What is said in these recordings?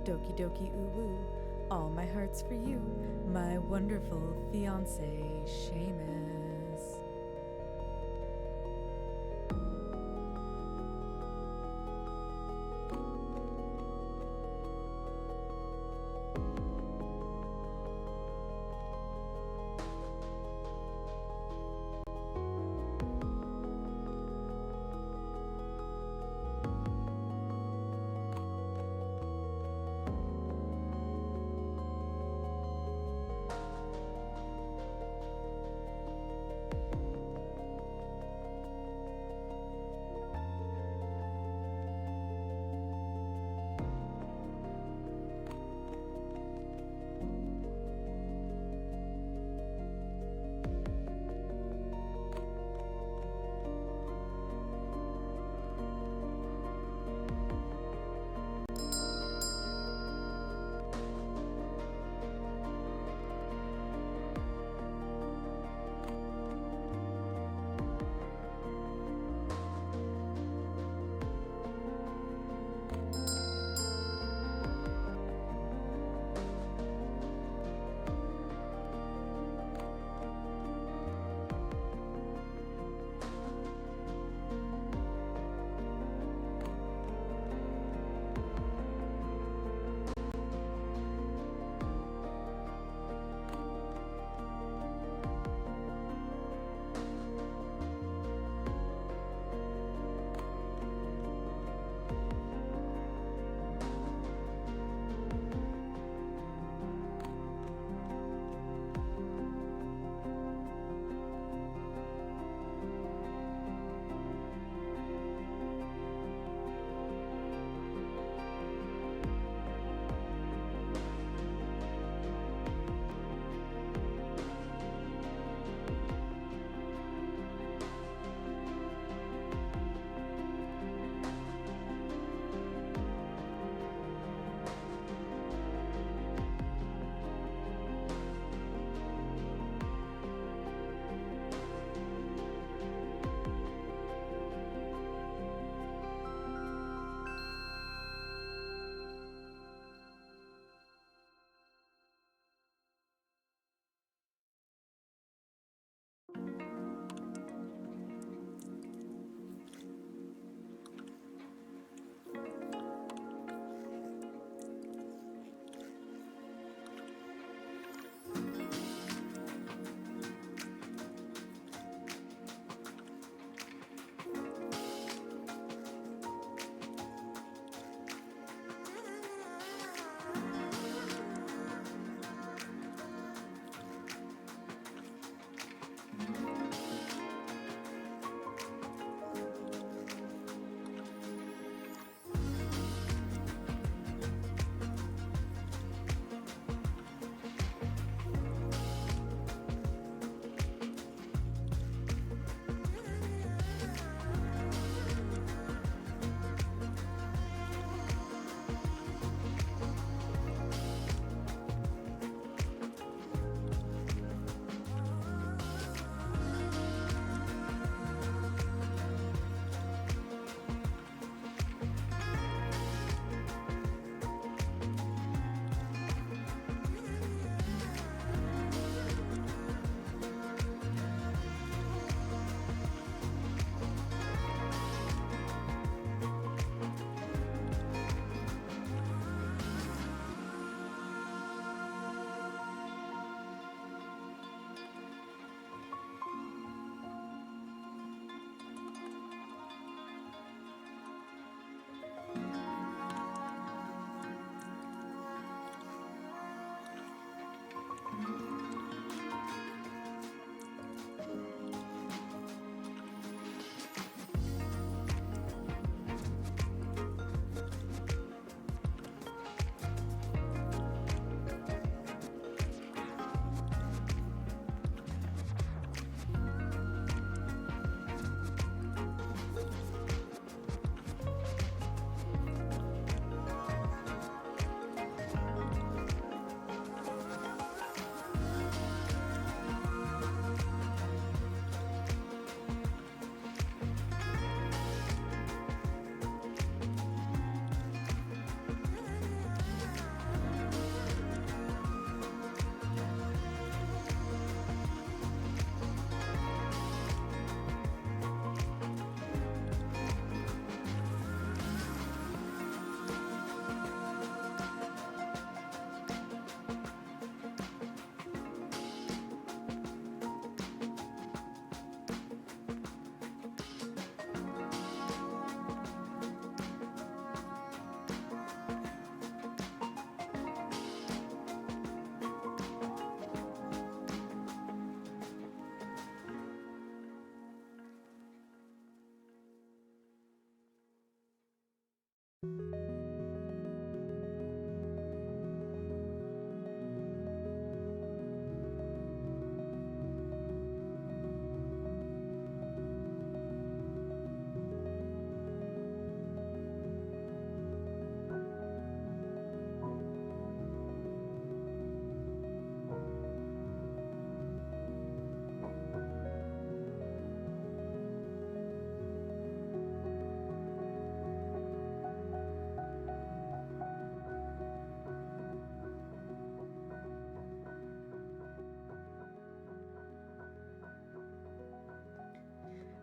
Doki doki oo woo, all my heart's for you, my wonderful fiance, Seamus.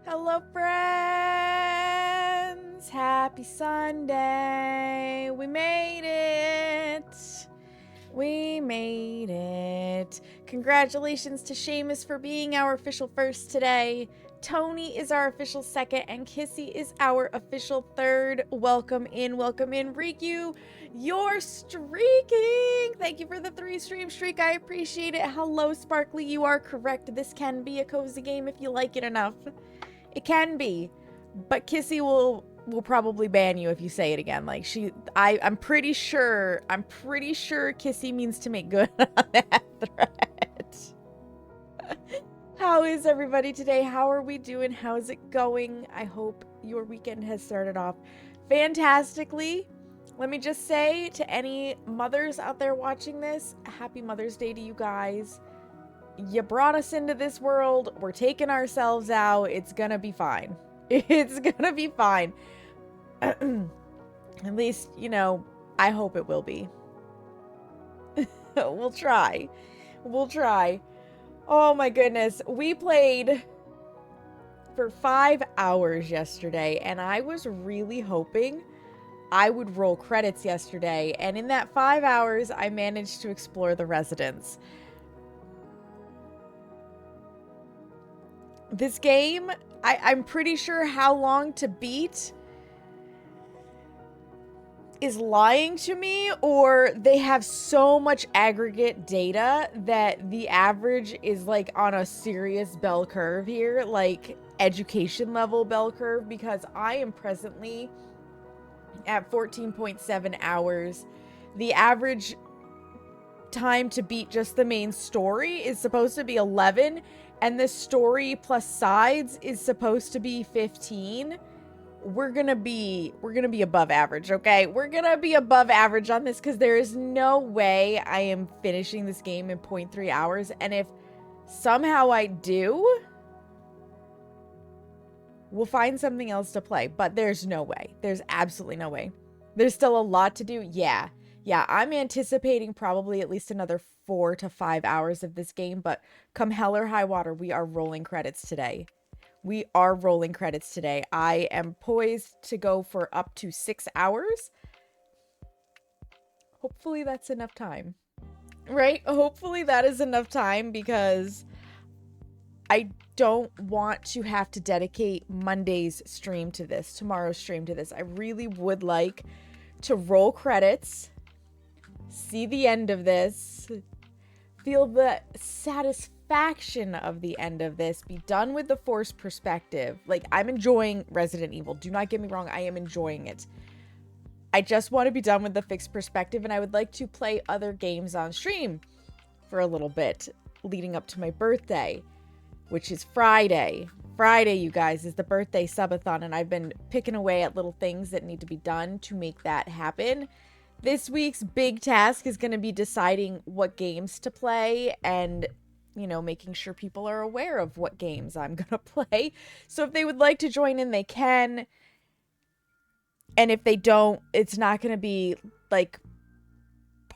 Hello, friends! Happy Sunday! We made it! We made it! Congratulations to Seamus for being our official first today. Tony is our official second, and Kissy is our official third. Welcome in, Riku. You're streaking! Thank you for the 3-stream streak. I appreciate it. Hello, Sparkly. You are correct. This can be a cozy game if you like it enough. It can be, but Kissy will probably ban you if you say it again. Like I'm pretty sure Kissy means to make good on that threat. How is everybody today? How are we doing? How's it going? I hope your weekend has started off fantastically. Let me just say to any mothers out there watching this, happy Mother's Day to you guys. You brought us into this world. We're taking ourselves out. It's gonna be fine. It's gonna be fine. At least, you know, I hope it will be. We'll try. We'll try. Oh my goodness. We played for 5 hours yesterday, and I was really hoping I would roll credits yesterday. And in that 5 hours, I managed to explore the residence. This game, I'm pretty sure how long to beat is lying to me, or they have so much aggregate data that the average is like on a serious bell curve here, like education level bell curve, because I am presently at 14.7 hours. The average time to beat just the main story is supposed to be 11, and the story plus sides is supposed to be 15. We're gonna be above average, okay? We're gonna be above average on this, because there is no way I am finishing this game in 0.3 hours. And if somehow I do, we'll find something else to play. But there's no way. There's absolutely no way. There's still a lot to do. Yeah, I'm anticipating probably at least another 4 to 5 hours of this game, but come hell or high water, we are rolling credits today. We are rolling credits today. I am poised to go for up to 6 hours. Hopefully that's enough time, right? Hopefully that is enough time, because I don't want to have to dedicate Monday's stream to this, tomorrow's stream to this. I really would like to roll credits, see the end of this, feel the satisfaction of the end of this, be done with the forced perspective. Like, I'm enjoying Resident Evil. Do not get me wrong. I am enjoying it. I just want to be done with the fixed perspective, and I would like to play other games on stream for a little bit leading up to my birthday, which is Friday. Friday, you guys, is the birthday subathon, and I've been picking away at little things that need to be done to make that happen. This week's big task is going to be deciding what games to play and, you know, making sure people are aware of what games I'm going to play. So if they would like to join in, they can. And if they don't, it's not going to be like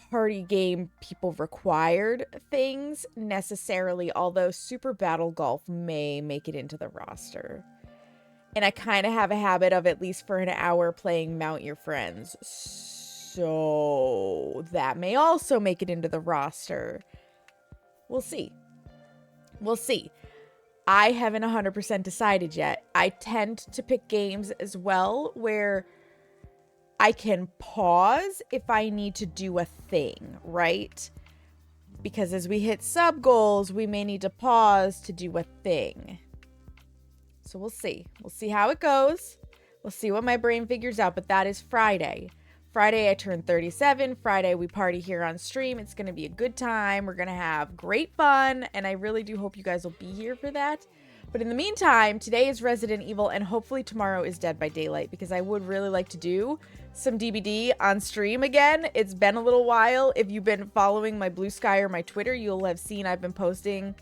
party game people required things necessarily, although Super Battle Golf may make it into the roster. And I kind of have a habit of, at least for an hour, playing Mount Your Friends. So that may also make it into the roster. We'll see. We'll see. I haven't 100% decided yet. I tend to pick games as well where I can pause if I need to do a thing, right? Because as we hit sub goals, we may need to pause to do a thing. So we'll see. We'll see how it goes. We'll see what my brain figures out, but that is Friday. Friday, I turn 37. Friday, we party here on stream. It's going to be a good time. We're going to have great fun, and I really do hope you guys will be here for that. But in the meantime, today is Resident Evil, and hopefully tomorrow is Dead by Daylight, because I would really like to do some DBD on stream again. It's been a little while. If you've been following my Blue Sky or my Twitter, you'll have seen I've been posting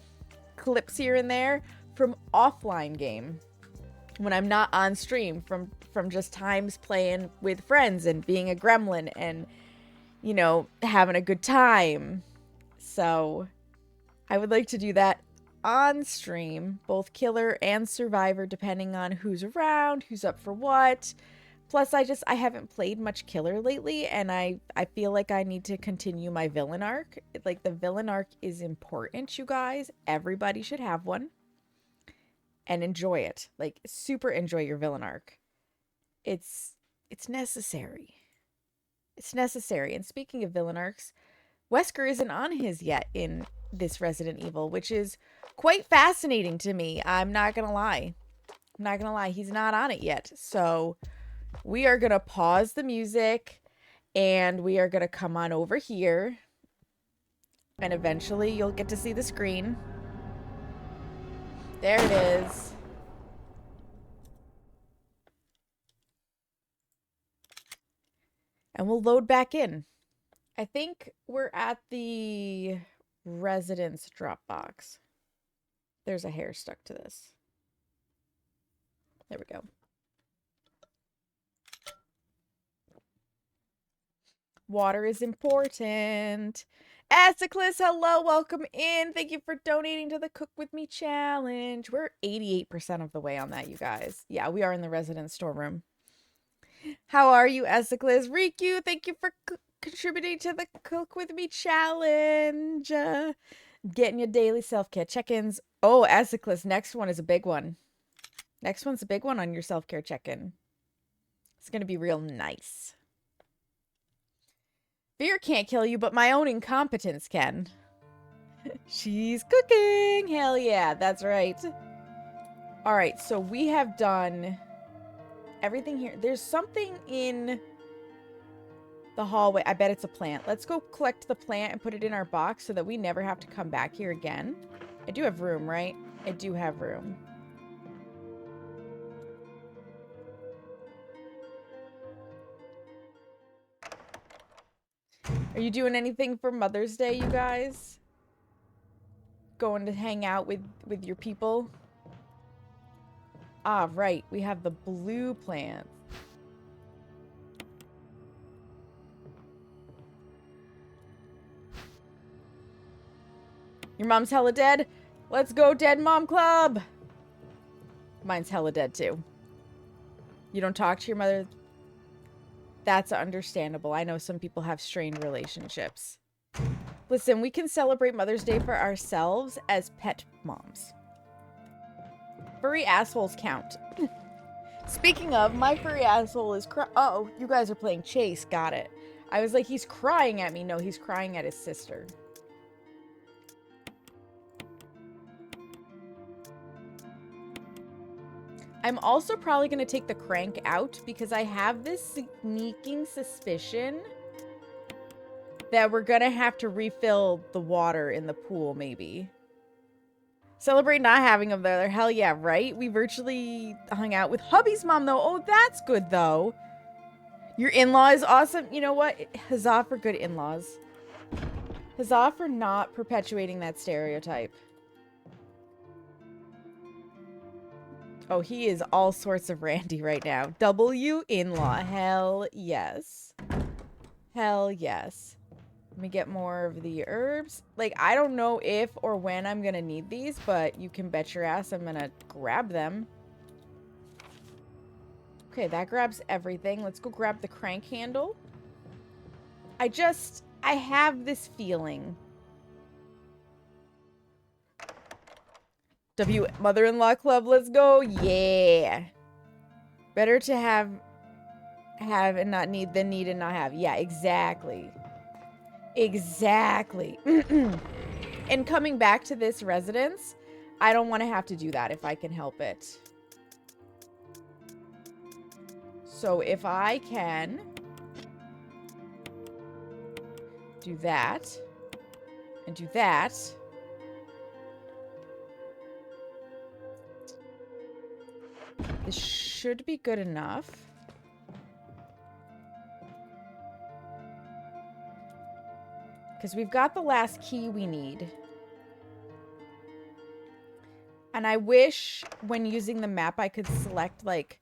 clips here and there from offline game when I'm not on stream, from just times playing with friends and being a gremlin and, you know, having a good time. So I would like to do that on stream, both killer and survivor, depending on who's around, who's up for what. Plus, I haven't played much killer lately, and I feel like I need to continue my villain arc. Like, the villain arc is important, you guys. Everybody should have one. And enjoy it. Like, super enjoy your villain arc. It's necessary. It's necessary. And speaking of villain arcs, Wesker isn't on his yet in this Resident Evil, which is quite fascinating to me. I'm not gonna lie. I'm not gonna lie. He's not on it yet. So we are gonna pause the music and we are gonna come on over here. And eventually you'll get to see the screen. There it is. And we'll load back in. I think we're at the residence drop box. There's a hair stuck to this. There we go. Water is important. Asiclus, hello, welcome in. Thank you for donating to the Cook With Me challenge. We're 88% of the way on that, you guys. Yeah, we are in the residence storeroom. How are you, Asiclus? Riku, thank you for contributing to the Cook With Me challenge. Getting your daily self-care check-ins. Oh, Asiclus, next one is a big one. Next one's a big one on your self-care check-in. It's going to be real nice. Fear can't kill you, but my own incompetence can. She's cooking! Hell yeah, that's right. Alright, so we have done everything here. There's something in the hallway. I bet it's a plant. Let's go collect the plant and put it in our box so that we never have to come back here again. I do have room, right? I do have room. Are you doing anything for Mother's Day, you guys? Going to hang out with your people? Ah, right. We have the blue plant. Your mom's hella dead? Let's go, Dead Mom Club! Mine's hella dead, too. You don't talk to your mother? That's understandable. I know some people have strained relationships. Listen, we can celebrate Mother's Day for ourselves as pet moms. Furry assholes count. Speaking of, my furry asshole is oh, you guys are playing chase. Got it. I was like, he's crying at me. No, he's crying at his sister. I'm also probably going to take the crank out because I have this sneaking suspicion that we're going to have to refill the water in the pool, maybe. Celebrate not having them there. Hell yeah, right? We virtually hung out with hubby's mom, though. Oh, that's good, though. Your in-law is awesome. You know what? Huzzah for good in-laws. Huzzah for not perpetuating that stereotype. Oh, he is all sorts of randy right now. W in-law. Hell yes. Hell yes. Let me get more of the herbs. Like, I don't know if or when I'm gonna need these, but you can bet your ass I'm gonna grab them. Okay, that grabs everything. Let's go grab the crank handle. I have this feeling. W mother-in-law club, let's go. Yeah. Better to have and not need than need and not have. Yeah, exactly. Exactly. And coming back to this residence, I don't want to have to do that if I can help it. So if I can do that and do that, this should be good enough. Because we've got the last key we need. And I wish when using the map I could select, like,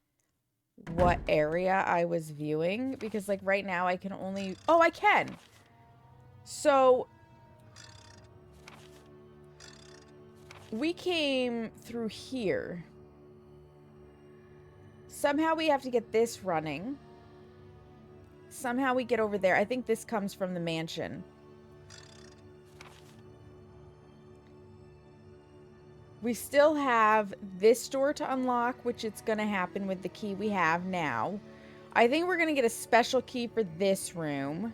what area I was viewing. Because, like, right now I can only... Oh, I can! So... we came through here. Somehow we have to get this running. Somehow we get over there. I think this comes from the mansion. We still have this door to unlock, which it's going to happen with the key we have now. I think we're going to get a special key for this room.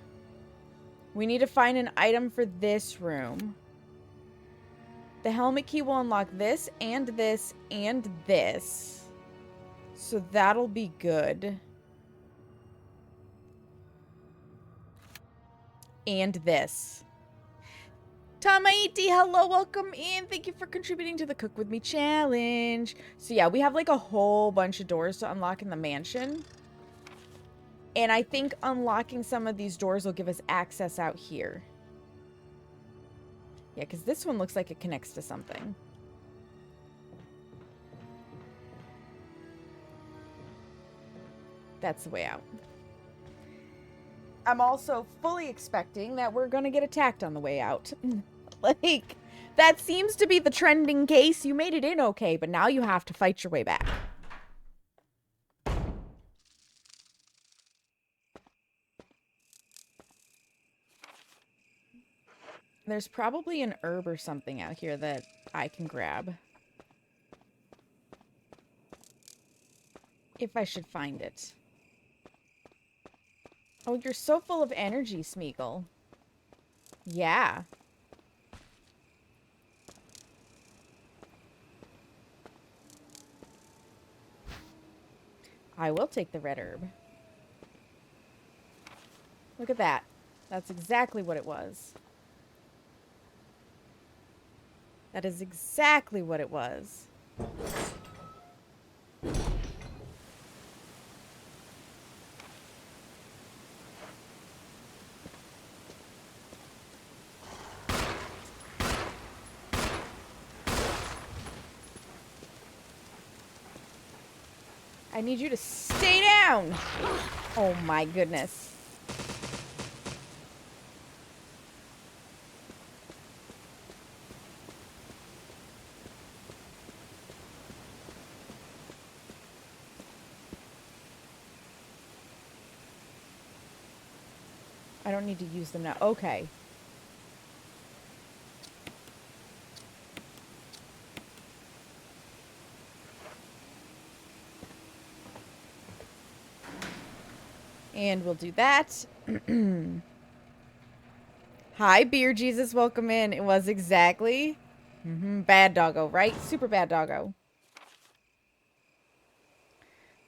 We need to find an item for this room. The helmet key will unlock this and this and this. So that'll be good. And this. Tamaiti, hello, welcome in. Thank you for contributing to the Cook With Me challenge. So yeah, we have like a whole bunch of doors to unlock in the mansion. And I think unlocking some of these doors will give us access out here. Yeah, because this one looks like it connects to something. That's the way out. I'm also fully expecting that we're going to get attacked on the way out. Like, that seems to be the trending case. You made it in okay, but now you have to fight your way back. There's probably an herb or something out here that I can grab. If I should find it. Oh, you're so full of energy, Smeagol. Yeah. I will take the red herb. Look at that. That's exactly what it was. That is exactly what it was. I need you to stay down! Oh my goodness. I don't need to use them now. Okay. And we'll do that. Hi, Beer Jesus. Welcome in. It was exactly... bad doggo, right? Super bad doggo.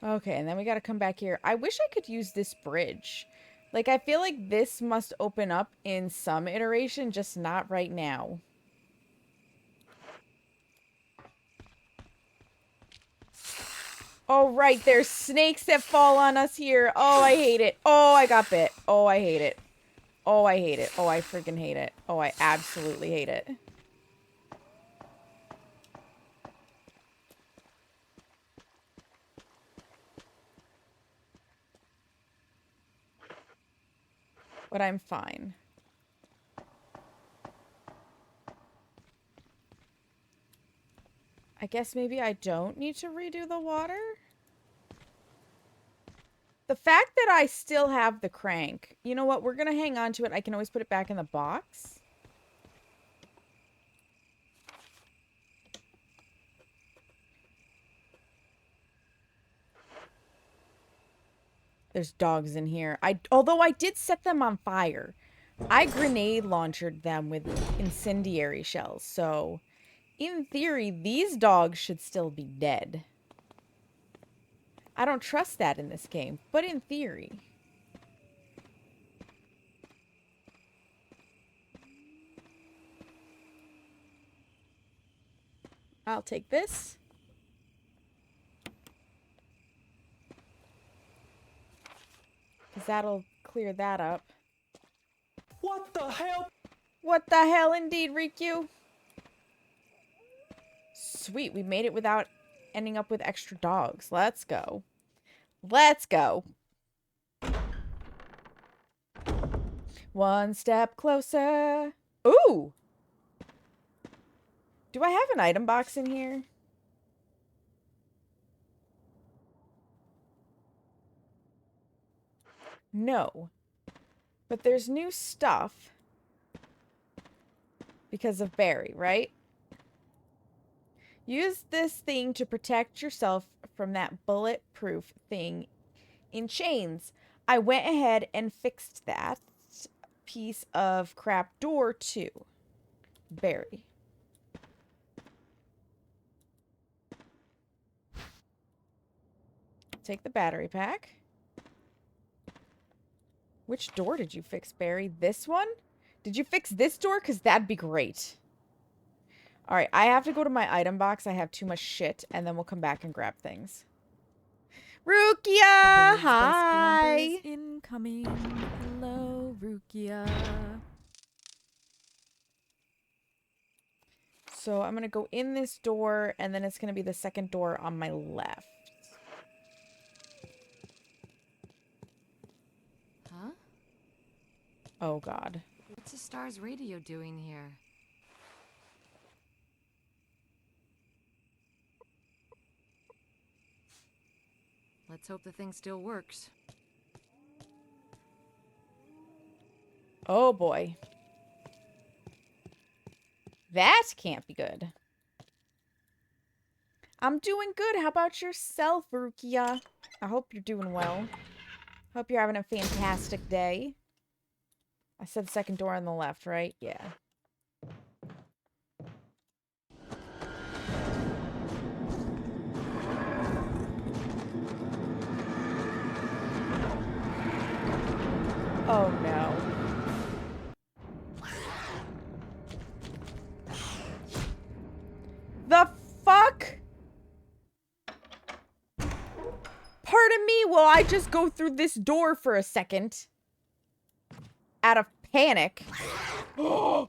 Okay, and then we gotta come back here. I wish I could use this bridge. Like, I feel like this must open up in some iteration, just not right now. Oh, right, there's snakes that fall on us here. Oh, I hate it. Oh, I got bit. Oh, I hate it. Oh, I hate it. Oh, I freaking hate it. Oh, I absolutely hate it. But I'm fine. I guess maybe I don't need to redo the water? The fact that I still have the crank, you know what? We're going to hang on to it. I can always put it back in the box. There's dogs in here. Although I did set them on fire. I grenade launched them with incendiary shells. So, in theory, these dogs should still be dead. I don't trust that in this game, but in theory. I'll take this. Because that'll clear that up. What the hell? What the hell indeed, Riku? Sweet, we made it without ending up with extra dogs. Let's go. Let's go. One step closer. Ooh! Do I have an item box in here? No. But there's new stuff. Because of Barry, right? Use this thing to protect yourself from that bulletproof thing in chains. I went ahead and fixed that piece of crap door too. Barry. Take the battery pack. Which door did you fix, Barry? This one? Did you fix this door? Because that'd be great. Alright, I have to go to my item box. I have too much shit, and then we'll come back and grab things. Rukia! Hi! Incoming. Hello, Rukia. So I'm going to go in this door, and then it's going to be the second door on my left. Huh? Oh, God. What's the Star's radio doing here? Let's hope the thing still works. Oh, boy. That can't be good. I'm doing good. How about yourself, Rukia? I hope you're doing well. Hope you're having a fantastic day. I said second door on the left, right? Yeah. Oh, no. The fuck? Pardon me while I just go through this door for a second. Out of panic. You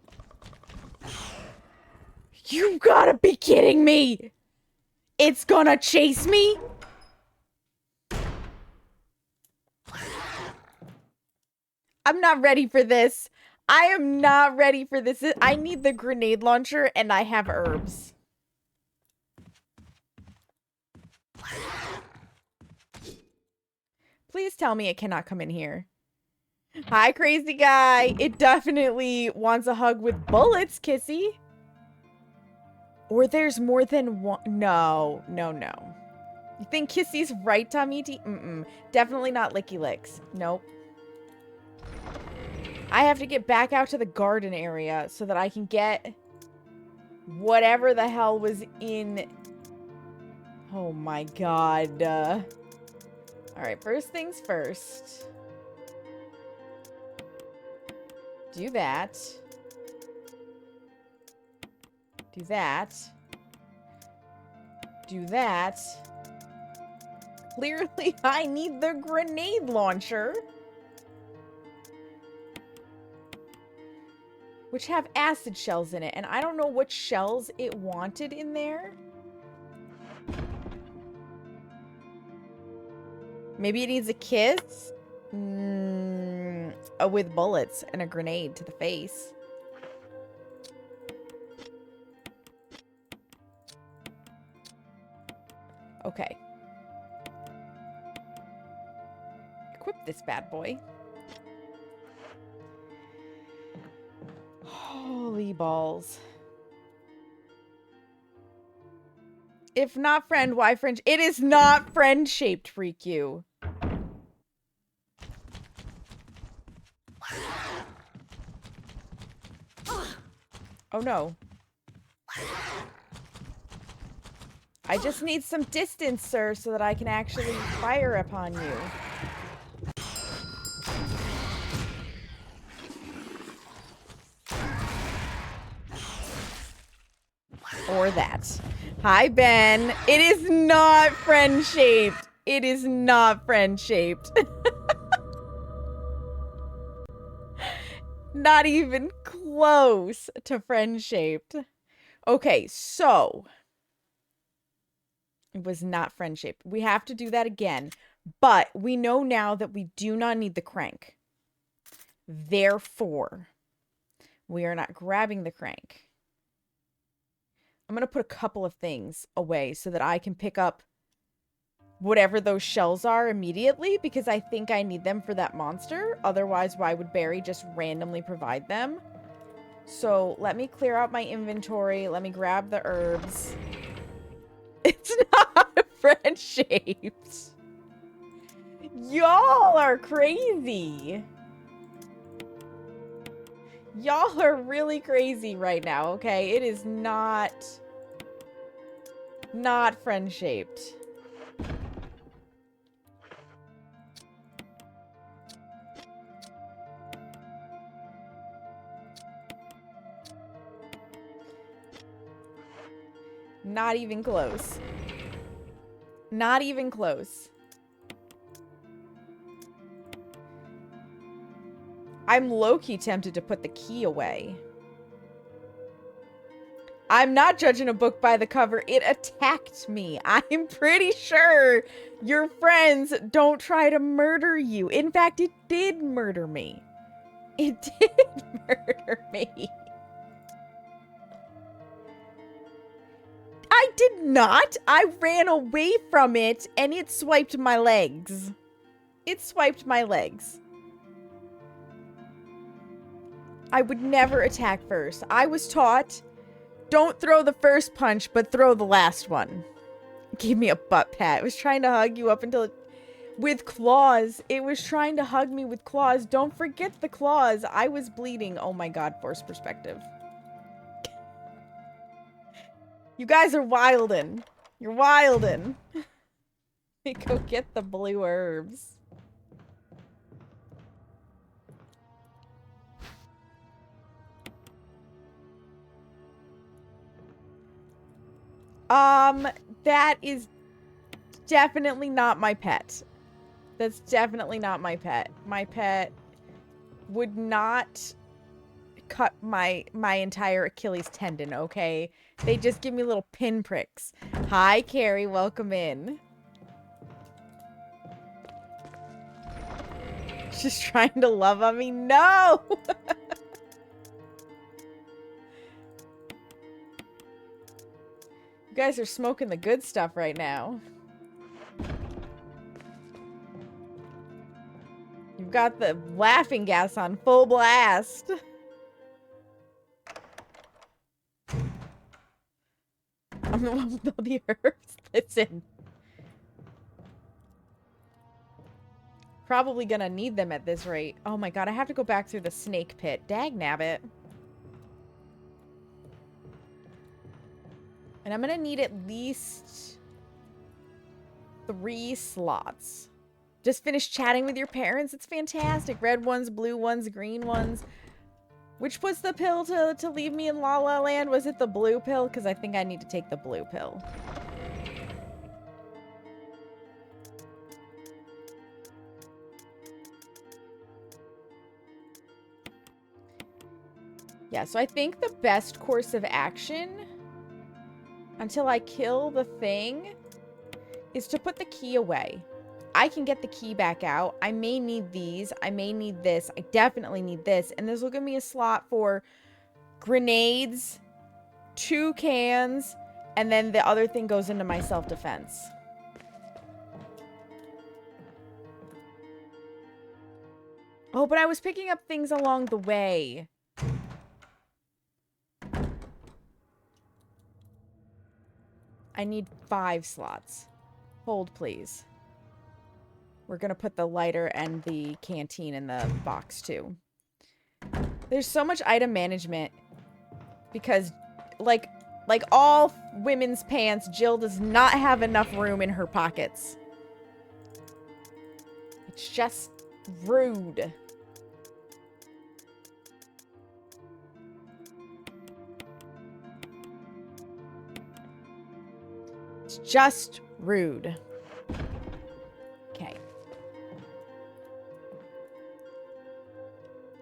gotta be kidding me! It's gonna chase me? I'm not ready for this. I am not ready for this. I need the grenade launcher and I have herbs. Please tell me it cannot come in here. Hi, crazy guy. It definitely wants a hug with bullets, Kissy. Or there's more than one. No, no, no. You think Kissy's right, Tamiti? Mm-mm. Definitely not Licky Licks. Nope. I have to get back out to the garden area so that I can get whatever the hell was in... Oh my god. Alright, first things first. Do that. Do that. Do that. Clearly, I need the grenade launcher. Which have acid shells in it. And I don't know what shells it wanted in there. Maybe it needs a kiss? With bullets and a grenade to the face. Okay. Equip this bad boy. Holy balls. If not friend, why friend? It is not friend-shaped, freak you. Oh no. I just need some distance, sir, so that I can actually fire upon you. Or that. Hi, Ben. It is not friend-shaped. It is not friend-shaped. Not even close to friend-shaped. Okay, so... It was not friend-shaped. We have to do that again. But we know now that we do not need the crank. Therefore, we are not grabbing the crank. I'm going to put a couple of things away so that I can pick up whatever those shells are immediately, because I think I need them for that monster. Otherwise, why would Barry just randomly provide them? So let me clear out my inventory. Let me grab the herbs. It's not friend-shaped. Y'all are crazy. Y'all are really crazy right now, okay? It is not friend-shaped. Not even close. Not even close. I'm low-key tempted to put the key away. I'm not judging a book by the cover. It attacked me. I'm pretty sure your friends don't try to murder you. In fact, it did murder me. It did murder me. I did not. I ran away from it and it swiped my legs. It swiped my legs. I would never attack first. I was taught, don't throw the first punch, but throw the last one. It gave me a butt pat. It was trying to hug you up until it... With claws. It was trying to hug me with claws. Don't forget the claws. I was bleeding. Oh my god, forced perspective. You guys are wildin'. You're wildin'. Go get the blue herbs. That is definitely not my pet. That's definitely not my pet. My pet would not cut my entire Achilles tendon, okay? They just give me little pinpricks. Hi, Carrie. Welcome in. She's trying to love on me. No! You guys are smoking the good stuff right now. You've got the laughing gas on full blast. I'm the one with all the herbs. Listen. Probably gonna need them at this rate. Oh my god, I have to go back through the snake pit. Dagnabbit. And I'm gonna need at least 3 slots. Just finished chatting with your parents. It's fantastic. Red ones, blue ones, green ones. Which was the pill to leave me in La La Land? Was it the blue pill? Because I think I need to take the blue pill. Yeah, so I think the best course of action until I kill the thing is to put the key away. I can get the key back out. I may need these. I may need this. I definitely need this. And this will give me a slot for grenades, 2 cans, and then the other thing goes into my self-defense. Oh, but I was picking up things along the way. I need 5 slots. Hold, please. We're gonna put the lighter and the canteen in the box, too. There's so much item management. Because, like, Like all women's pants, Jill does not have enough room in her pockets. It's just rude. It's just rude. Okay.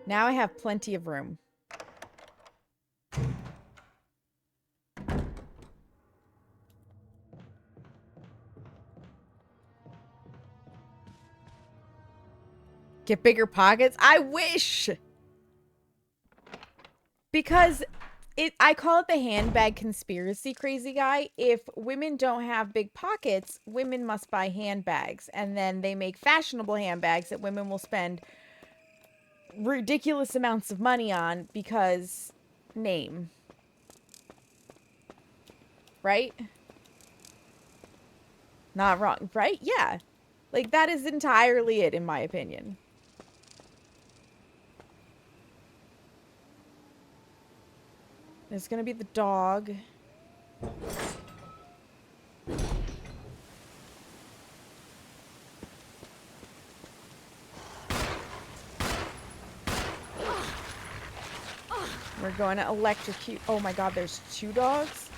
Now I have plenty of room. Get bigger pockets? I wish! Because I call it the handbag conspiracy, crazy guy. If women don't have big pockets, women must buy handbags. And then they make fashionable handbags that women will spend ridiculous amounts of money on because name. Right? Not wrong, right? Yeah. Like, that is entirely it, in my opinion. There's gonna be the dog. We're going to electrocute. Oh my god, there's 2 dogs?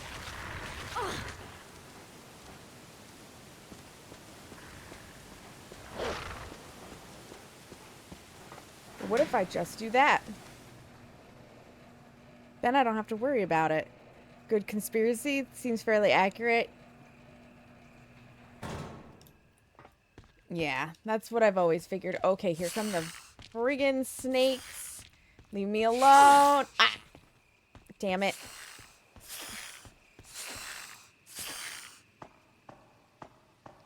What if I just do that? Then I don't have to worry about it. Good conspiracy. Seems fairly accurate. Yeah, that's what I've always figured. Okay, here come the friggin' snakes. Leave me alone. Ah! Damn it.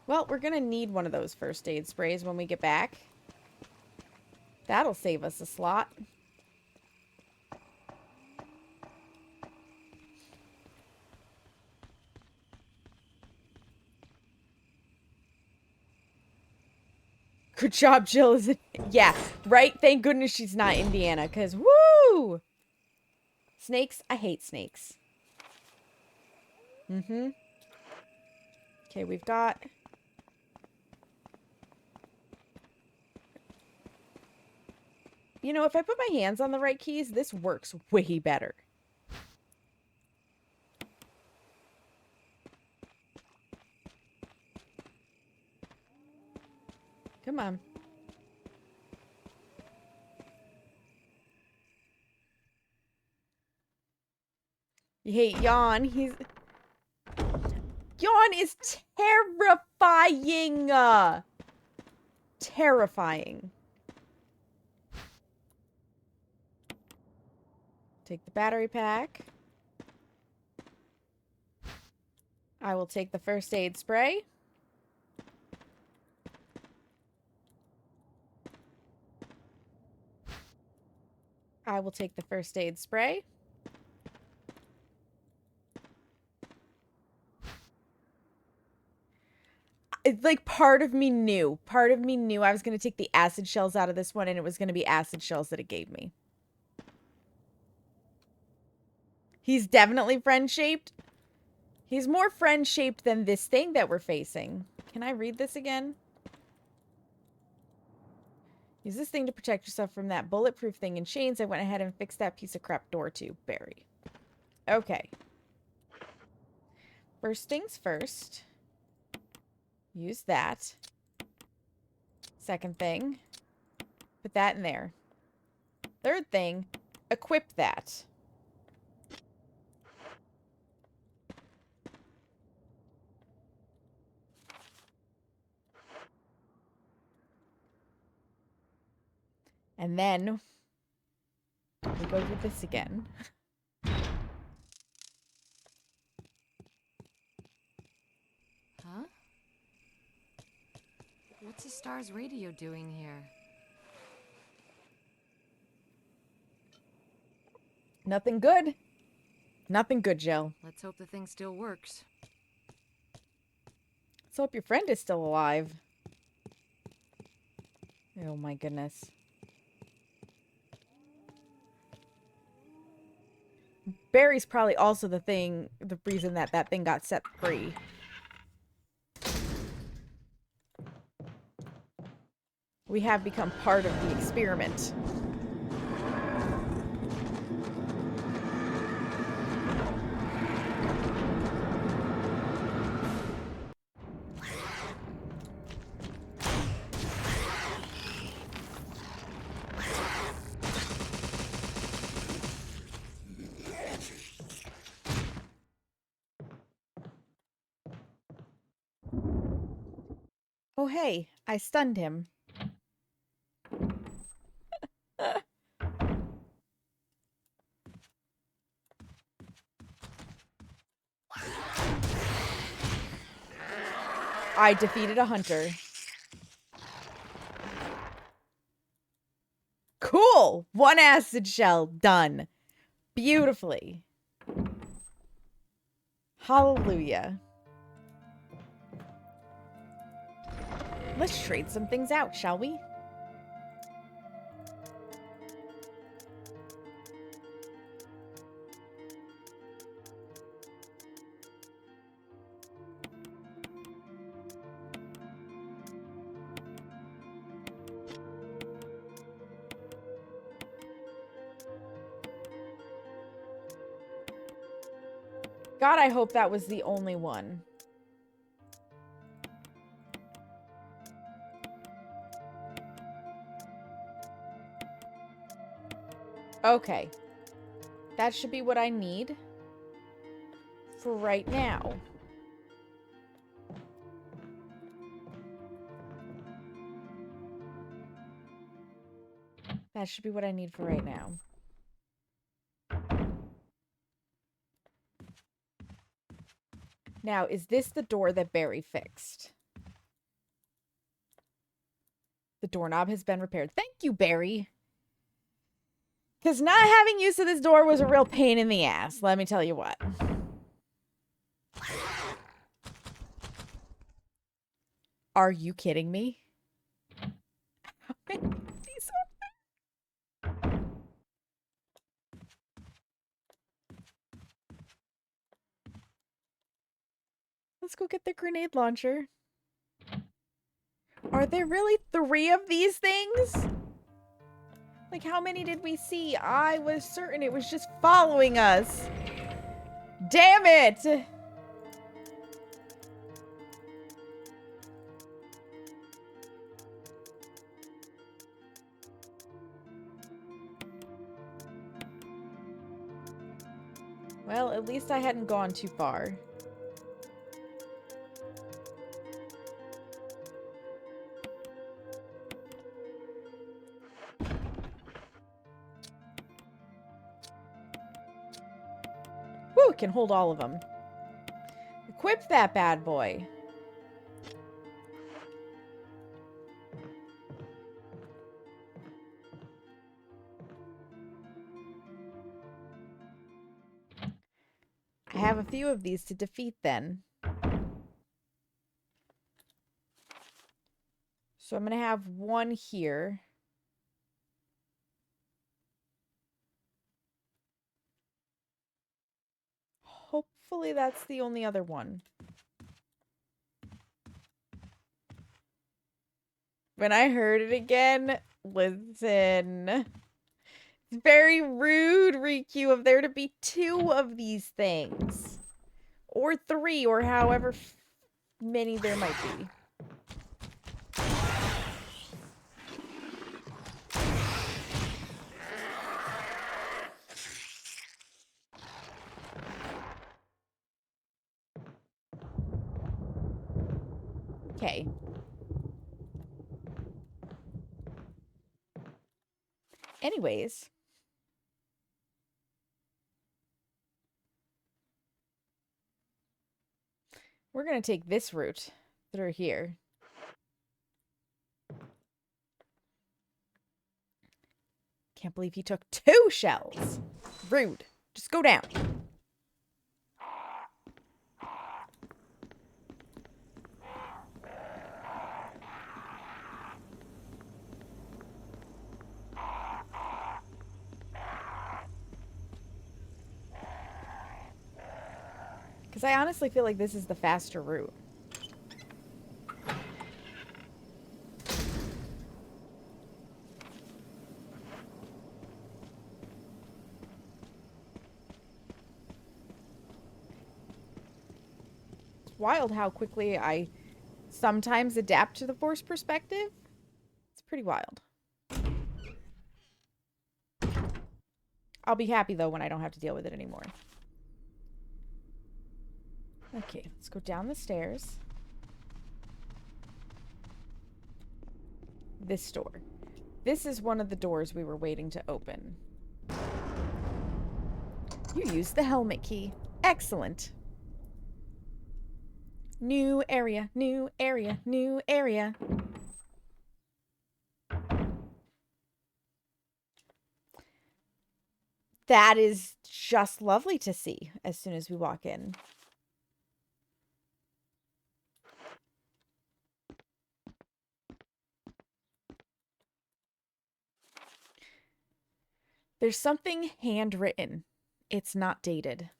Well, we're gonna need one of those first aid sprays when we get back. That'll save us a slot. Good job, Jill. Yeah, right? Thank goodness she's not Indiana, because woo! Snakes? I hate snakes. Mm-hmm. Okay, we've got... You know, if I put my hands on the right keys, this works way better. Come on. You hate Yawn. Yawn is terrifying! Terrifying. Take the battery pack. I will take the first aid spray. I will take the first aid spray. It's like part of me knew. Part of me knew I was going to take the acid shells out of this one and it was going to be acid shells that it gave me. He's definitely friend-shaped. He's more friend-shaped than this thing that we're facing. Can I read this again? Use this thing to protect yourself from that bulletproof thing in chains. I went ahead and fixed that piece of crap door too. Barry. Okay. First things first. Use that. Second thing. Put that in there. Third thing. Equip that. And then we go do this again. Huh? What's the Star's radio doing here? Nothing good. Nothing good, Jill. Let's hope the thing still works. Let's hope your friend is still alive. Oh my goodness. Barry's probably also the reason that that thing got set free. We have become part of the experiment. Oh, hey, I stunned him. I defeated a hunter. Cool! 1 acid shell. Done. Beautifully. Hallelujah. Let's trade some things out, shall we? God, I hope that was the only one. Okay. That should be what I need for right now. That should be what I need for right now. Now, is this the door that Barry fixed? The doorknob has been repaired. Thank you, Barry. Because not having use of this door was a real pain in the ass. Let me tell you what. Are you kidding me? How many of these are there? Let's go get the grenade launcher. Are there really 3 of these things? Like, how many did we see? I was certain it was just following us. Damn it! Well, at least I hadn't gone too far. Whew, can hold all of them. Equip that bad boy. I have a few of these to defeat then. So I'm going to have 1 here. Hopefully that's the only other one. When I heard it again, listen. It's very rude, Riku, of there to be 2 of these things. Or 3, or however many there might be. Okay. Anyways. We're going to take this route through here. Can't believe he took 2 shells. Rude. Just go down. Because I honestly feel like this is the faster route. It's wild how quickly I sometimes adapt to the Force perspective. It's pretty wild. I'll be happy, though, when I don't have to deal with it anymore. Okay, let's go down the stairs. This door. This is one of the doors we were waiting to open. You used the helmet key. Excellent. New area, new area, new area. That is just lovely to see as soon as we walk in. There's something handwritten. It's not dated.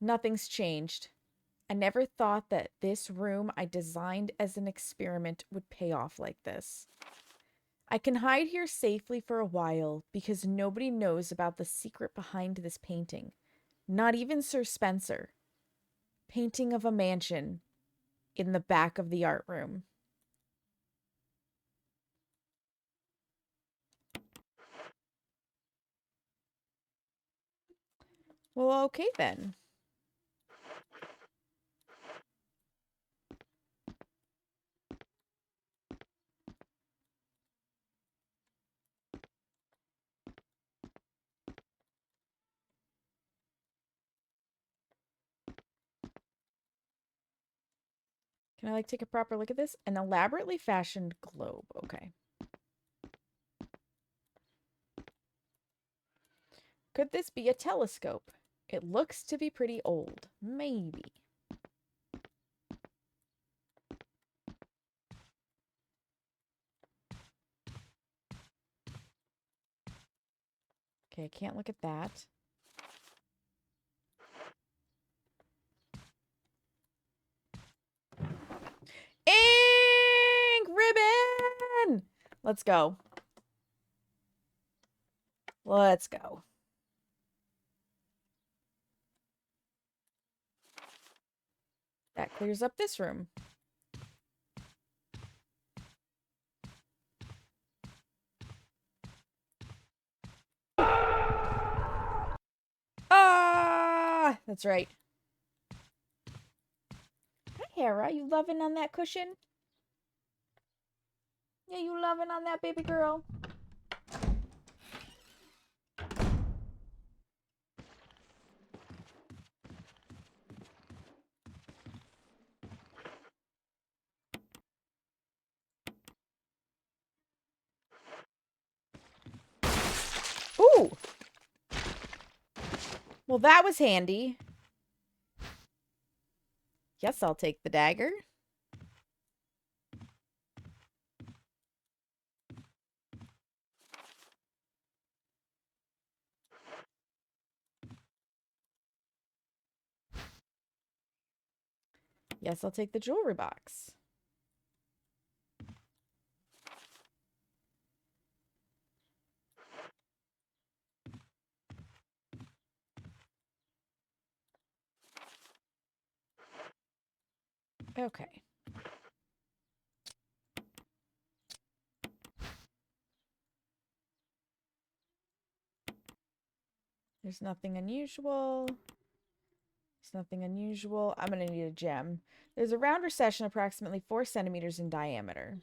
Nothing's changed. I never thought that this room I designed as an experiment would pay off like this. I can hide here safely for a while because nobody knows about the secret behind this painting. Not even Sir Spencer. Painting of a mansion in the back of the art room. Well, okay then. Can I, like, take a proper look at this? An elaborately fashioned globe. Okay. Could this be a telescope? It looks to be pretty old. Maybe. Okay, I can't look at that. Ink ribbon! Let's go. Let's go. That clears up this room. Ah! That's right. Hi, Hera. You loving on that cushion? Yeah, you loving on that baby girl? Ooh! Well, that was handy. Guess I'll take the dagger. Yes, I'll take the jewelry box. Okay. There's nothing unusual. There's nothing unusual. I'm going to need a gem. There's a round recession approximately 4 centimeters in diameter.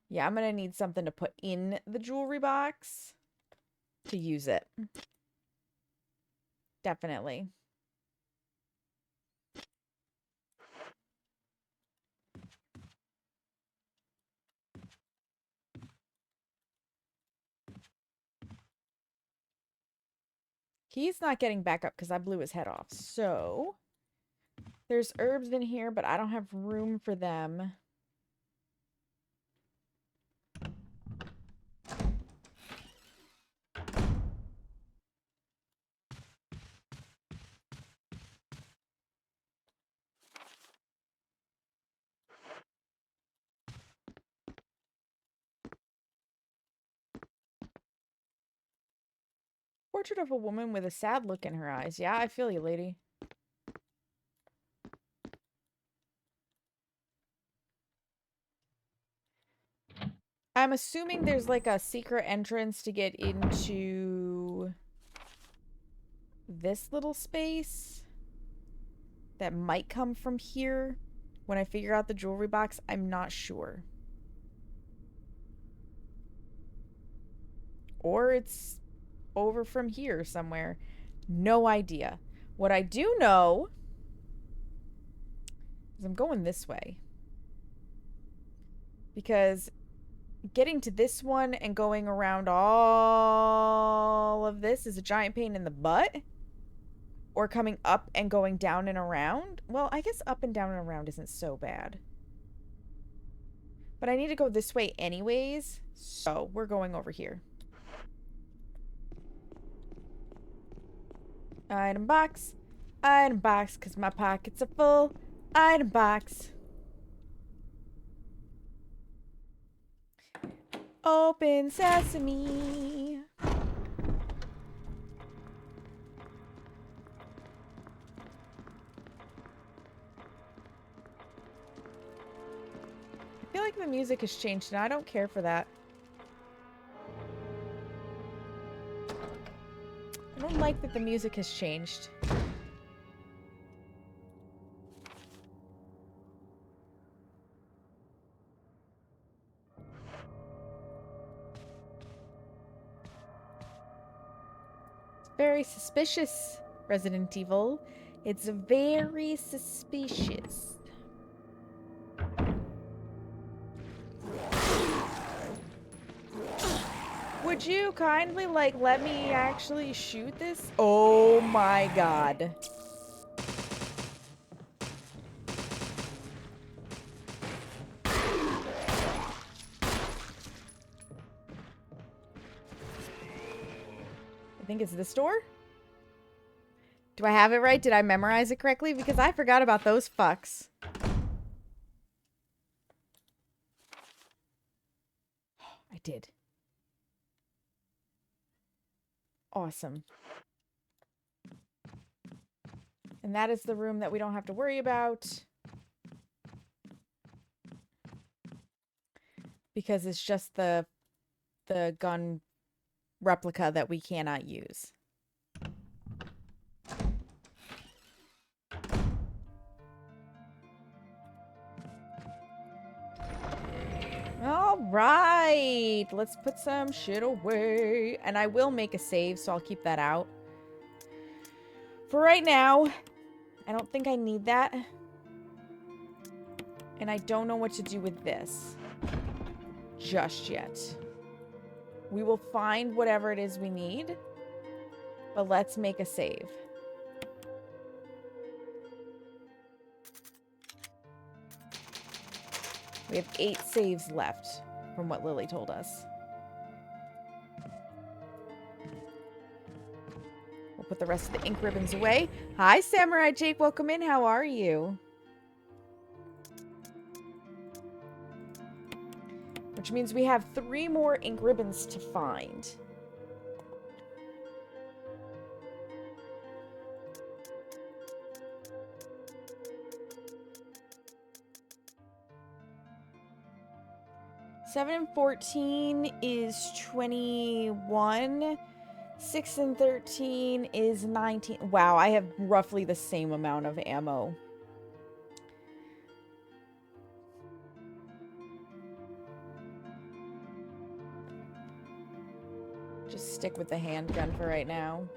Yeah, I'm going to need something to put in the jewelry box to use it. Definitely. He's not getting back up because I blew his head off. So, there's herbs in here, but I don't have room for them. Portrait of a woman with a sad look in her eyes. Yeah, I feel you, lady. I'm assuming there's like a secret entrance to get into this little space that might come from here. When I figure out the jewelry box, I'm not sure. Or it's over from here somewhere. No idea. What I do know is I'm going this way. Because getting to this one and going around all of this is a giant pain in the butt. Or coming up and going down and around. Well, I guess up and down and around isn't so bad. But I need to go this way anyways. So we're going over here. Item box. Item box, because my pockets are full. Item box. Open sesame. I feel like the music has changed and I don't care for that. I don't like that the music has changed. It's very suspicious, Resident Evil. It's very suspicious. Would you kindly, like, let me actually shoot this? Oh my god. I think it's this door? Do I have it right? Did I memorize it correctly? Because I forgot about those fucks. I did. Awesome. And that is the room that we don't have to worry about. Because it's just the gun replica that we cannot use. All right, let's put some shit away. And I will make a save, so I'll keep that out. For right now, I don't think I need that. And I don't know what to do with this just yet. We will find whatever it is we need, but let's make a save. We have 8 saves left from what Lily told us. We'll put the rest of the ink ribbons away. Hi, Samurai Jake. Welcome in. How are you? Which means we have 3 more ink ribbons to find. Seven and 14 is 21. 6 and 13 is 19. Wow, I have roughly the same amount of ammo. Just stick with the handgun for right now.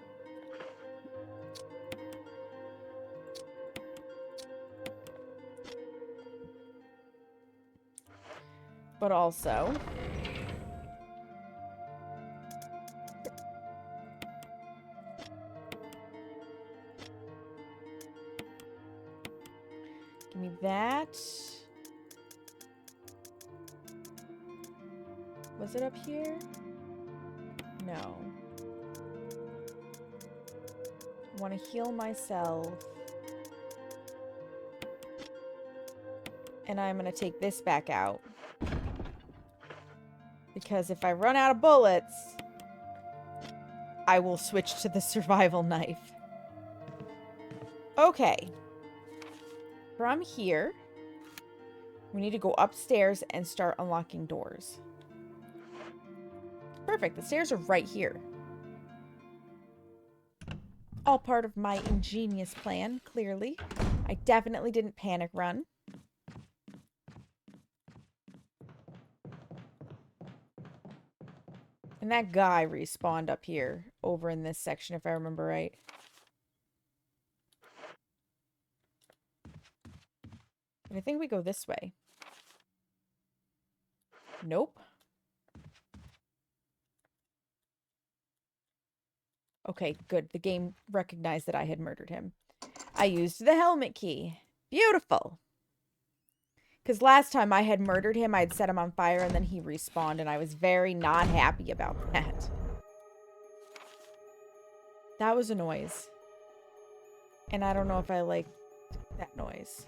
But also, give me that. Was it up here? No. I want to heal myself. And I'm going to take this back out. Because if I run out of bullets, I will switch to the survival knife. Okay. From here, we need to go upstairs and start unlocking doors. Perfect. The stairs are right here. All part of my ingenious plan, clearly. I definitely didn't panic run. And that guy respawned up here, over in this section, if I remember right. And I think we go this way. Nope. Okay, good. The game recognized that I had murdered him. I used the helmet key. Beautiful. Because last time I had murdered him, I had set him on fire, and then he respawned, and I was very not happy about that. That was a noise. And I don't know if I like that noise.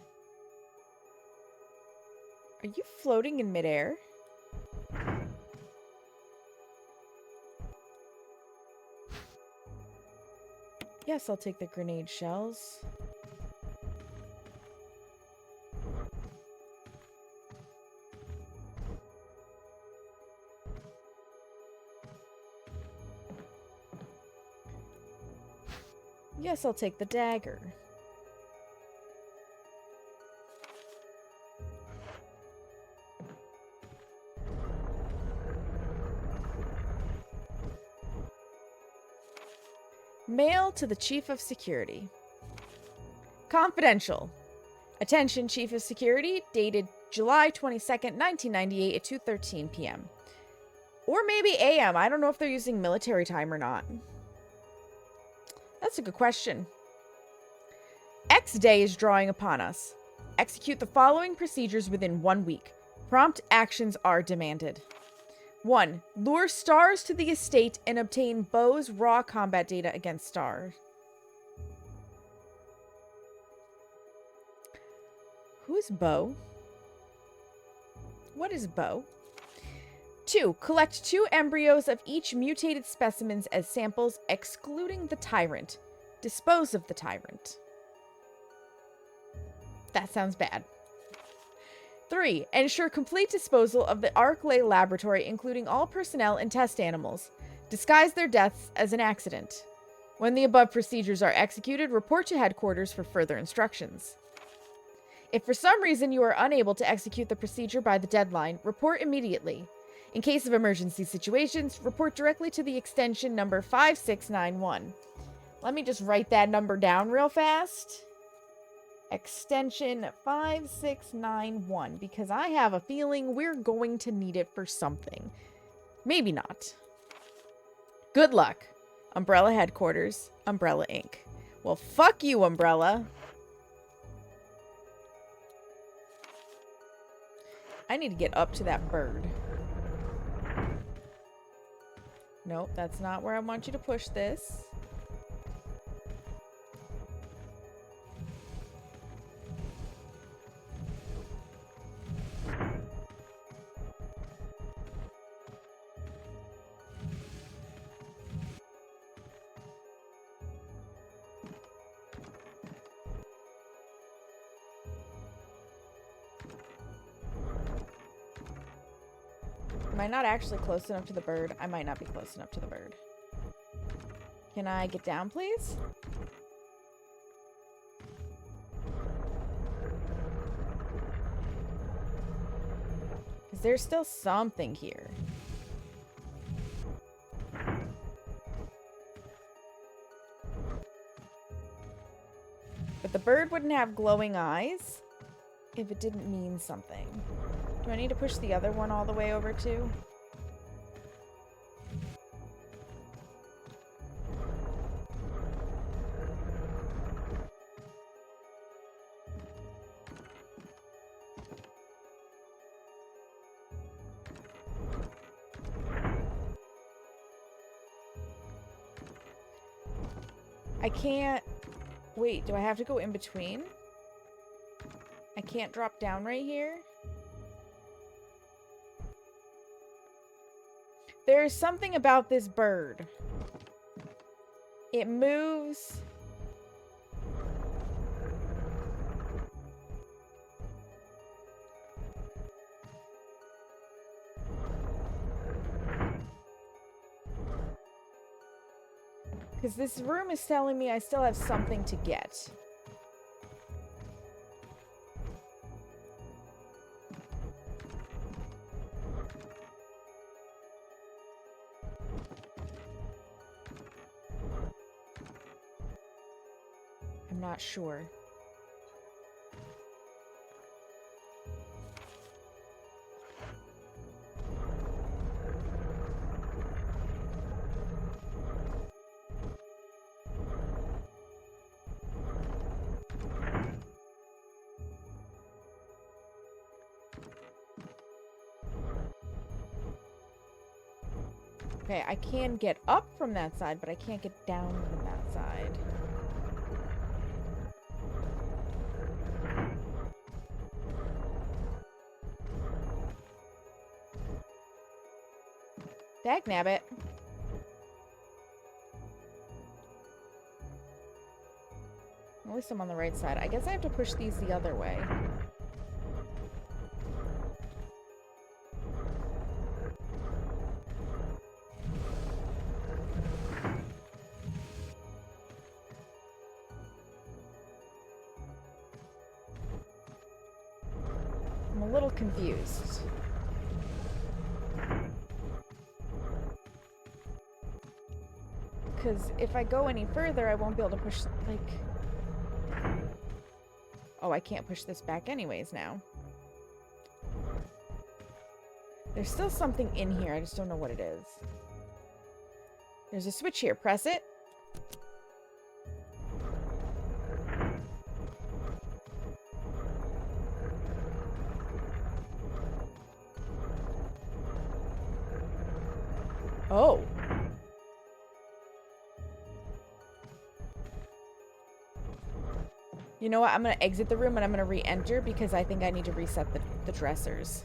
Are you floating in midair? Yes, I'll take the grenade shells. Yes, I'll take the dagger. Mail to the Chief of Security. Confidential. Attention, Chief of Security, dated July 22nd, 1998 at 2:13 p.m. Or maybe a.m. I don't know if they're using military time or not. That's a good question. X Day is drawing upon us. Execute the following procedures within 1 week. Prompt actions are demanded. 1. Lure stars to the estate and obtain Bo's raw combat data against stars. Who is Bo? What is Bo? 2. Collect 2 embryos of each mutated specimens as samples, excluding the tyrant. Dispose of the tyrant. That sounds bad. 3. Ensure complete disposal of the Arklay laboratory, including all personnel and test animals. Disguise their deaths as an accident. When the above procedures are executed, report to headquarters for further instructions. If for some reason you are unable to execute the procedure by the deadline, report immediately. In case of emergency situations, report directly to the extension number 5691. Let me just write that number down real fast. Extension 5691, because I have a feeling we're going to need it for something. Maybe not. Good luck. Umbrella Headquarters, Umbrella Inc. Well, fuck you, Umbrella. I need to get up to that bird. Nope, that's not where I want you to push this. Am I not actually close enough to the bird? I might not be close enough to the bird. Can I get down, please? Because there's still something here. But the bird wouldn't have glowing eyes if it didn't mean something. Do I need to push the other one all the way over too? I can't... Wait, do I have to go in between? I can't drop down right here? There's something about this bird It moves. Because this room is telling me I still have something to get. I'm not sure. Okay, I can get up from that side, but I can't get down from that side. Dagnabbit. At least I'm on the right side. I guess I have to push these the other way. I'm a little confused. Because if I go any further, I won't be able to push, like... Oh, I can't push this back anyways now. There's still something in here. I just don't know what it is. There's a switch here. Press it. Oh. You know what? I'm going to exit the room and I'm going to re-enter because I think I need to reset the dressers.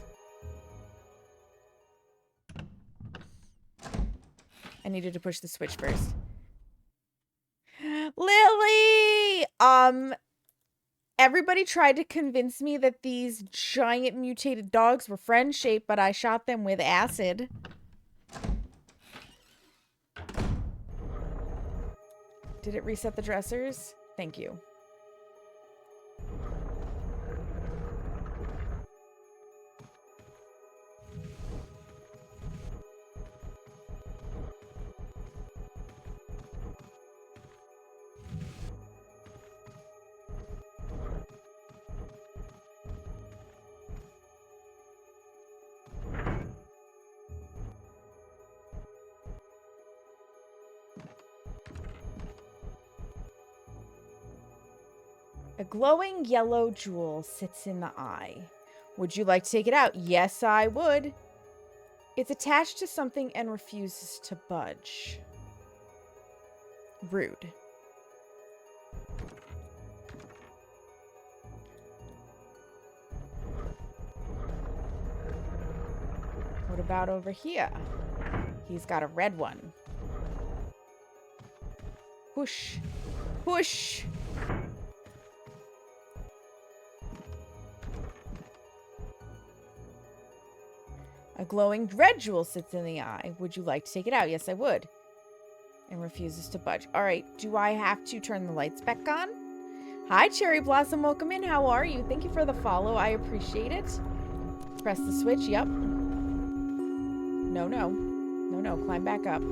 I needed to push the switch first. Lily! Everybody tried to convince me that these giant mutated dogs were friend-shaped, but I shot them with acid. Did it reset the dressers? Thank you. A glowing yellow jewel sits in the eye. Would you like to take it out? Yes, I would. It's attached to something and refuses to budge. Rude. What about over here? He's got a red one. Whoosh. Whoosh. A glowing red jewel sits in the eye. Would you like to take it out? Yes, I would. And refuses to budge. All right. Do I have to turn the lights back on? Hi, Cherry Blossom. Welcome in. How are you? Thank you for the follow. I appreciate it. Press the switch. Yep. No, no. No, no. Climb back up.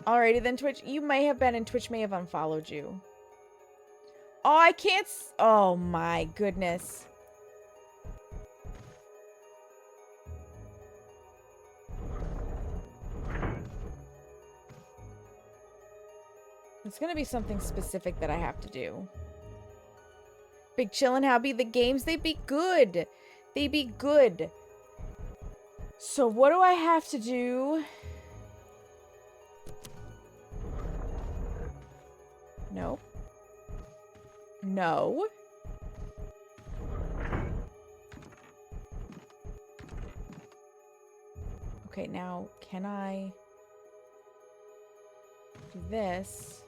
Alrighty then, Twitch. You may have been and Twitch may have unfollowed you. Oh, I can't... Oh, my goodness. It's gonna be something specific that I have to do. Big Chillin', how be the games? They be good. They be good. So what do I have to do? No. No. Okay, now can I... Do this.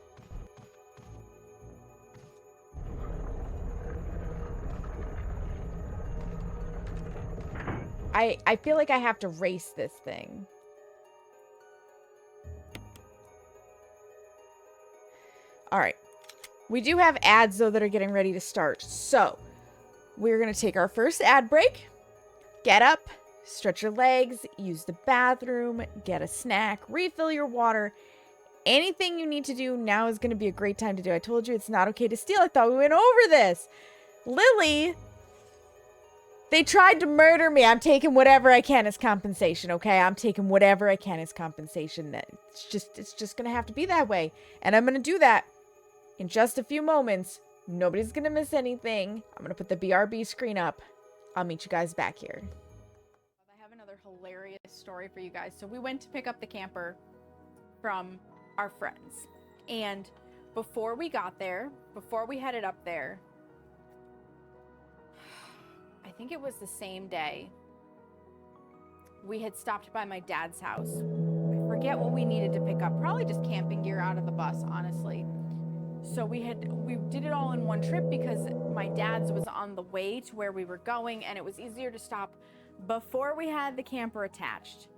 I feel like I have to race this thing. All right. We do have ads, though, that are getting ready to start. So, we're going to take our first ad break. Get up, stretch your legs, use the bathroom, get a snack, refill your water. Anything you need to do, now is going to be a great time to do. I told you it's not okay to steal. I thought we went over this. Lily, they tried to murder me. I'm taking whatever I can as compensation, okay? I'm taking whatever I can as compensation. It's just going to have to be that way. And I'm going to do that in just a few moments. Nobody's going to miss anything. I'm going to put the BRB screen up. I'll meet you guys back here. I have another hilarious story for you guys. So we went to pick up the camper from our friends. And before we got there, before we headed up there, I think it was the same day, we had stopped by my dad's house. I forget what we needed to pick up. Probably just camping gear out of the bus, honestly. So we did it all in one trip because my dad's was on the way to where we were going, and it was easier to stop before we had the camper attached.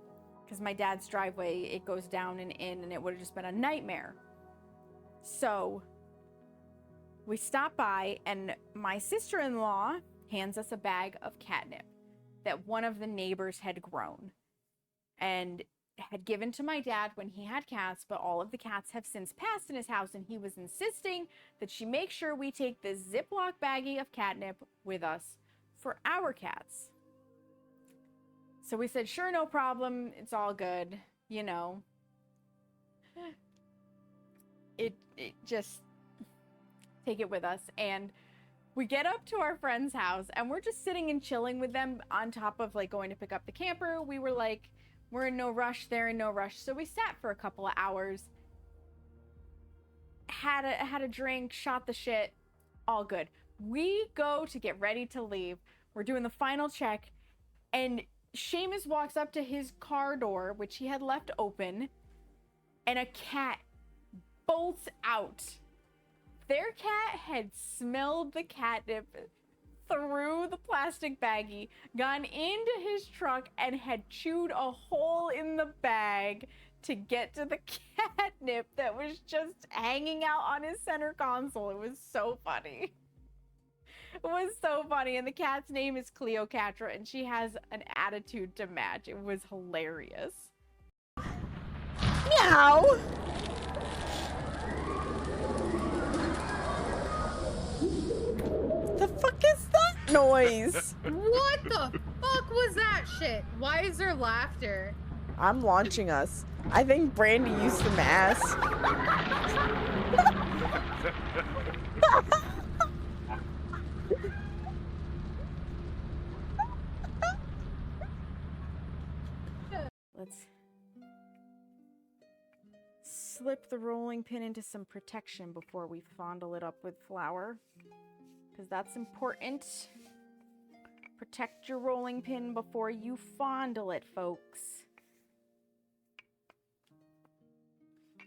Because my dad's driveway, it goes down and in, and it would have just been a nightmare. So we stopped by, and my sister-in-law hands us a bag of catnip that one of the neighbors had grown and had given to my dad when he had cats, but all of the cats have since passed in his house, and he was insisting that she make sure we take this Ziploc baggie of catnip with us for our cats. So we said, sure, no problem. It's all good. You know, it just take it with us. And we get up to our friend's house, and we're just sitting and chilling with them on top of like going to pick up the camper. We were like, we're in no rush, they're in no rush. So we sat for a couple of hours, had a drink, shot the shit, all good. We go to get ready to leave. We're doing the final check, and Seamus walks up to his car door, which he had left open, and a cat bolts out. Their cat had smelled the catnip through the plastic baggie, gone into his truck, and had chewed a hole in the bag to get to the catnip that was just hanging out on his center console. It was so funny. It was so funny. And the cat's name is Cleopatra, and she has an attitude to match. It was hilarious. Meow! The fuck is that noise? What the fuck was that shit? Why is there laughter? I'm launching us. I think Brandy used the mask. Let's slip the rolling pin into some protection before we fondle it up with flour, because that's important. Protect your rolling pin before you fondle it, folks.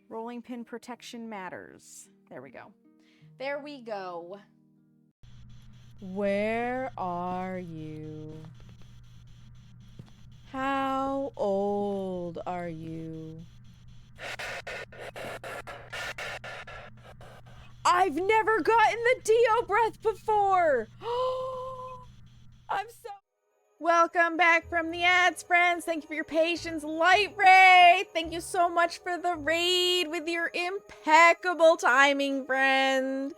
Rolling pin protection matters. There we go. There we go. Where are you? How old are you? I've never gotten the Dio breath before! I'm so... Welcome back from the ads, friends. Thank you for your patience. Light Ray, thank you so much for the raid with your impeccable timing, friend.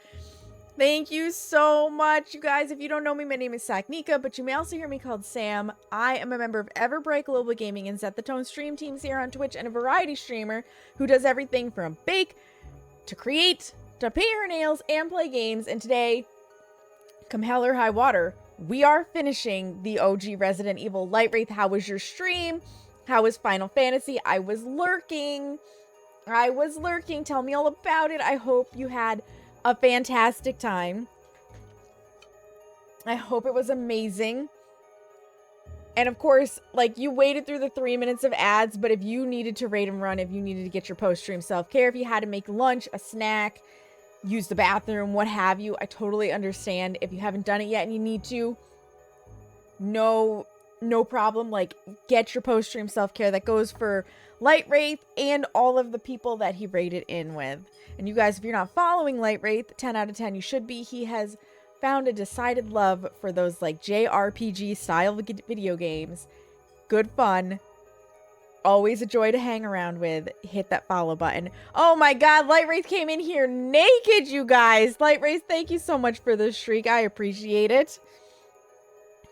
Thank you so much, you guys. If you don't know me, my name is Saknika, but you may also hear me called Sam. I am a member of Everbright Global Gaming and Set the Tone stream teams here on Twitch, and a variety streamer who does everything from bake to create to paint her nails and play games. And today, come hell or high water, we are finishing the OG Resident Evil Light Wraith. How was your stream? How was Final Fantasy? I was lurking. Tell me all about it. I hope you had a fantastic time. I hope it was amazing. And of course, like, you waited through the 3 minutes of ads, but if you needed to rate and run, if you needed to get your post-stream self-care, if you had to make lunch, a snack, use the bathroom, what have you, I totally understand. If you haven't done it yet and you need to, no problem. Like, get your post-stream self-care. That goes for Light Wraith and all of the people that he rated in with. And you guys, if you're not following Light Wraith, 10 out of 10, you should be. He has found a decided love for those, like, JRPG style video games. Good fun. Always a joy to hang around with. Hit that follow button. Oh my god, Light Wraith came in here naked, you guys. Light Wraith, thank you so much for the streak. I appreciate it.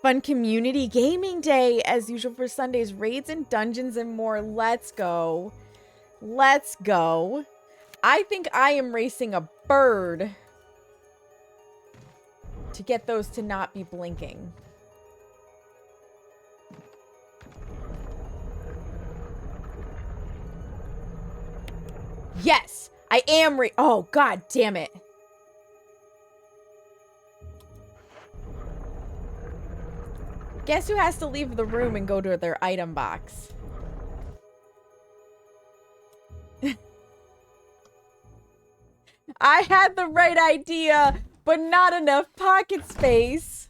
Fun community gaming day, as usual for Sundays. Raids and dungeons and more. Let's go. Let's go. I think I am racing a bird to get those to not be blinking. Yes, I am oh, god damn it. Guess who has to leave the room and go to their item box? I had the right idea, but not enough pocket space.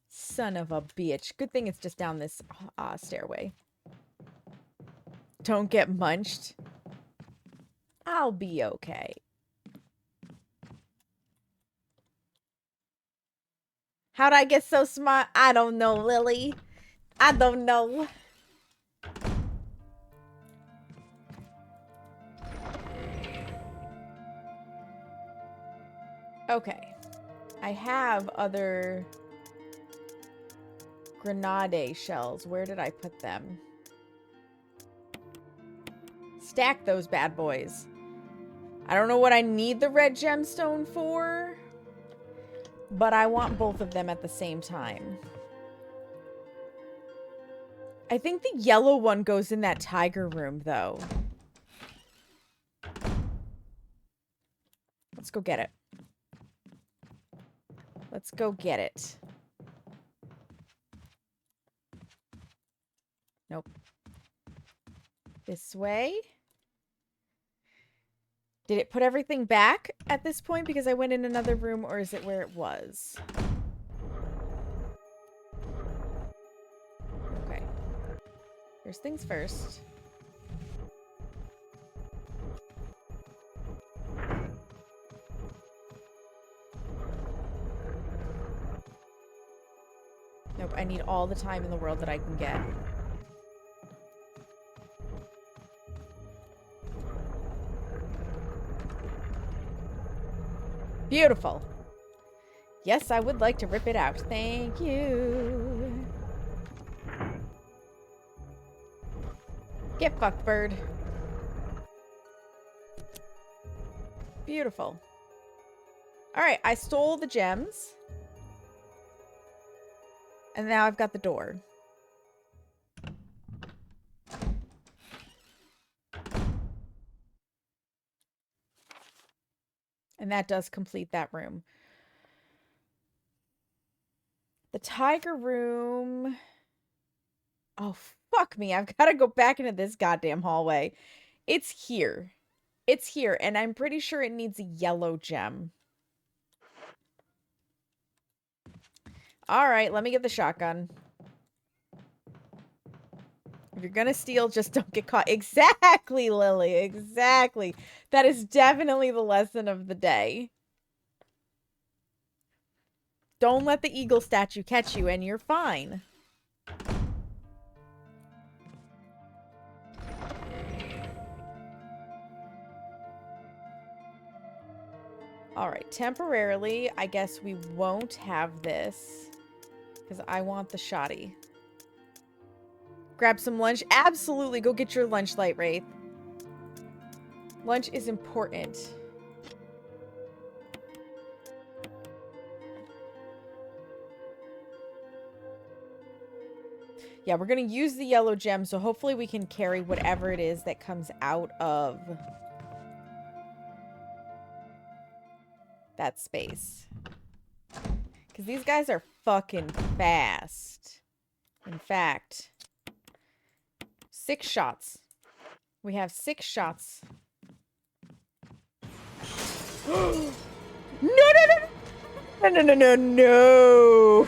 Son of a bitch. Good thing it's just down this stairway. Don't get munched. I'll be okay. How'd I get so smart? I don't know, Lily. I don't know. Okay. I have other grenade shells. Where did I put them? Stack those bad boys. I don't know what I need the red gemstone for, but I want both of them at the same time. I think the yellow one goes in that tiger room, though. Let's go get it. Let's go get it. Nope. This way. Did it put everything back at this point because I went in another room, or is it where it was? Okay. First things first. Nope, I need all the time in the world that I can get. Beautiful. Yes, I would like to rip it out. Thank you. Get fucked, bird. Beautiful. Alright, I stole the gems. And now I've got the door. And that does complete that room. The tiger room. Oh, fuck me. I've got to go back into this goddamn hallway. It's here. It's here. And I'm pretty sure it needs a yellow gem. All right, let me get the shotgun. If you're gonna steal, just don't get caught. Exactly, Lily. Exactly. That is definitely the lesson of the day. Don't let the eagle statue catch you, and you're fine. Alright, temporarily, I guess we won't have this. Because I want the shoddy. Grab some lunch. Absolutely, go get your lunch, Light Wraith. Lunch is important. Yeah, we're going to use the yellow gem, so hopefully we can carry whatever it is that comes out of that space. Because these guys are fucking fast. In fact, 6 shots. We have 6 shots. No, no, no, no, no, no, no, no.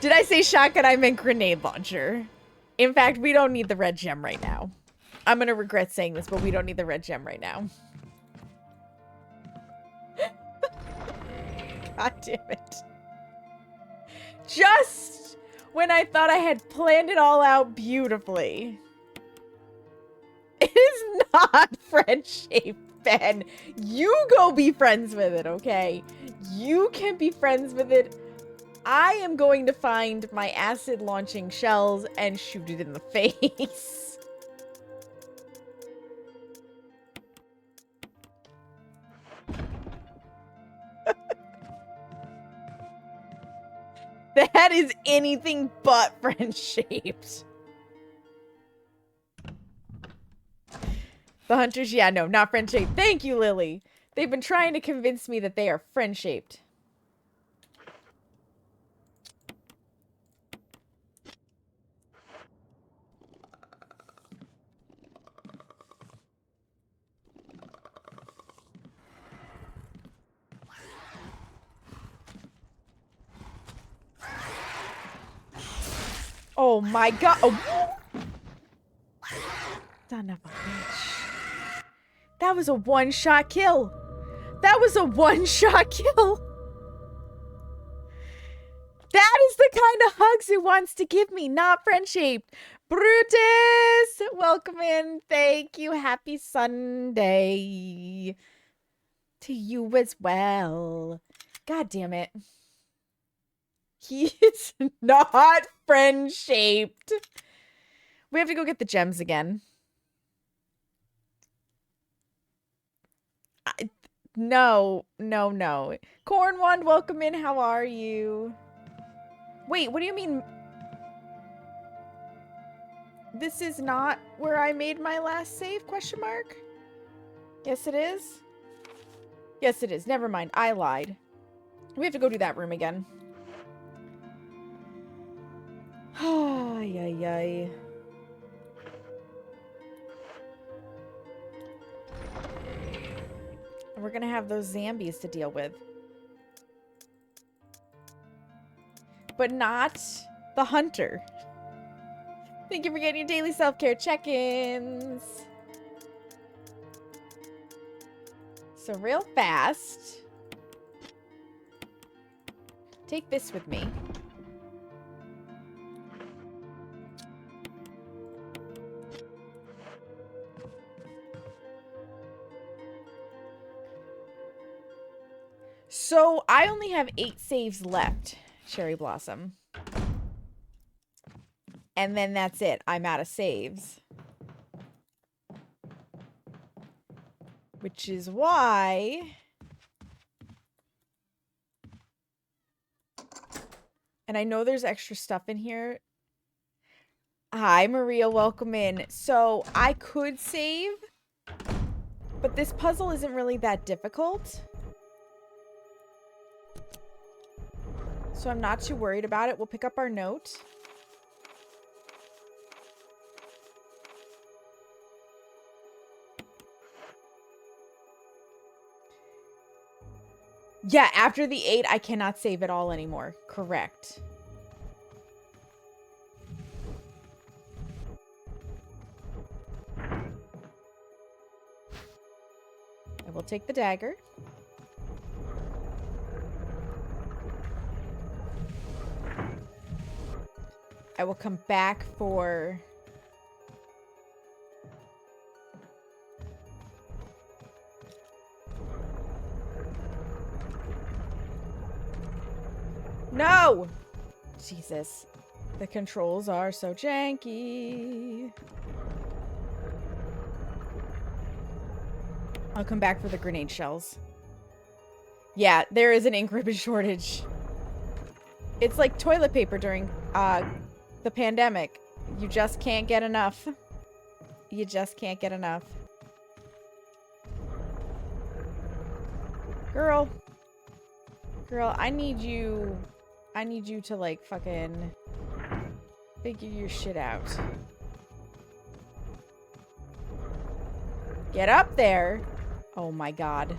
Did I say shotgun? I meant grenade launcher. In fact, we don't need the red gem right now. I'm going to regret saying this, but we don't need the red gem right now. God damn it. Just when I thought I had planned it all out beautifully. It is not friend-shaped, Ben. You go be friends with it, okay? You can be friends with it. I am going to find my acid-launching shells and shoot it in the face. That is anything but friend-shaped. The hunters, yeah, no, not friend-shaped. Thank you, Lily. They've been trying to convince me that they are friend-shaped. Oh my god. Oh. Son of a bitch. That was a one-shot kill. That was a one-shot kill. That is the kind of hugs it wants to give me, not friend-shaped. Brutus, welcome in. Thank you. Happy Sunday to you as well. God damn it. He is not friend-shaped. We have to go get the gems again. No. Cornwand, welcome in. How are you? Wait, what do you mean? This is not where I made my last save? Question mark? Yes, it is. Yes, it is. Never mind. I lied. We have to go do that room again. Ay, ay, ay. And we're gonna have those zombies to deal with. But not the hunter. Thank you for getting your daily self-care check-ins. So real fast. Take this with me. So I only have 8 saves left, Cherry Blossom. And then that's it. I'm out of saves. Which is why... And I know there's extra stuff in here. Hi, Maria. Welcome in. So I could save, but this puzzle isn't really that difficult. So I'm not too worried about it. We'll pick up our note. Yeah, after the 8, I cannot save it all anymore. Correct. I will take the dagger. I will come back for... No! Jesus. The controls are so janky. I'll come back for the grenade shells. Yeah, there is an ink ribbon shortage. It's like toilet paper during the pandemic. You just can't get enough. You just can't get enough. Girl. Girl, I need you to like fucking Figure your shit out. Get up there. Oh my god.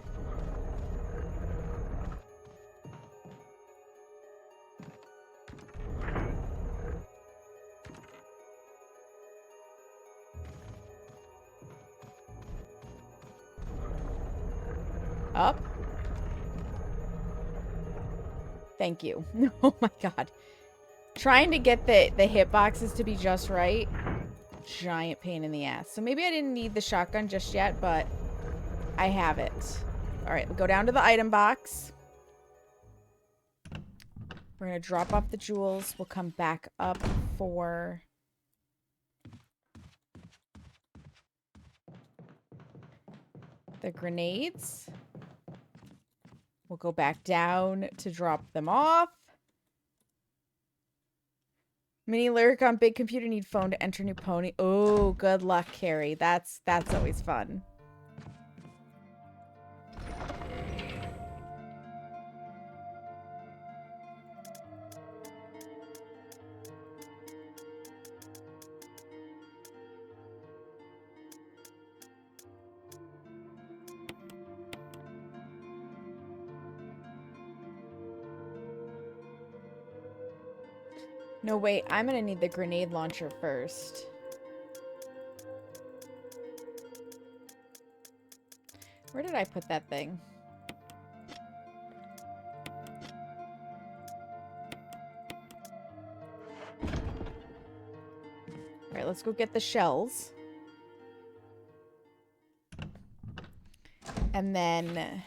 Up. Thank you. Oh my god. Trying to get the hitboxes to be just right. Giant pain in the ass. So maybe I didn't need the shotgun just yet, but I have it. Alright, we'll go down to the item box. We're going to drop off the jewels. We'll come back up for... the grenades. We'll go back down to drop them off. Mini lyric on big computer, need phone to enter new pony. Oh, good luck, Carrie. That's always fun. No, wait. I'm gonna need the grenade launcher first. Where did I put that thing? Alright, let's go get the shells. And then...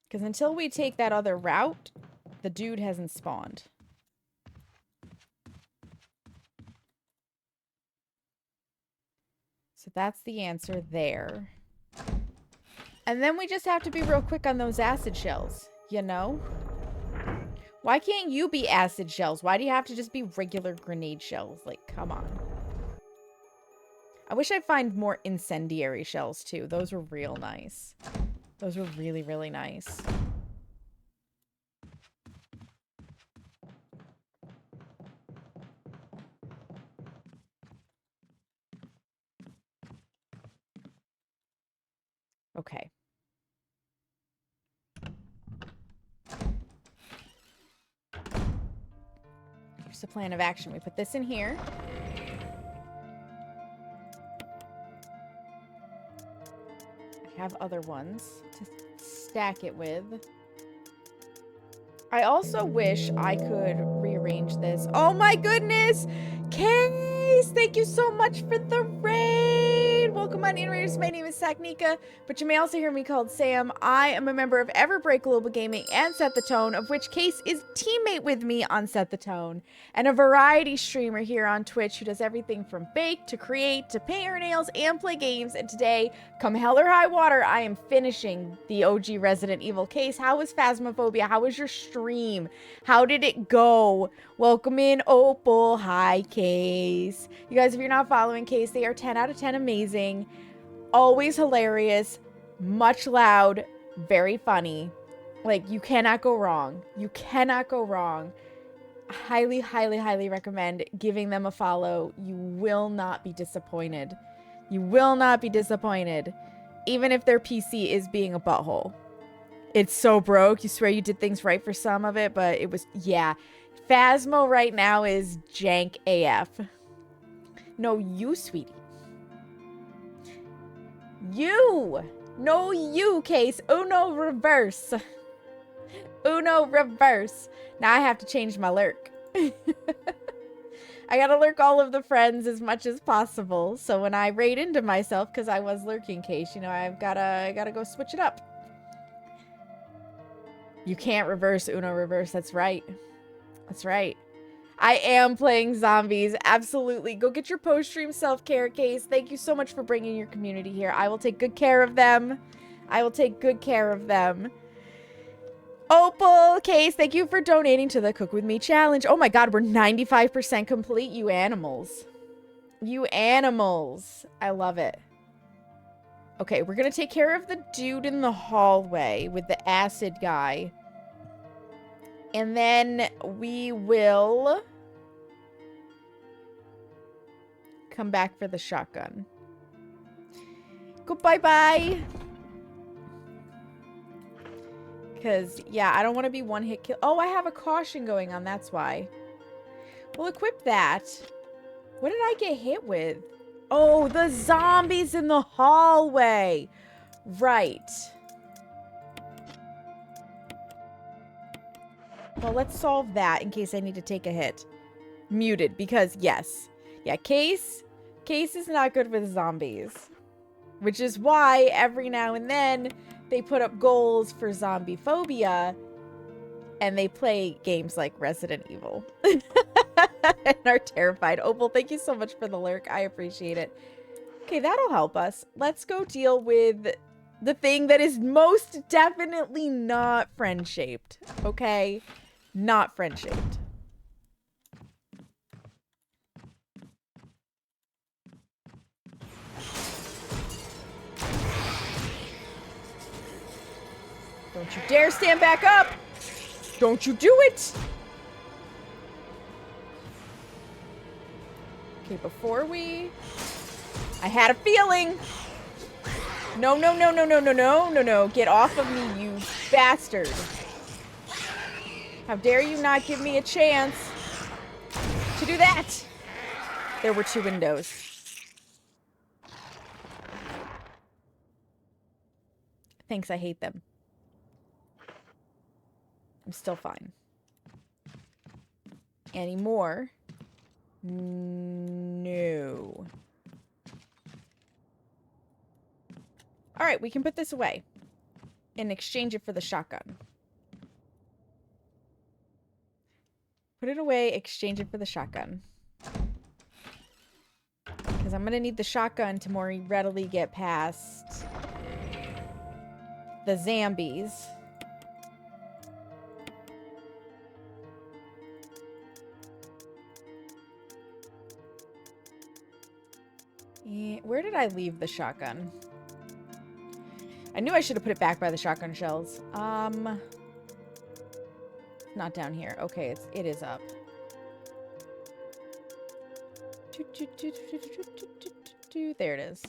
because until we take that other route, the dude hasn't spawned. So that's the answer there. And then we just have to be real quick on those acid shells, you know? Why can't you be acid shells? Why do you have to just be regular grenade shells? Like, come on. I wish I'd find more incendiary shells, too. Those were real nice. Those were really, really nice. Okay. Here's the plan of action. We put this in here. I have other ones to stack it with. I also wish I could rearrange this. Oh my goodness! Case! Thank you so much for the raid! Welcome on in, Raiders. My name is Saknika, but you may also hear me called Sam. I am a member of Everbreak Global Gaming and Set the Tone, of which Case is teammate with me on Set the Tone, and a variety streamer here on Twitch who does everything from bake to create to paint her nails and play games. And today, come hell or high water, I am finishing the OG Resident Evil. Case, how was Phasmophobia? How was your stream? How did it go? Welcome in, Opal. Hi, Case. You guys, if you're not following Case, they are 10 out of 10 amazing. Always hilarious. Much loud. Very funny. Like, you cannot go wrong. You cannot go wrong. Highly, highly, highly recommend giving them a follow. You will not be disappointed. You will not be disappointed. Even if their PC is being a butthole. It's so broke. You swear you did things right for some of it, but it was, yeah. Phasmo right now is jank AF. No, you, sweetie. You! No, you, Case. Uno reverse. Uno reverse. Now I have to change my lurk. I gotta lurk all of the friends as much as possible. So when I raid into myself, because I was lurking, Case, you know, I gotta go switch it up. You can't reverse Uno reverse. That's right. That's right. I am playing zombies. Absolutely. Go get your post-stream self-care, Case. Thank you so much for bringing your community here. I will take good care of them. I will take good care of them. Opal, Case, thank you for donating to the Cook With Me challenge. Oh my god, we're 95% complete, you animals. You animals. I love it. Okay, we're gonna take care of the dude in the hallway with the acid guy. And then we will come back for the shotgun. Goodbye, bye. Because, yeah, I don't want to be one hit kill. Oh, I have a caution going on. That's why. We'll equip that. What did I get hit with? Oh, the zombies in the hallway. Right. Well, let's solve that in case I need to take a hit. Muted, because yes. Yeah, Case is not good with zombies. Which is why every now and then they put up goals for zombie phobia and they play games like Resident Evil. And are terrified. Opal, thank you so much for the lurk. I appreciate it. Okay, that'll help us. Let's go deal with the thing that is most definitely not friend-shaped. Okay? Not friend-shaped. Don't you dare stand back up! Don't you do it! Okay, before we... I had a feeling! No, no, no, no, no, no, no, no, no. Get off of me, you bastard. How dare you not give me a chance to do that? There were 2 windows. Thanks, I hate them. I'm still fine. Any more? No. Alright, we can put this away and exchange it for the shotgun. Put it away, exchange it for the shotgun. Because I'm going to need the shotgun to more readily get past the zombies. Where did I leave the shotgun? I knew I should have put it back by the shotgun shells. Not down here. Okay, it is up. There it is.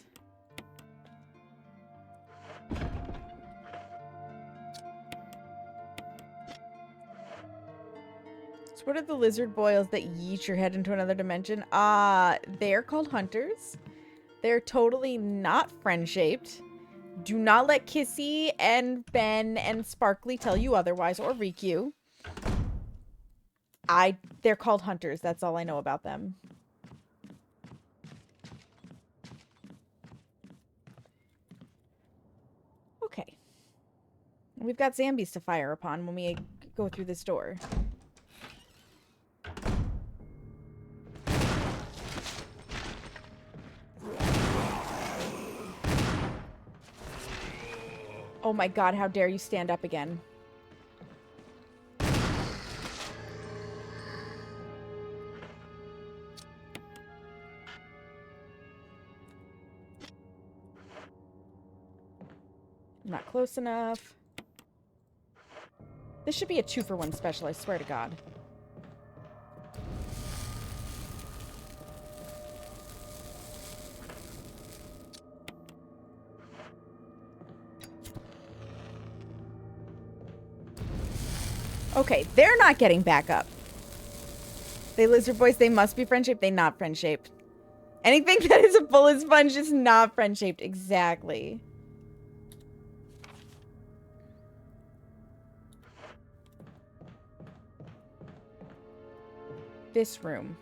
So what are the lizard boils that yeet your head into another dimension? They're called hunters. They're totally not friend-shaped. Do not let Kissy and Ben and Sparkly tell you otherwise, or Riku. They're called hunters. That's all I know about them. Okay. We've got zombies to fire upon when we go through this door. Oh my god, how dare you stand up again. Not close enough. This should be a 2-for-1 special, I swear to God. Okay, they're not getting back up. They lizard boys, they must be friend-shaped. They not friend-shaped. Anything that is a bullet sponge is not friend-shaped. Exactly. This room.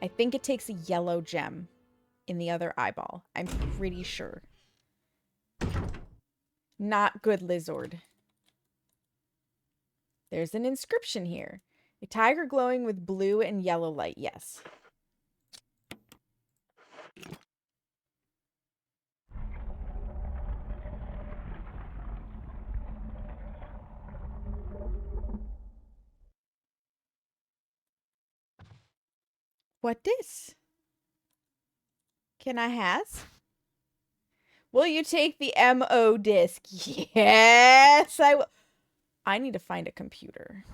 I think it takes a yellow gem in the other eyeball. I'm pretty sure. Not good, lizard. There's an inscription here. A tiger glowing with blue and yellow light. Yes. What this? Can I has? Will you take the MO disc? Yes, I will. I need to find a computer.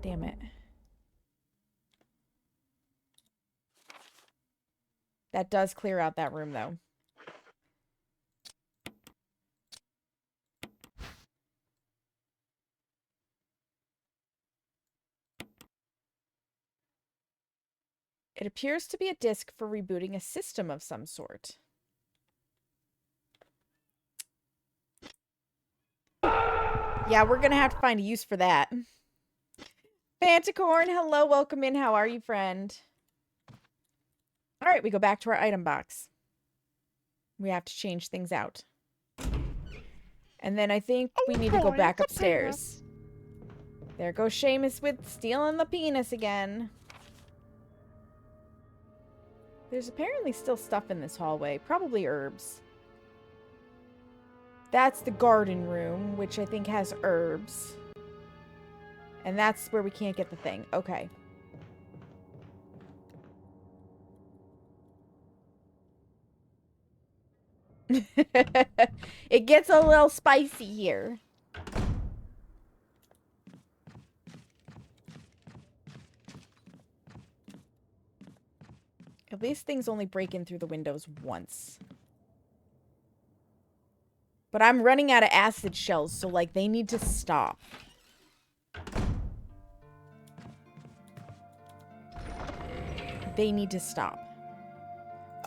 Damn it. That does clear out that room, though. It appears to be a disk for rebooting a system of some sort. Yeah, we're gonna have to find a use for that. Fantacorn, hello, welcome in. How are you, friend? All right, we go back to our item box. We have to change things out. And then I think we need to go back upstairs. There goes Seamus with stealing the penis again. There's apparently still stuff in this hallway. Probably herbs. That's the garden room, which I think has herbs. And that's where we can't get the thing. Okay. It gets a little spicy here. At least things only break in through the windows once. But I'm running out of acid shells, so, like, they need to stop. They need to stop.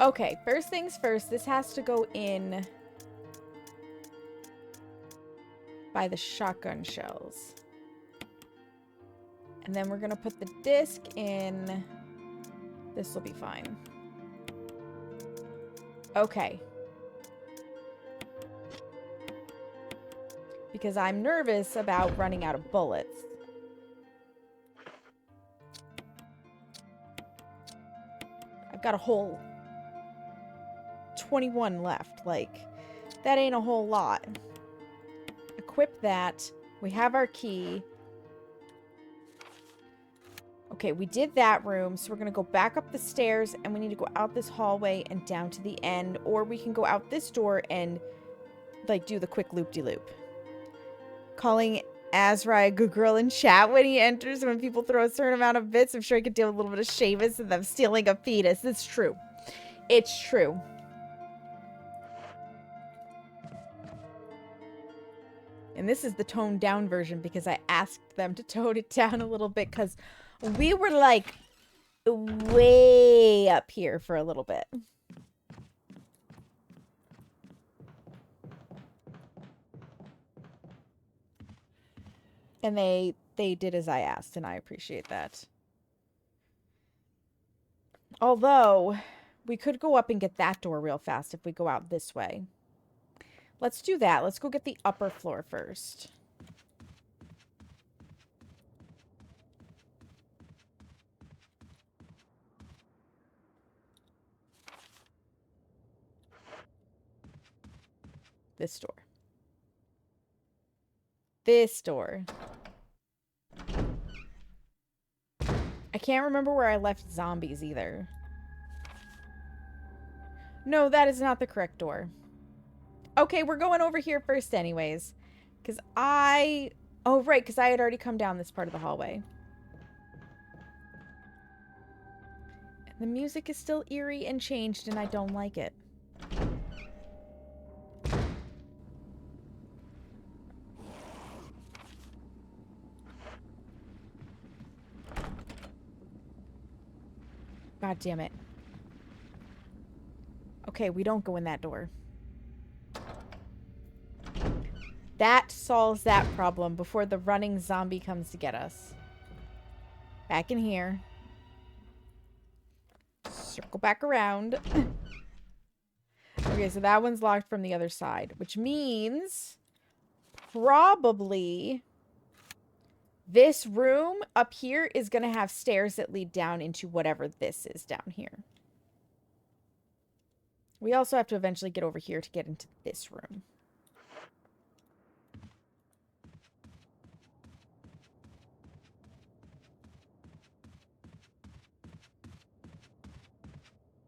Okay, first things first, this has to go in by the shotgun shells. And then we're gonna put the disc in. This will be fine. Okay. Because I'm nervous about running out of bullets. I've got a whole 21 left. Like, that ain't a whole lot. Equip that. We have our key. Okay, we did that room, so we're going to go back up the stairs, and we need to go out this hallway and down to the end, or we can go out this door and, like, do the quick loop-de-loop. Calling Azrai a good girl in chat when he enters, and when people throw a certain amount of bits, I'm sure I could deal with a little bit of Seamus and them stealing a fetus. It's true. It's true. And this is the toned down version because I asked them to tone it down a little bit because we were like way up here for a little bit. And they did as I asked, and I appreciate that. Although, we could go up and get that door real fast if we go out this way. Let's do that. Let's go get the upper floor first. This door. This door. I can't remember where I left zombies either. No, that is not the correct door. Okay, we're going over here first anyways. Because oh, right, because I had already come down this part of the hallway. And the music is still eerie and changed, and I don't like it. God damn it. Okay, we don't go in that door. That solves that problem before the running zombie comes to get us. Back in here. Circle back around. Okay, so that one's locked from the other side, which means probably this room up here is going to have stairs that lead down into whatever this is down here. We also have to eventually get over here to get into this room.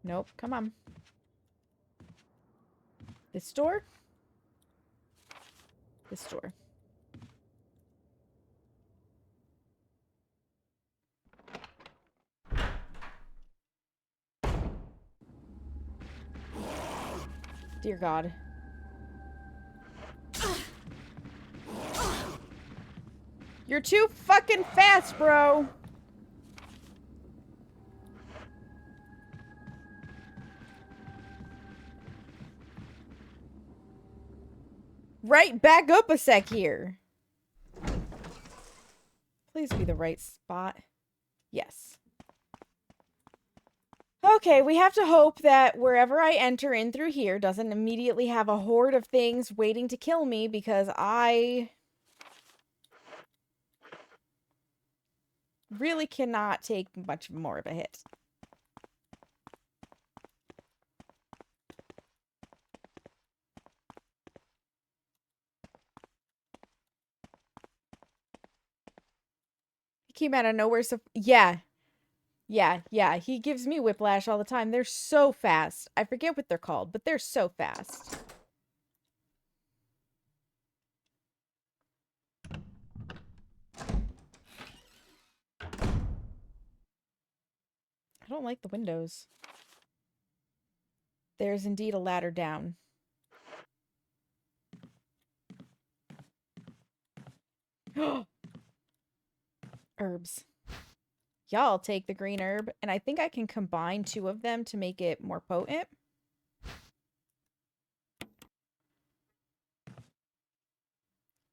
Nope, come on. This door? This door. Dear God. You're too fucking fast, bro. Right, back up a sec here. Please be the right spot. Yes. Okay, we have to hope that wherever I enter in through here doesn't immediately have a horde of things waiting to kill me because I really cannot take much more of a hit. He came out of nowhere so... Yeah. Yeah. He gives me whiplash all the time. They're so fast. I forget what they're called, but they're so fast. I don't like the windows. There's indeed a ladder down. Herbs. Y'all take the green herb, and I think I can combine 2 of them to make it more potent.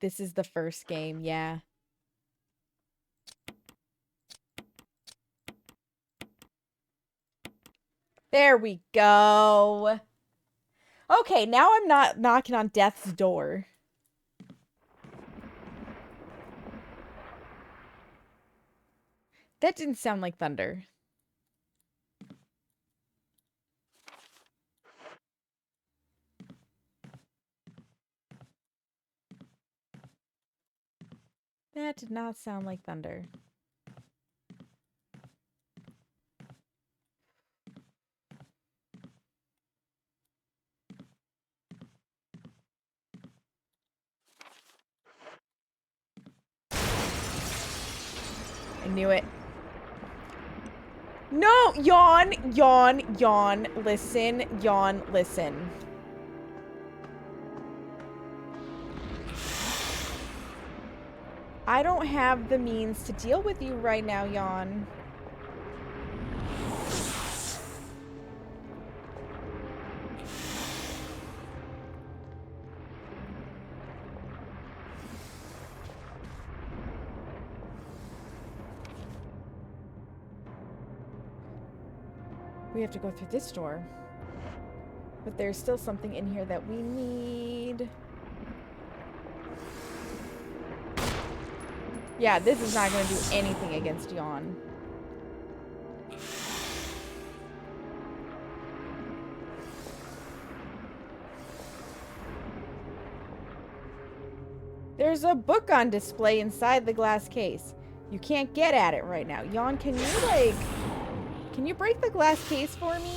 This is the first game, yeah. There we go. Okay, now I'm not knocking on death's door. That didn't sound like thunder. That did not sound like thunder. I knew it. No! Yawn! Listen. Yawn, listen. I don't have the means to deal with you right now, Yawn. We have to go through this door. But there's still something in here that we need. Yeah, this is not going to do anything against Yawn. There's a book on display inside the glass case. You can't get at it right now. Yawn, can you, like... Can you break the glass case for me?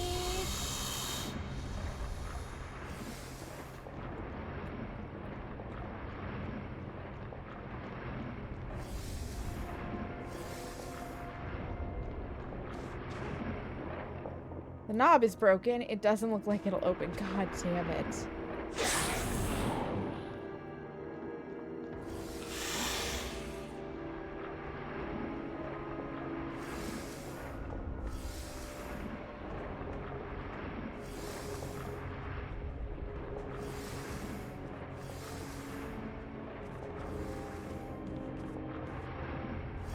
The knob is broken. It doesn't look like it'll open. God damn it.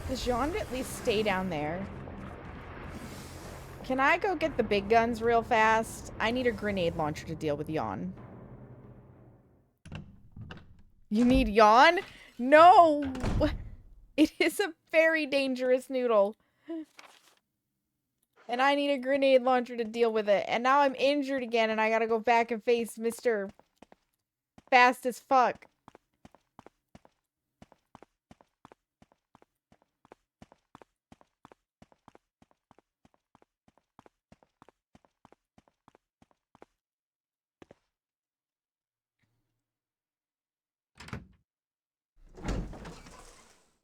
Does Yawn at least stay down there? Can I go get the big guns real fast? I need a grenade launcher to deal with Yawn. You need Yawn? No! It is a very dangerous noodle. And I need a grenade launcher to deal with it. And now I'm injured again and I gotta go back and face Mr. Fast as fuck.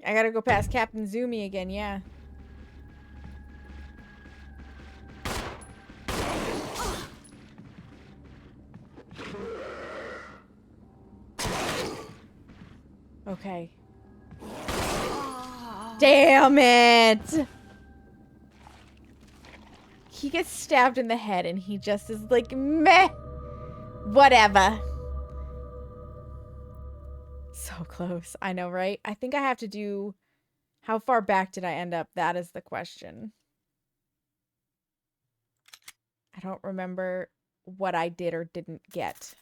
I gotta go past Captain Zoomy again, yeah. Okay. Damn it! He gets stabbed in the head and he just is like, meh! Whatever. So close. I know, right? I think I have to do... How far back did I end up? That is the question. I don't remember what I did or didn't get.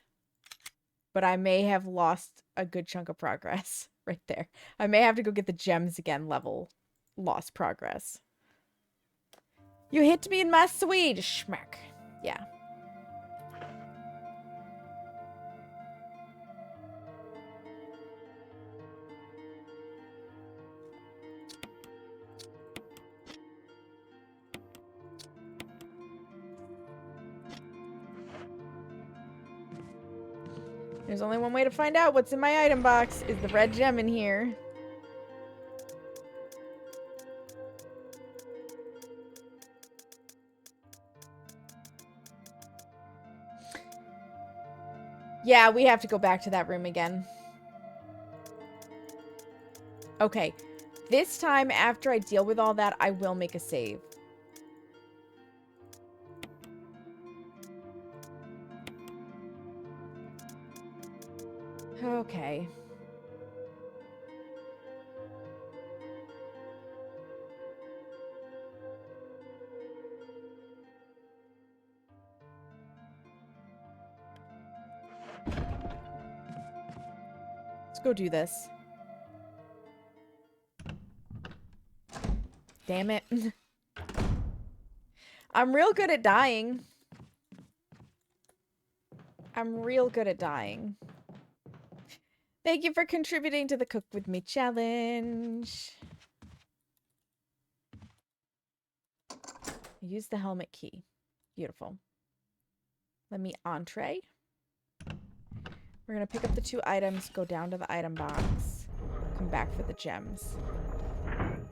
But I may have lost a good chunk of progress right there. I may have to go get the gems again level. Lost progress. You hit me in my Swede. Schmack. Yeah. There's only one way to find out what's in my item box. Is the red gem in here? Yeah, we have to go back to that room again. Okay. This time, after I deal with all that, I will make a save. Okay. Let's go do this. Damn it. I'm real good at dying. I'm real good at dying. Thank you for contributing to the Cook With Me challenge. Use the helmet key. Beautiful. Let me entree. We're going to pick up the 2 items, go down to the item box, come back for the gems. I'm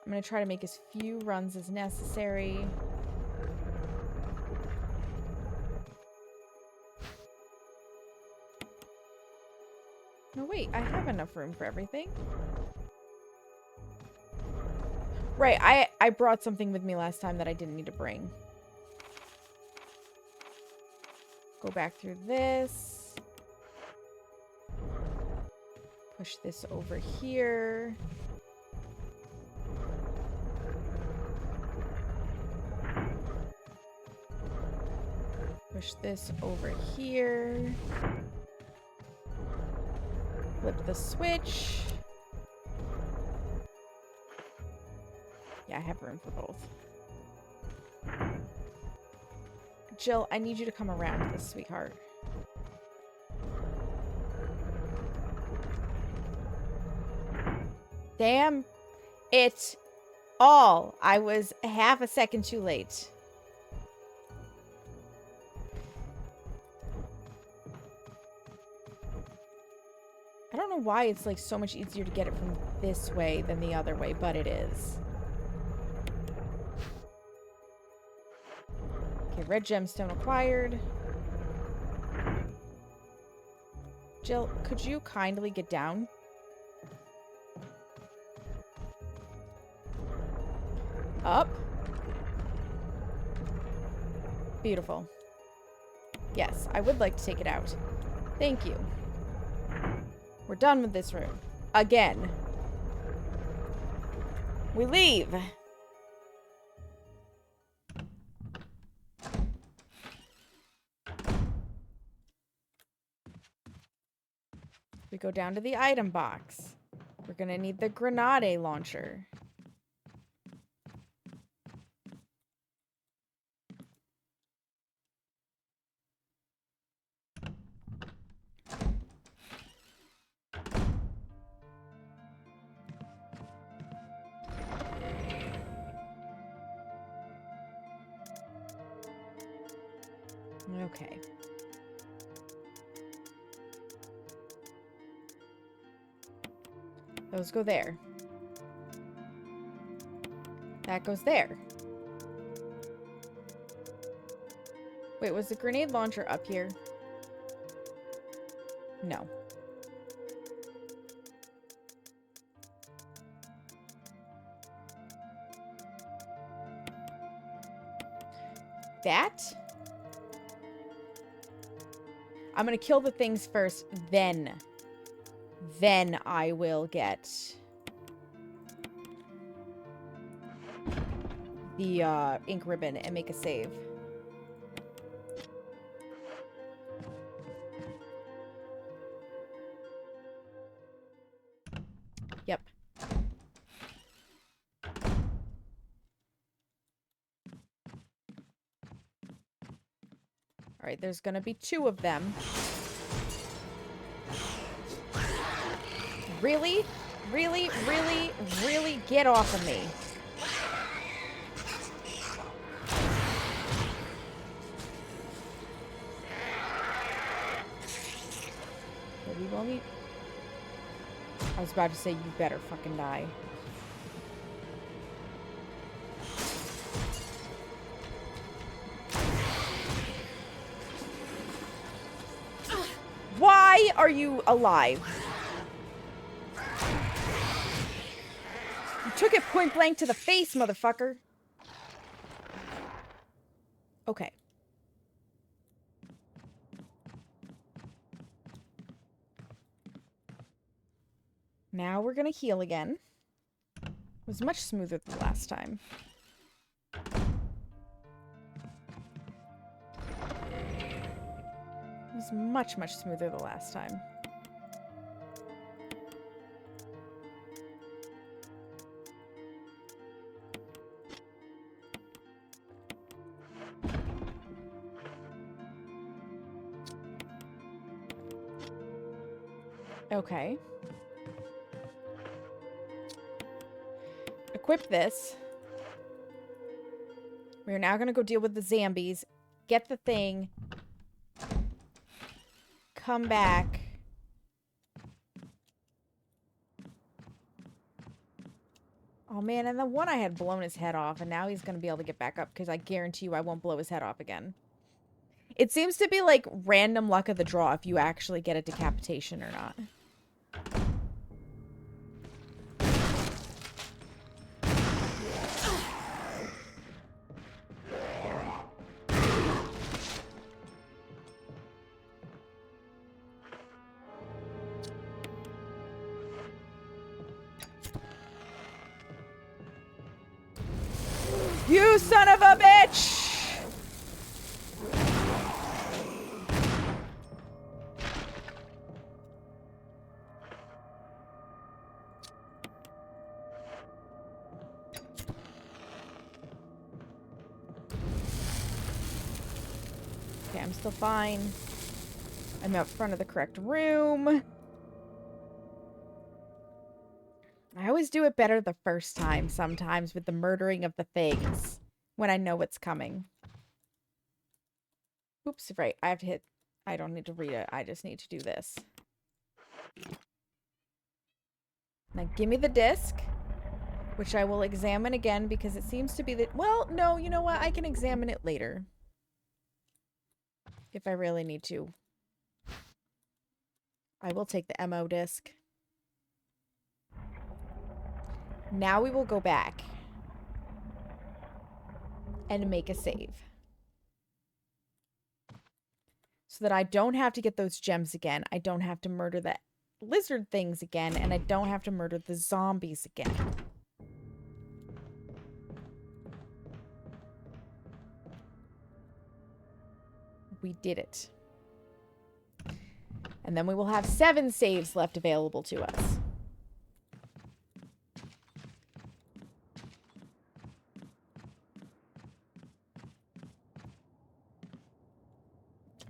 going to try to make as few runs as necessary. No, wait, I have enough room for everything. Right, I brought something with me last time that I didn't need to bring. Go back through this. Push this over here. Push this over here. Flip the switch. Yeah, I have room for both. Jill, I need you to come around this, sweetheart. Damn it all. I was half a second too late. I don't know why it's like so much easier to get it from this way than the other way, but it is. Okay, red gemstone acquired. Jill, could you kindly get down? Up. Beautiful. Yes, I would like to take it out. Thank you. We're done with this room. Again. We leave. We go down to the item box. We're gonna need the grenade launcher. Okay. Those go there. That goes there. Wait, was the grenade launcher up here? No. that. I'm gonna kill the things first, then I will get the ink ribbon and make a save. Yep. All right, there's gonna be 2 of them. Really? Really? Really? Really? Get off of me. Maybe we'll need... I was about to say, you better fucking die. Why are you alive? You took it point blank to the face, motherfucker. Okay. Now we're gonna heal again. It was much smoother than last time. It was much, much smoother the last time. Okay. Equip this. We're now gonna go deal with the zombies. Get the thing. Come back. Oh man, and the one I had blown his head off, and now he's gonna be able to get back up because I guarantee you I won't blow his head off again. It seems to be like random luck of the draw if you actually get a decapitation or not. You son of a bitch! Okay, I'm still fine. I'm out front of the correct room. I always do it better the first time sometimes with the murdering of the things when I know what's coming. Oops, right. I have to hit... I don't need to read it. I just need to do this. Now give me the disc, which I will examine again because it seems to be that... Well, no, you know what? I can examine it later. If I really need to. I will take the MO disc. Now we will go back and make a save. So that I don't have to get those gems again. I don't have to murder the lizard things again. And I don't have to murder the zombies again. We did it. And then we will have 7 saves left available to us.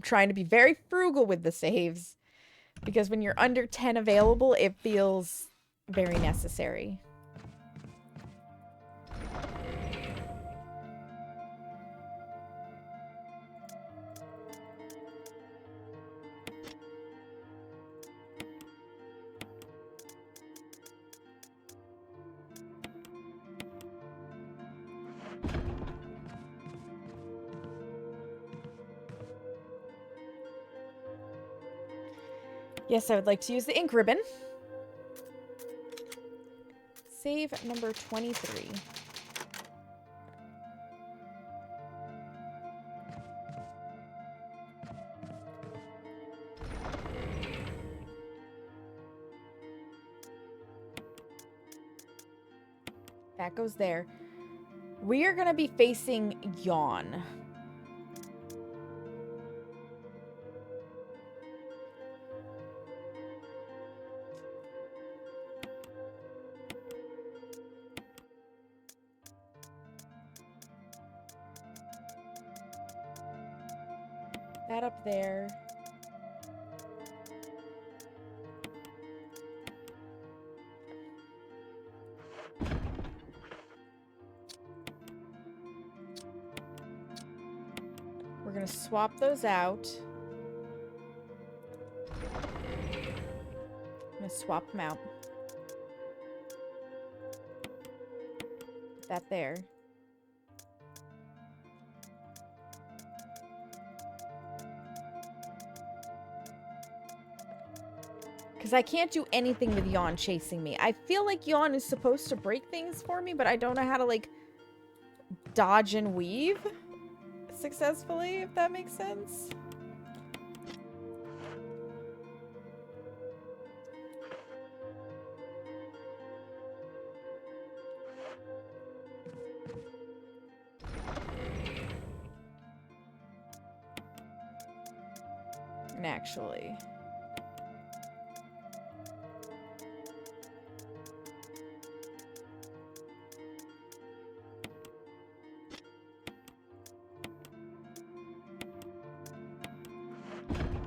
Trying to be very frugal with the saves because when you're under 10 available, it feels very necessary. Yes, I would like to use the ink ribbon. Save number 23. That goes there. We are going to be facing Yawn. That up there. We're going to swap those out. I'm going to swap them out. Put that there. Because I can't do anything with Yawn chasing me. I feel like Yawn is supposed to break things for me, but I don't know how to, like, dodge and weave successfully, if that makes sense. And actually...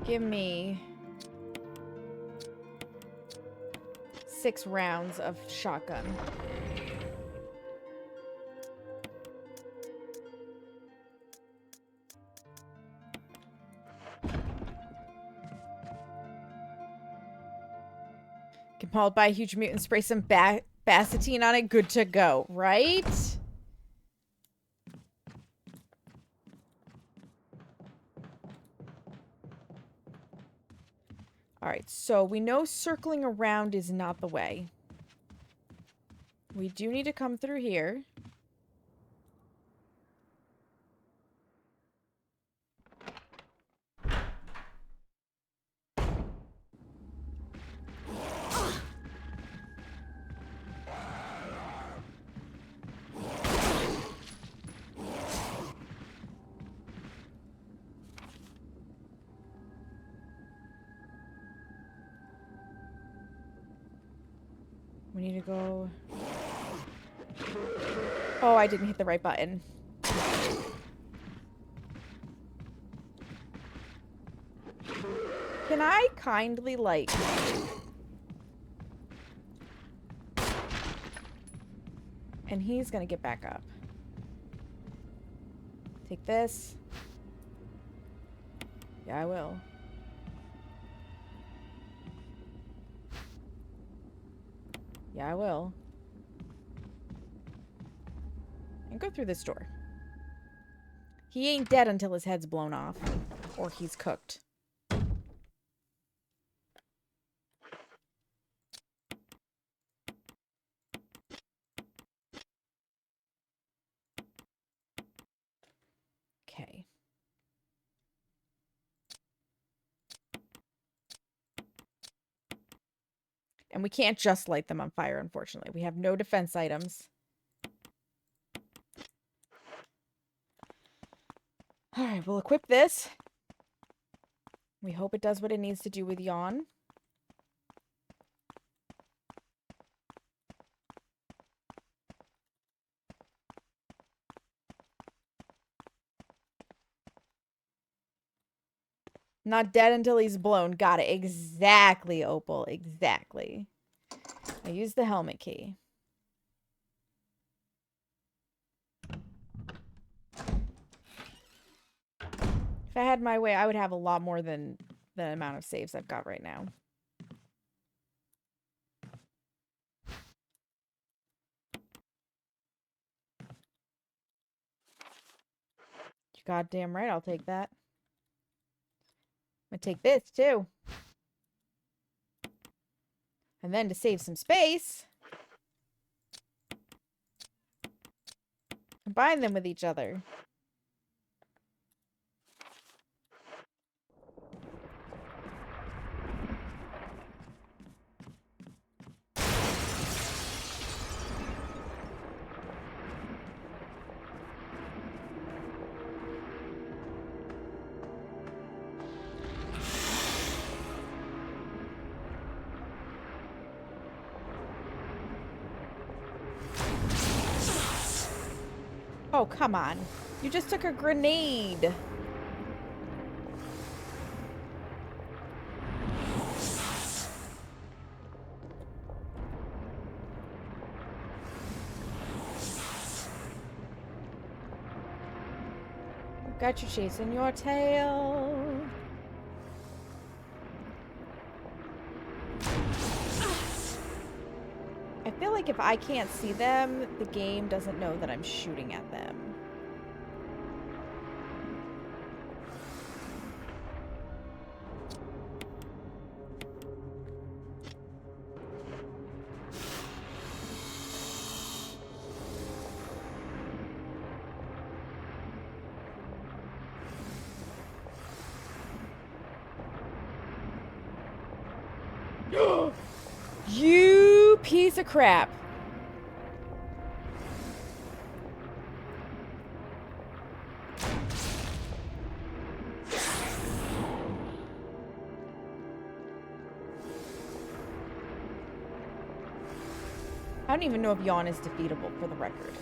give me 6 rounds of shotgun. Compelled by a huge mutant, spray some Bacetine on it, good to go, right? Alright, so we know circling around is not the way. We do need to come through here. We need to go... Oh, I didn't hit the right button. Can I kindly, like... And he's gonna get back up. Take this. Yeah, I will. Yeah, I will. And go through this door. He ain't dead until his head's blown off. Or he's cooked. Okay. And we can't just light them on fire, unfortunately. We have no defense items. Alright, we'll equip this. We hope it does what it needs to do with Yawn. Not dead until he's blown. Got it. Exactly, Opal. Exactly. I used the helmet key. If I had my way, I would have a lot more than the amount of saves I've got right now. You goddamn right, I'll take that. I'm gonna take this, too. And then to save some space, combine them with each other. Oh, come on. You just took a grenade. Got you chasing your tail. I feel like if I can't see them, the game doesn't know that I'm shooting at them. You piece of crap. I don't even know if Yawn is defeatable, for the record.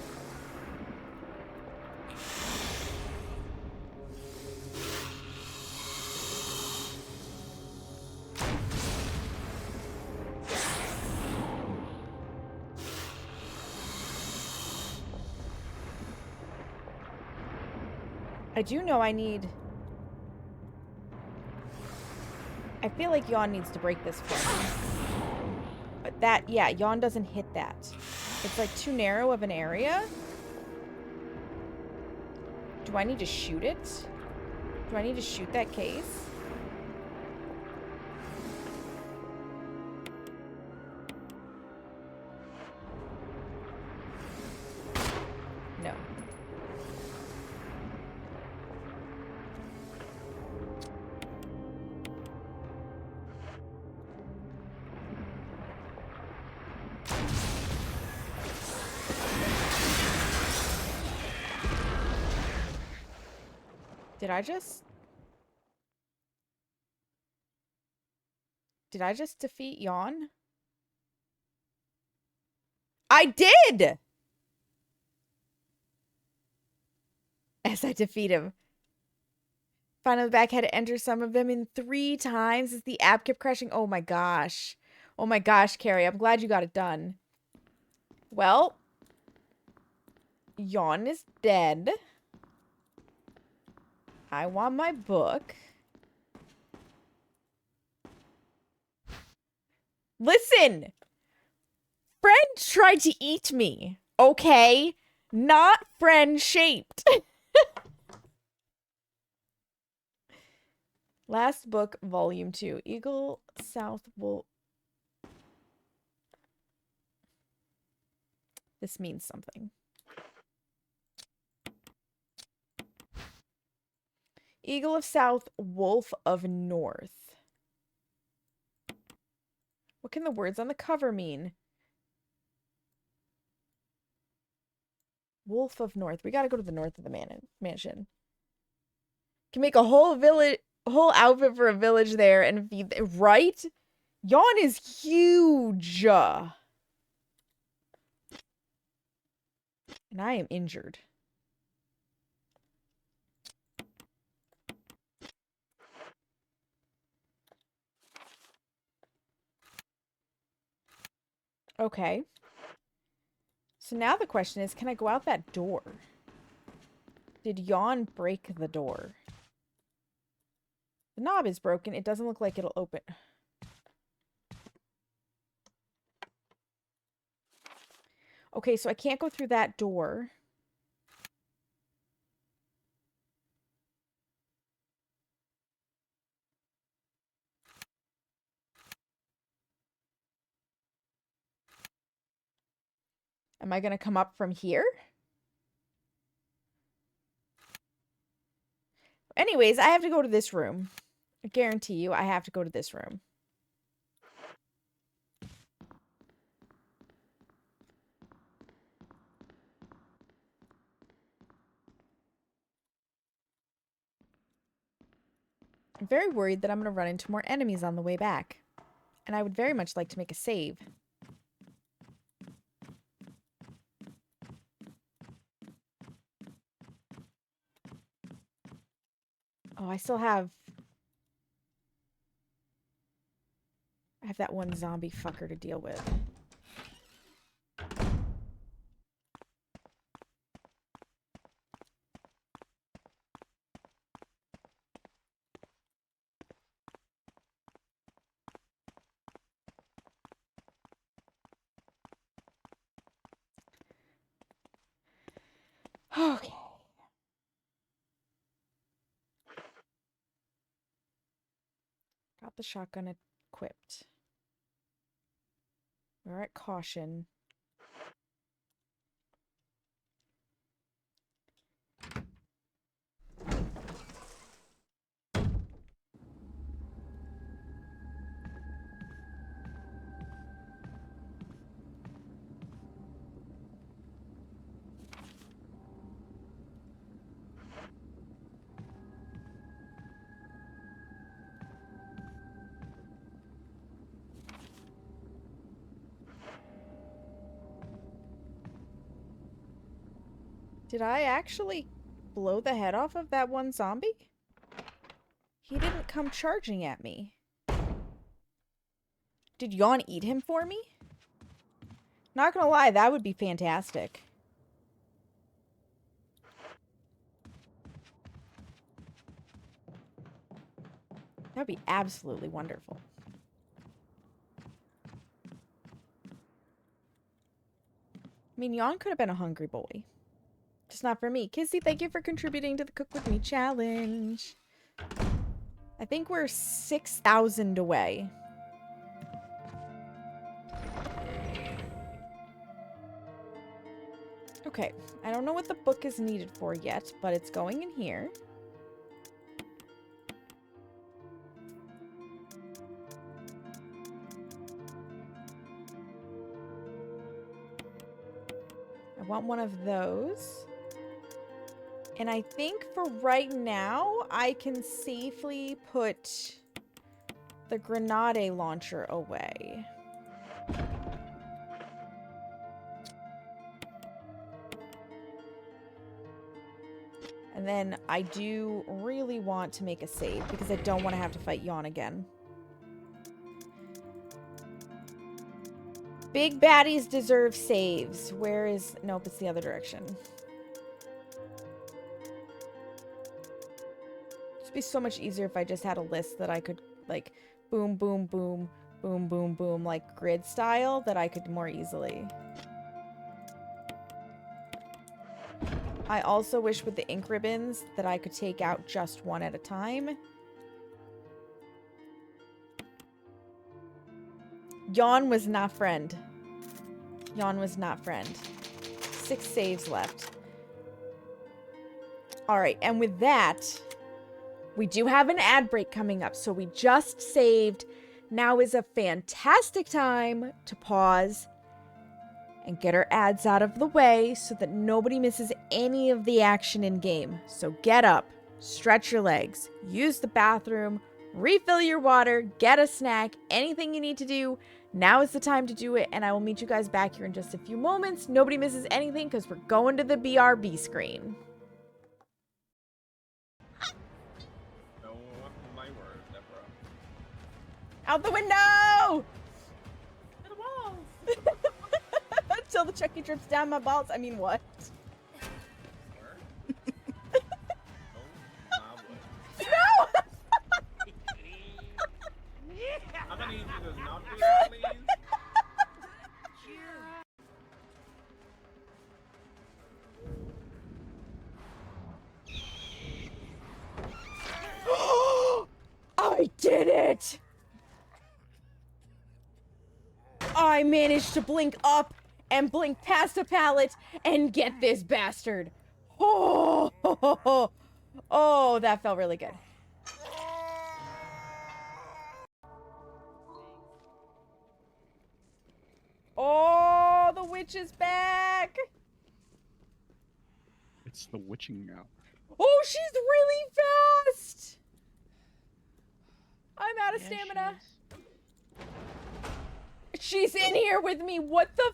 I do know I need... I feel like Yawn needs to break this for me. But that, yeah, Yawn doesn't hit that. It's like too narrow of an area. Do I need to shoot it? Do I need to shoot that case? No. Did I just defeat Yawn? I did! As I defeat him. Finally back, had to enter some of them in 3 times as the app kept crashing. Oh my gosh. Oh my gosh, Carrie. I'm glad you got it done. Well. Yawn is dead. I want my book. Listen! Friend tried to eat me. Okay? Not friend-shaped. Last book, volume 2. Eagle South Wolf. This means something. Eagle of South, Wolf of North. What can the words on the cover mean? Wolf of North. We gotta go to the north of the mansion. Can make a whole outfit for a village there and feed, right? Yawn is huge. And I am injured. Okay. So now the question is, can I go out that door? Did Yawn break the door? The knob is broken. It doesn't look like it'll open. Okay, so I can't go through that door. Am I going to come up from here? Anyways, I have to go to this room. I guarantee you I have to go to this room. I'm very worried that I'm going to run into more enemies on the way back. And I would very much like to make a save. Oh, I still have... I have that one zombie fucker to deal with. Okay. Got the shotgun equipped. We're at caution. Did I actually blow the head off of that one zombie? He didn't come charging at me. Did Yawn eat him for me? Not gonna lie, that would be fantastic. That would be absolutely wonderful. I mean, Yawn could have been a hungry boy. Just not for me. Kizzy, thank you for contributing to the Cook With Me challenge. I think we're 6,000 away. Okay, I don't know what the book is needed for yet, but it's going in here. I want one of those. And I think for right now, I can safely put the grenade launcher away. And then I do really want to make a save because I don't want to have to fight Yawn again. Big baddies deserve saves. Where is... Nope, it's the other direction. It'd be so much easier if I just had a list that I could, like, boom, boom, boom, boom, boom, boom, like grid style, that I could more easily. I also wish with the ink ribbons that I could take out just one at a time. Yawn was not friend. Yawn was not friend. 6 saves left. Alright, and with that, we do have an ad break coming up, so we just saved. Now is a fantastic time to pause and get our ads out of the way so that nobody misses any of the action in game. So get up, stretch your legs, use the bathroom, refill your water, get a snack, anything you need to do. Now is the time to do it, and I will meet you guys back here in just a few moments. Nobody misses anything because we're going to the BRB screen. No, my word, Deborah. Out the window! To the walls. Until the Chucky drips down my balls. I mean, what? Where? No! I'm gonna need you to not do that, please. I did it! I managed to blink up and blink past a pallet and get this bastard. Oh, oh, that felt really good. Oh, the witch is back. It's the witching hour. Oh, she's really fast. I'm out of stamina. She's in here with me. What the?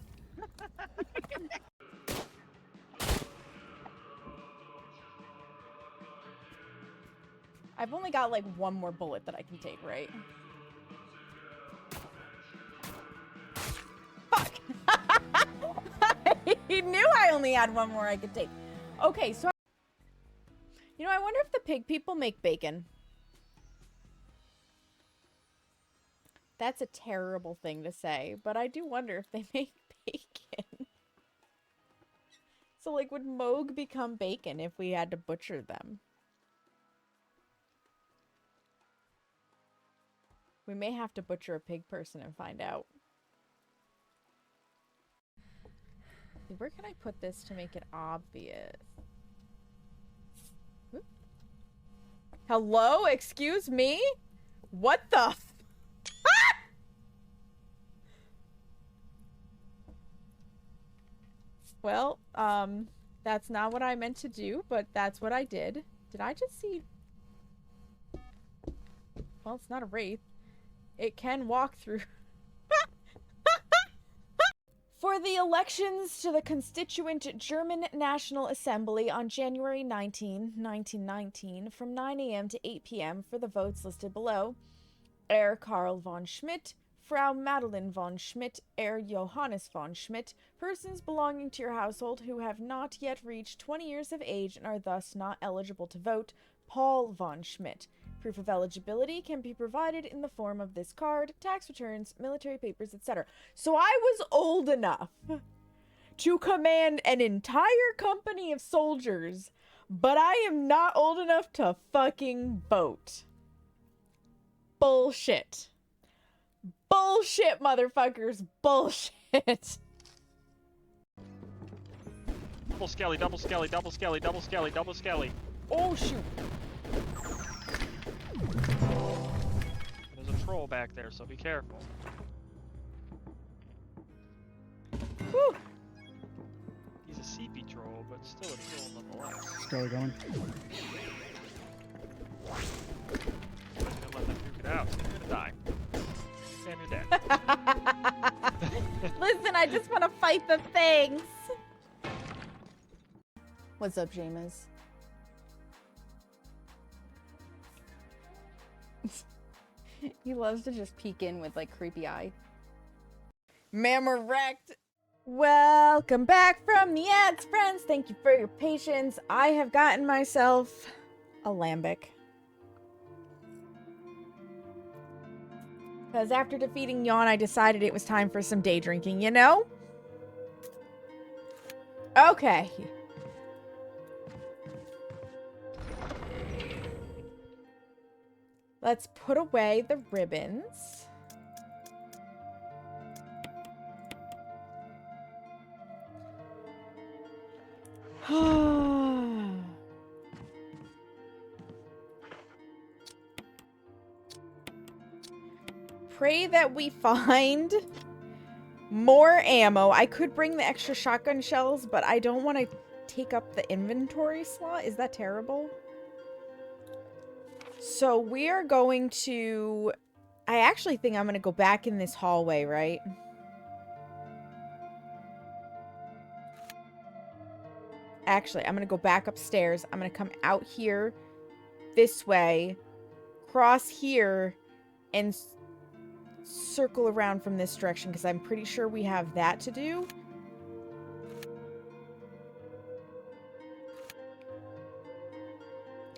I've only got like one more bullet that I can take, right? Fuck! He knew I only had one more I could take. Okay, so... You know, I wonder if the pig people make bacon. That's a terrible thing to say, but I do wonder if they make bacon. So, like, would Moog become bacon if we had to butcher them? We may have to butcher a pig person and find out. Where can I put this to make it obvious? Whoop. Hello? Excuse me? What the f- ah! Well, that's not what I meant to do, but that's what I did. Did I just see... Well, it's not a wraith. It can walk through... For the elections to the Constituent German National Assembly on January 19, 1919, from 9 a.m. to 8 p.m. for the votes listed below, Herr Karl von Schmidt, Frau Madeline von Schmidt, Herr Johannes von Schmidt, persons belonging to your household who have not yet reached 20 years of age and are thus not eligible to vote, Paul von Schmidt. Proof of eligibility can be provided in the form of this card, tax returns, military papers, etc. So I was old enough to command an entire company of soldiers, but I am not old enough to fucking vote. Bullshit. Bullshit, motherfuckers. Bullshit. Double skelly, double skelly, double skelly, double skelly, double skelly. Oh, shoot. There's a troll back there, so be careful. Whew. He's a CP troll, but still a troll nonetheless. Skelly going. I'm gonna let them duke it out, so you're gonna die. And you're dead. Listen, I just want to fight the things. What's up, James? He loves to just peek in with like creepy eye. Mama wrecked. Welcome back from the ads, friends. Thank you for your patience. I have gotten myself a lambic. Because after defeating Yawn, I decided it was time for some day drinking, you know? Okay. Let's put away the ribbons. Pray that we find more ammo. I could bring the extra shotgun shells, but I don't want to take up the inventory slot. Is that terrible? So we are going to... I actually think I'm going to go back in this hallway, right? Actually, I'm going to go back upstairs. I'm going to come out here this way, cross here, and circle around from this direction because I'm pretty sure we have that to do.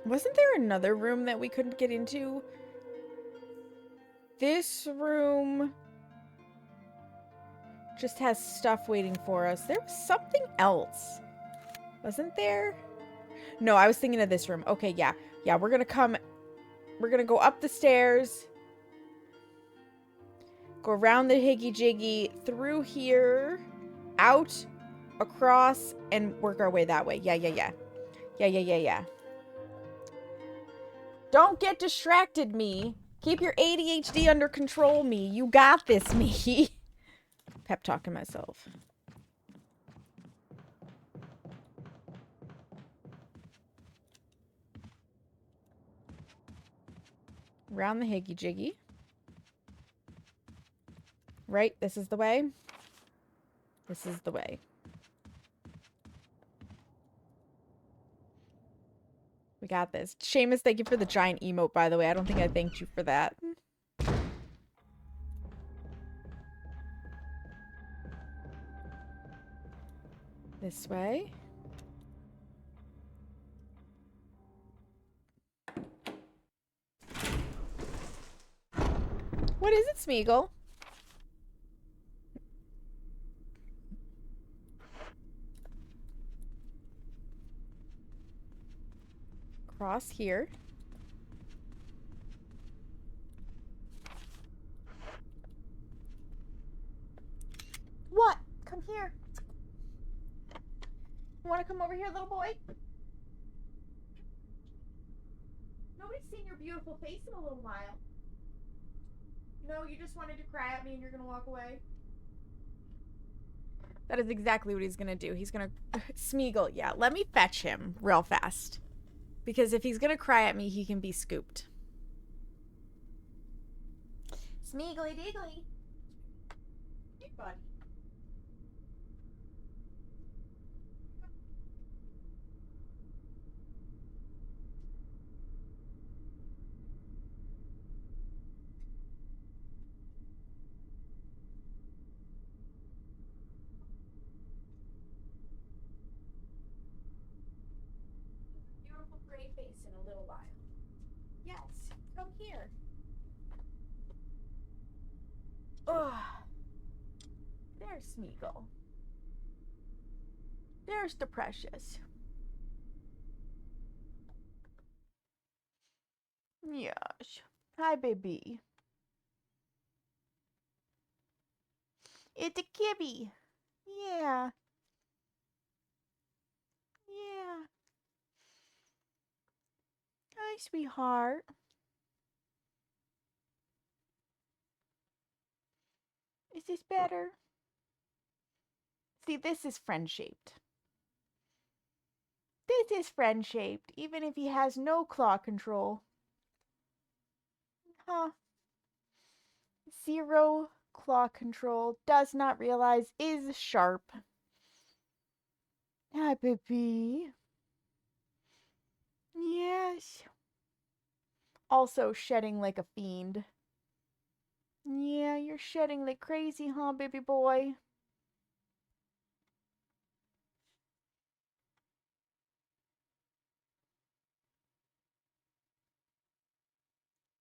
Wasn't there another room that we couldn't get into? This room just has stuff waiting for us. There was something else. Wasn't there? No, I was thinking of this room. Okay, yeah. Yeah, we're gonna go up the stairs. Go around the higgy-jiggy, through here, out, across, and work our way that way. Yeah. Yeah. Don't get distracted, me. Keep your ADHD under control, me. You got this, me. Pep talk to myself. Around the higgy-jiggy. Right? This is the way? This is the way. We got this. Seamus, thank you for the giant emote, by the way. I don't think I thanked you for that. This way. What is it, Smeagol? Cross here. What? Come here. You want to come over here, little boy? Nobody's seen your beautiful face in a little while. No, you just wanted to cry at me and you're gonna walk away? That is exactly what he's gonna do. He's gonna... Smeagol, yeah. Let me fetch him real fast. Because if he's gonna cry at me, he can be scooped. Smeagly diggly. Hey, buddy. Beautiful gray face in a little while. Yes, come here. Ugh. There's Smeagol. There's the precious. Yes. Hi, baby. It's a kibby. Yeah. Yeah. Hi, sweetheart. Is this better? See, this is friend-shaped. This is friend-shaped, even if he has no claw control. Huh. 0 claw control, does not realize, is sharp. Hi, baby. Yes. Also shedding like a fiend. Yeah, you're shedding like crazy, huh, baby boy?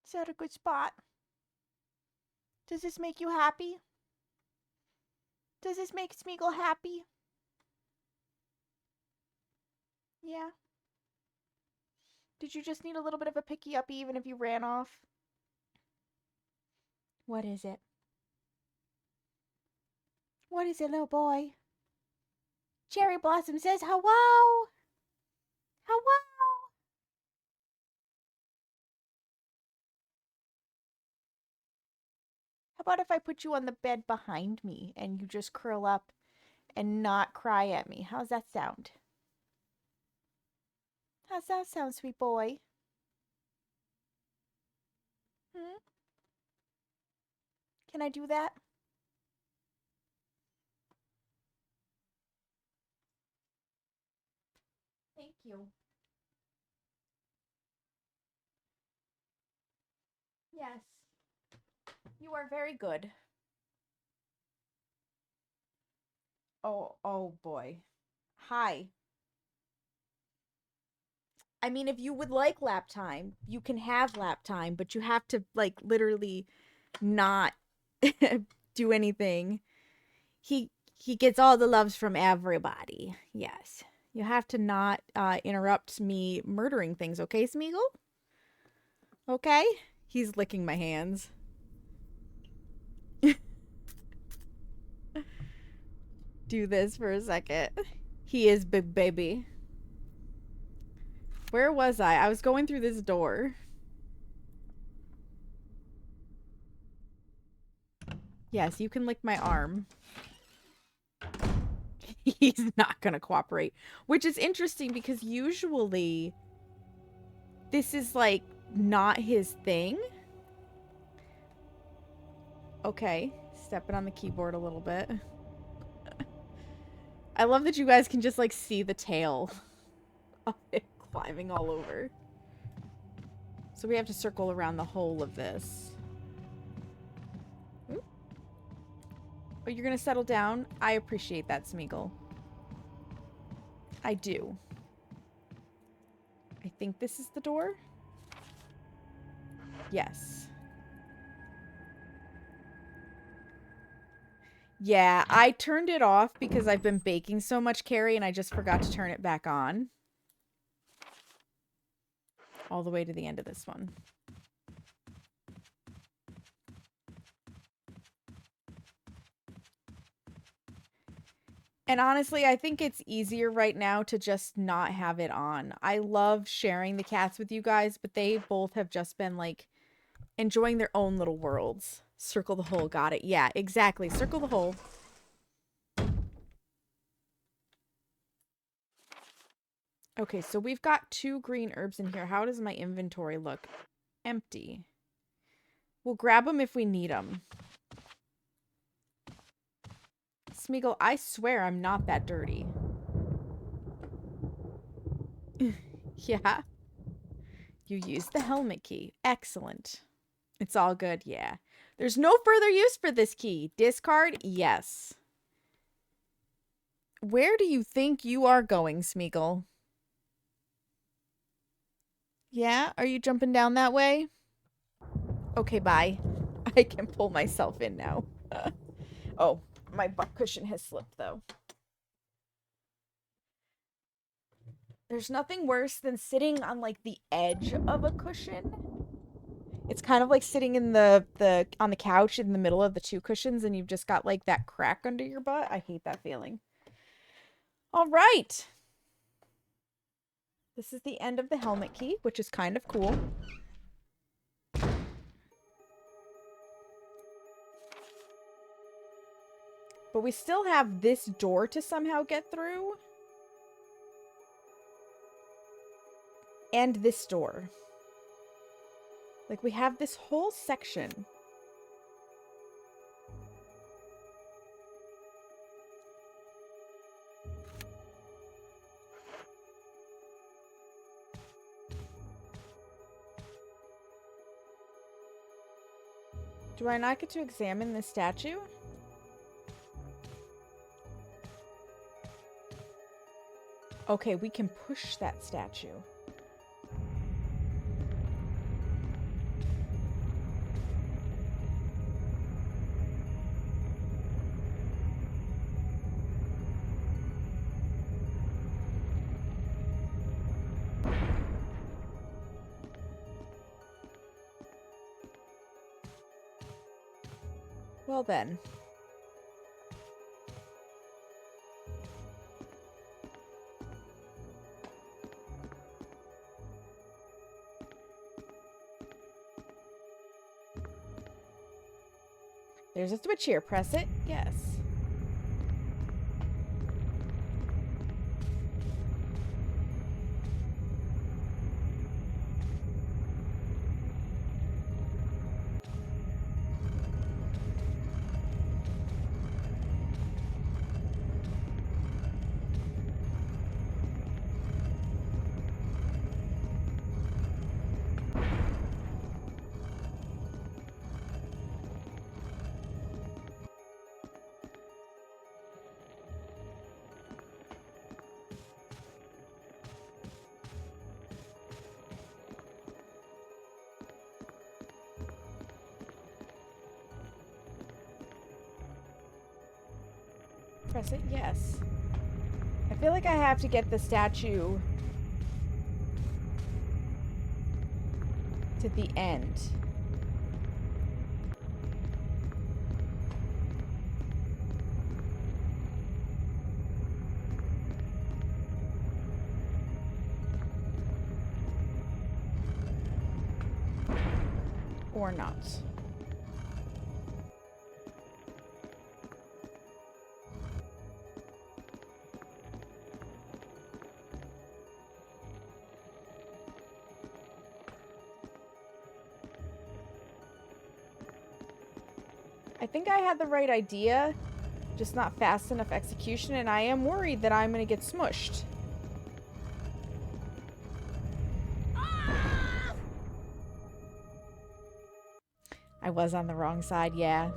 Is that a good spot? Does this make you happy? Does this make Smeagol happy? Yeah. Did you just need a little bit of a picky-uppy even if you ran off? What is it? What is it, little boy? Cherry Blossom says hello! Hello! How about if I put you on the bed behind me and you just curl up and not cry at me? How's that sound? How's that sound, sweet boy? Hmm? Can I do that? Thank you. Yes. You are very good. Oh boy. Hi. I mean, if you would like lap time, you can have lap time, but you have to, like, literally not do anything. He gets all the loves from everybody. Yes. You have to not interrupt me murdering things, okay, Smeagol? Okay? He's licking my hands. Do this for a second. He is big baby. Where was I? I was going through this door. Yes, you can lick my arm. He's not gonna cooperate. Which is interesting because usually this is like not his thing. Okay, stepping on the keyboard a little bit. I love that you guys can just like see the tail of it climbing all over. So we have to circle around the whole of this. Ooh. Oh, you're gonna settle down? I appreciate that, Smeagol. I do. I think this is the door? Yes. Yeah, I turned it off because I've been baking so much, Carrie, and I just forgot to turn it back on. All the way to the end of this one. And honestly, I think it's easier right now to just not have it on. I love sharing the cats with you guys, but they both have just been like enjoying their own little worlds. Circle the hole, got it. Yeah, exactly. Circle the hole. Okay, so we've got 2 green herbs in here. How does my inventory look? Empty. We'll grab them if we need them. Smeagol, I swear I'm not that dirty. Yeah. You used the helmet key. Excellent. It's all good, yeah. There's no further use for this key. Discard? Yes. Where do you think you are going, Smeagol? Yeah? Are you jumping down that way? Okay, bye. I can pull myself in now. Oh, my butt cushion has slipped, though. There's nothing worse than sitting on, like, the edge of a cushion. It's kind of like sitting in on the couch in the middle of the 2 cushions and you've just got, like, that crack under your butt. I hate that feeling. All right. This is the end of the helmet key, which is kind of cool. But we still have this door to somehow get through. And this door. Like, we have this whole section. Do I not get to examine this statue? Okay, we can push that statue. Well then. There's a switch here. Press it. Yes. Press it? Yes. I feel like I have to get the statue to the end. Or not. I think I had the right idea, just not fast enough execution, and I am worried that I'm going to get smushed. I was on the wrong side, yeah.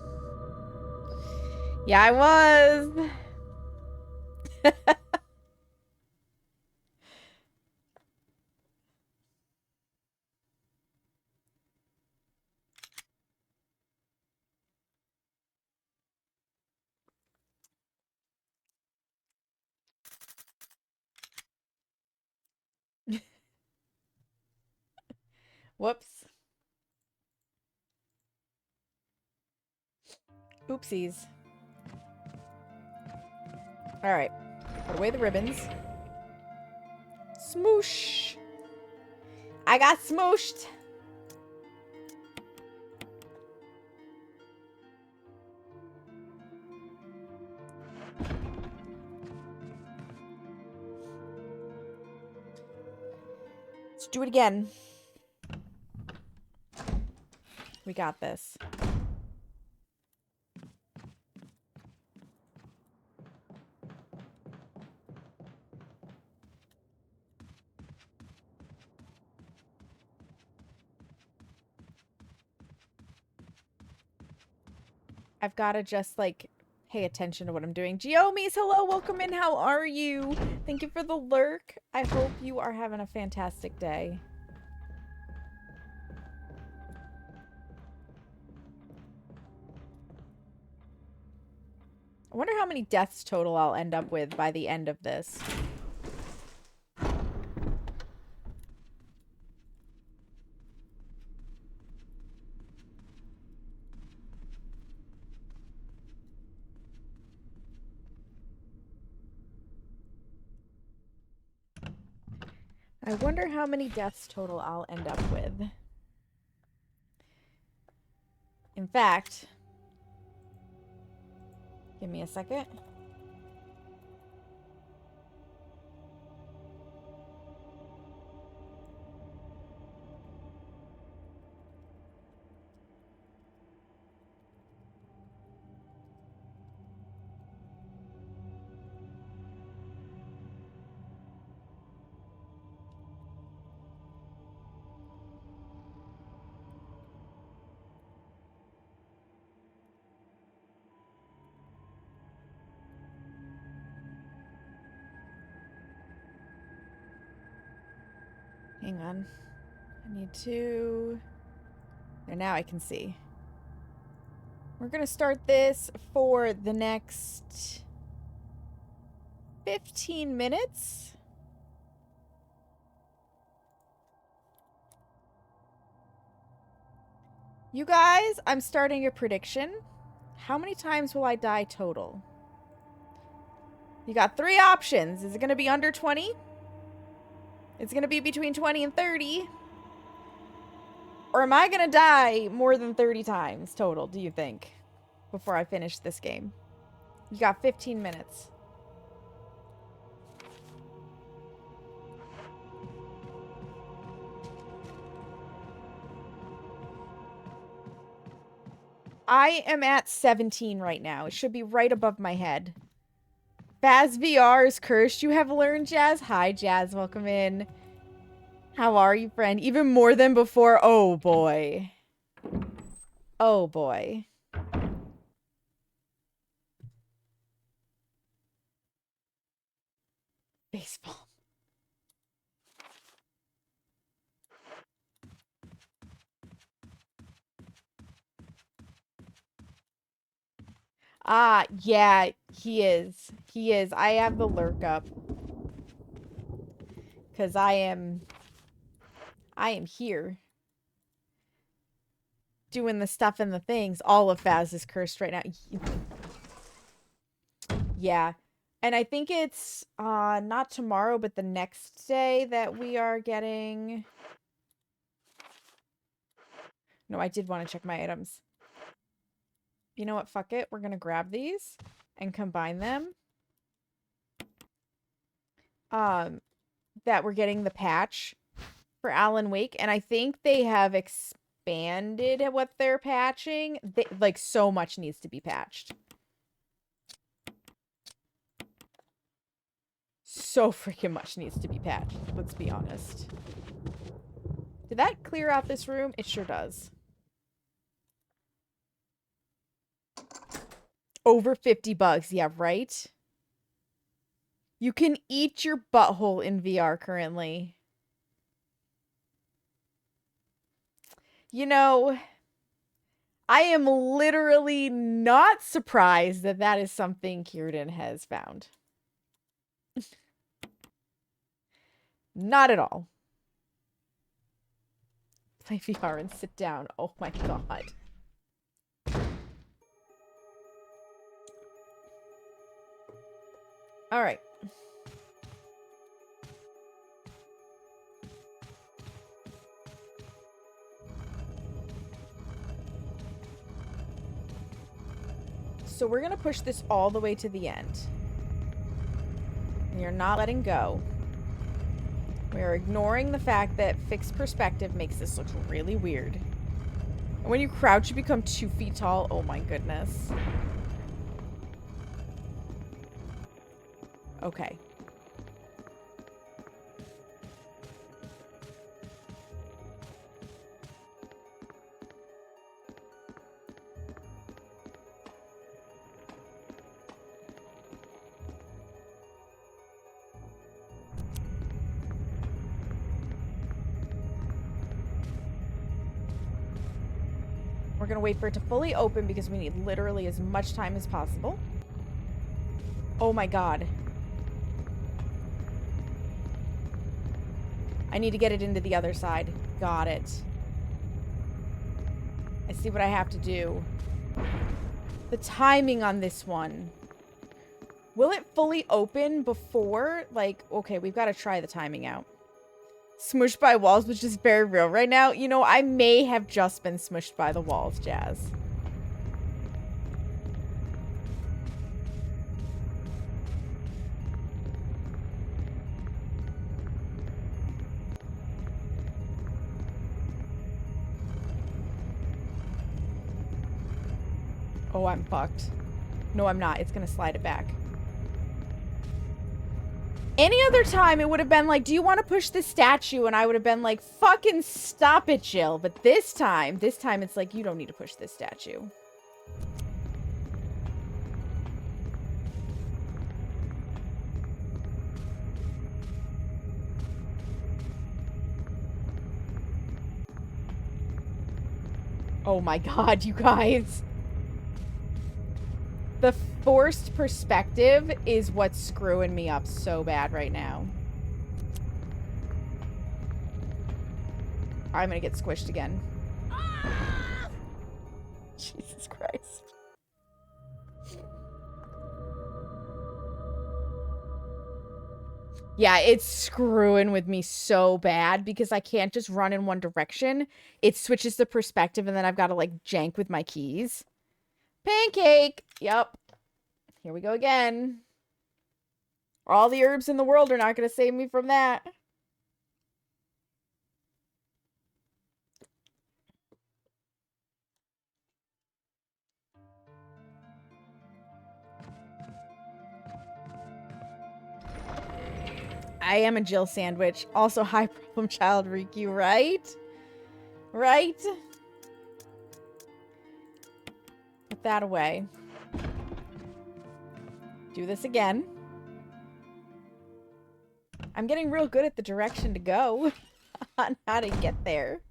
Yeah, I was. Whoops. Oopsies. Alright. Put away the ribbons. Smoosh. I got smooshed. Let's do it again. We got this. I've got to just, like, pay attention to what I'm doing. Geomes, hello, welcome in. How are you? Thank you for the lurk. I hope you are having a fantastic day. I wonder how many deaths total I'll end up with by the end of this. I wonder how many deaths total I'll end up with. In fact, give me a second. Hang on. I need to... And now I can see. We're going to start this for the next 15 minutes. You guys, I'm starting a prediction. How many times will I die total? You got 3 options. Is it going to be under 20? It's going to be between 20 and 30. Or am I going to die more than 30 times total, do you think? Before I finish this game. You got 15 minutes. I am at 17 right now. It should be right above my head. Baz VR is cursed. You have learned, Jazz. Hi, Jazz. Welcome in. How are you, friend? Even more than before. Oh, boy. Oh, boy. Baseball. Ah, yeah, he is. He is. I have the lurk up. Because I am here. Doing the stuff and the things. All of Faz is cursed right now. Yeah. And I think it's not tomorrow, but the next day that we are getting... No, I did want to check my items. You know what? Fuck it. We're going to grab these and combine them. That we're getting the patch for Alan Wake. And I think they have expanded what they're patching. Like, so much needs to be patched. So freaking much needs to be patched. Let's be honest. Did that clear out this room? It sure does. Over 50 bucks. Yeah, right? You can eat your butthole in VR currently. You know, I am literally not surprised that that is something Kierden has found. Not at all. Play VR and sit down. Oh my god. All right. So we're going to push this all the way to the end. You're not letting go. We're ignoring the fact that fixed perspective makes this look really weird. And when you crouch, you become 2 feet tall. Oh my goodness. Okay. We're going to wait for it to fully open because we need literally as much time as possible. Oh my god. I need to get it into the other side. Got it. I see what I have to do. The timing on this one. Will it fully open before? Like, okay, we've got to try the timing out. Smushed by walls, which is very real right now. You know, I may have just been smushed by the walls, Jazz. Oh, I'm fucked. No, I'm not. It's gonna slide it back. Any other time, it would have been like, do you want to push this statue? And I would have been like, fucking stop it, Jill. But this time it's like, you don't need to push this statue. Oh my god, you guys. The forced perspective is what's screwing me up so bad right now. I'm gonna get squished again. Jesus Christ. Yeah, it's screwing with me so bad because I can't just run in one direction. It switches the perspective and then I've got to like jank with my keys. Pancake! Yep. Here we go again. All the herbs in the world are not going to save me from that. I am a Jill sandwich. Also, high problem child Riku, right? Right? Put that away. Do this again. I'm getting real good at the direction to go. On how to get there.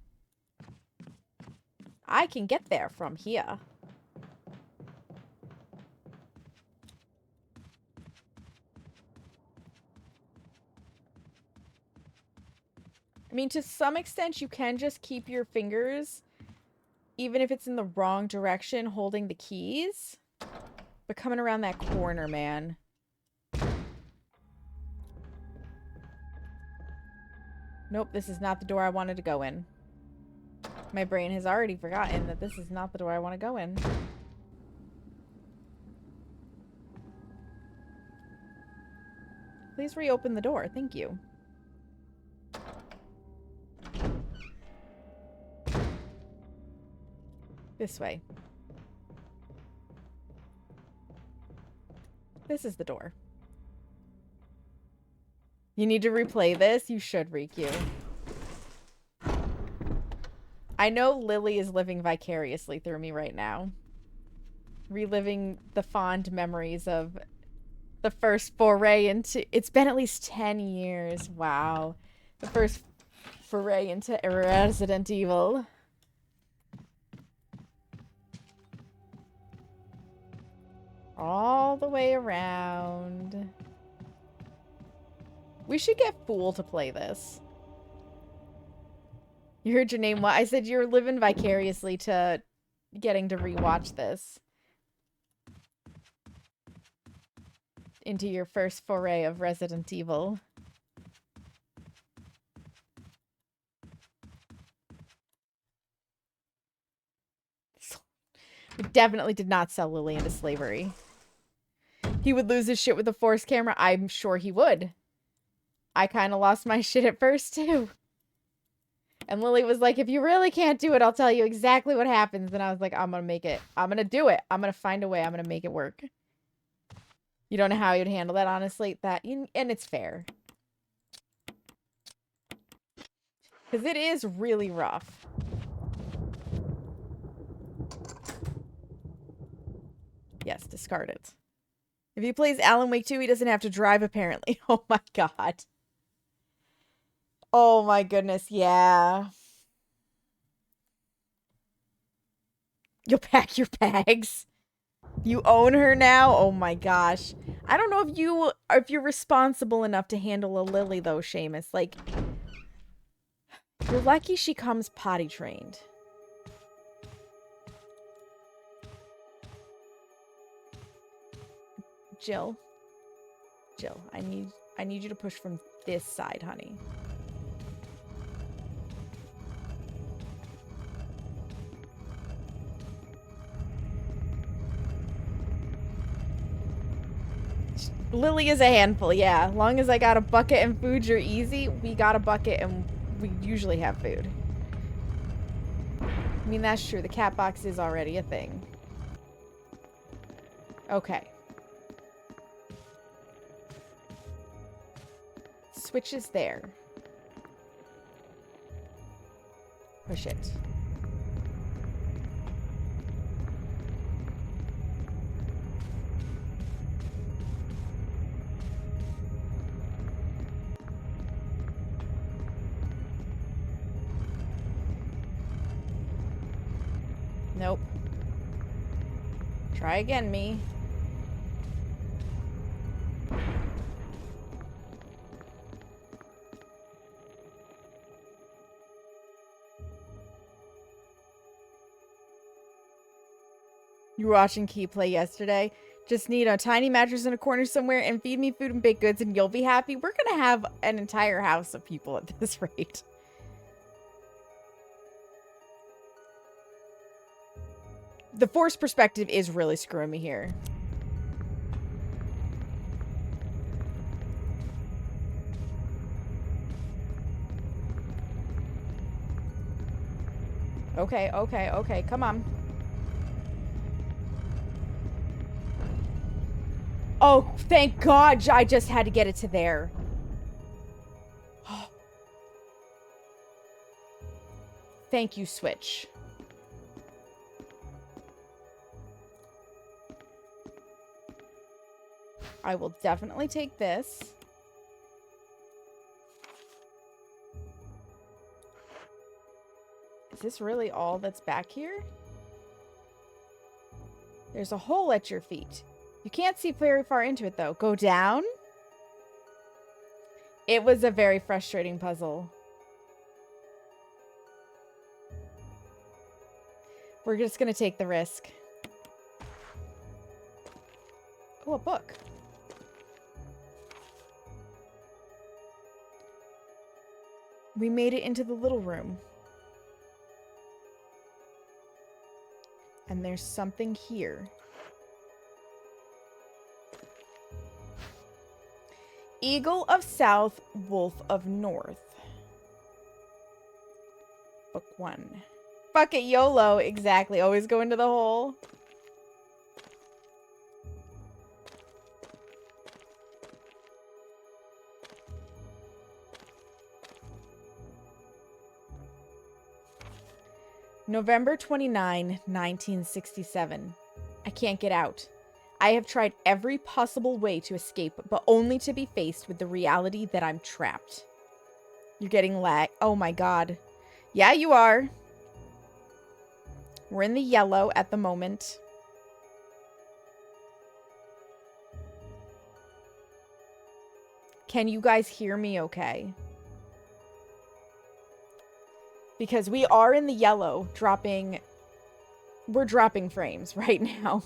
I can get there from here. I mean, to some extent, you can just keep your fingers, even if it's in the wrong direction, holding the keys. But coming around that corner, man. Nope, this is not the door I wanted to go in. My brain has already forgotten that this is not the door I want to go in. Please reopen the door. Thank you. This way. This is the door. You need to replay this? You should, Riku. I know Lily is living vicariously through me right now. reliving the fond memories of the first foray into... It's been at least 10 years. Wow. The first foray into Resident Evil. All the way around. We should get Fool to play this. You heard your name. What? I said you're living vicariously to getting to rewatch this. Into your first foray of Resident Evil. We definitely did not sell Lily into slavery. He would lose his shit with a Force camera. I'm sure he would. I kind of lost my shit at first, too. And Lily was like, if you really can't do it, I'll tell you exactly what happens. And I was like, I'm going to make it. I'm going to do it. I'm going to find a way. I'm going to make it work. You don't know how you'd handle that, honestly. And it's fair. Because it is really rough. Yes, discard it. If he plays Alan Wake 2, he doesn't have to drive, apparently. Oh my god. Oh my goodness, yeah. You'll pack your bags. You own her now? Oh my gosh. I don't know if you're responsible enough to handle a Lily, though, Seamus. Like, you're lucky she comes potty trained. Jill, I need you to push from this side, honey. Lily is a handful, yeah. As long as I got a bucket and food, you're easy. We got a bucket and we usually have food. I mean, that's true. The cat box is already a thing. Okay. Switch is there. Push it. Nope. Try again, me. You were watching Key play yesterday. Just need a tiny mattress in a corner somewhere and feed me food and baked goods and you'll be happy. We're gonna have an entire house of people at this rate. The Force perspective is really screwing me here. Okay, come on. Oh, thank God I just had to get it to there. Thank you, Switch. I will definitely take this. Is this really all that's back here? There's a hole at your feet. You can't see very far into it, though. Go down? It was a very frustrating puzzle. We're just going to take the risk. Oh, a book. We made it into the little room. And there's something here. Eagle of South, Wolf of North. Book 1. Fuck it, YOLO. Exactly. Always go into the hole. November 29, 1967. I can't get out. I have tried every possible way to escape, but only to be faced with the reality that I'm trapped. You're getting lag. Oh my god. Yeah, you are. We're in the yellow at the moment. Can you guys hear me okay? Because we are in the yellow, dropping... We're dropping frames right now.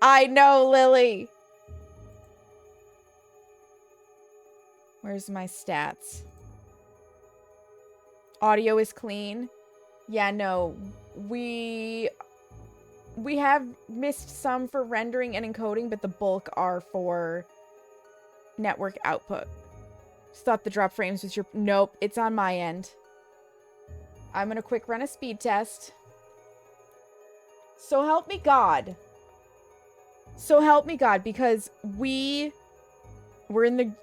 I know, Lily! Where's my stats? Audio is clean. Yeah, no. We have missed some for rendering and encoding, but the bulk are for network output. Just thought the drop frames was your... Nope, it's on my end. I'm gonna quick run a speed test. So help me God. So help me God, because we went in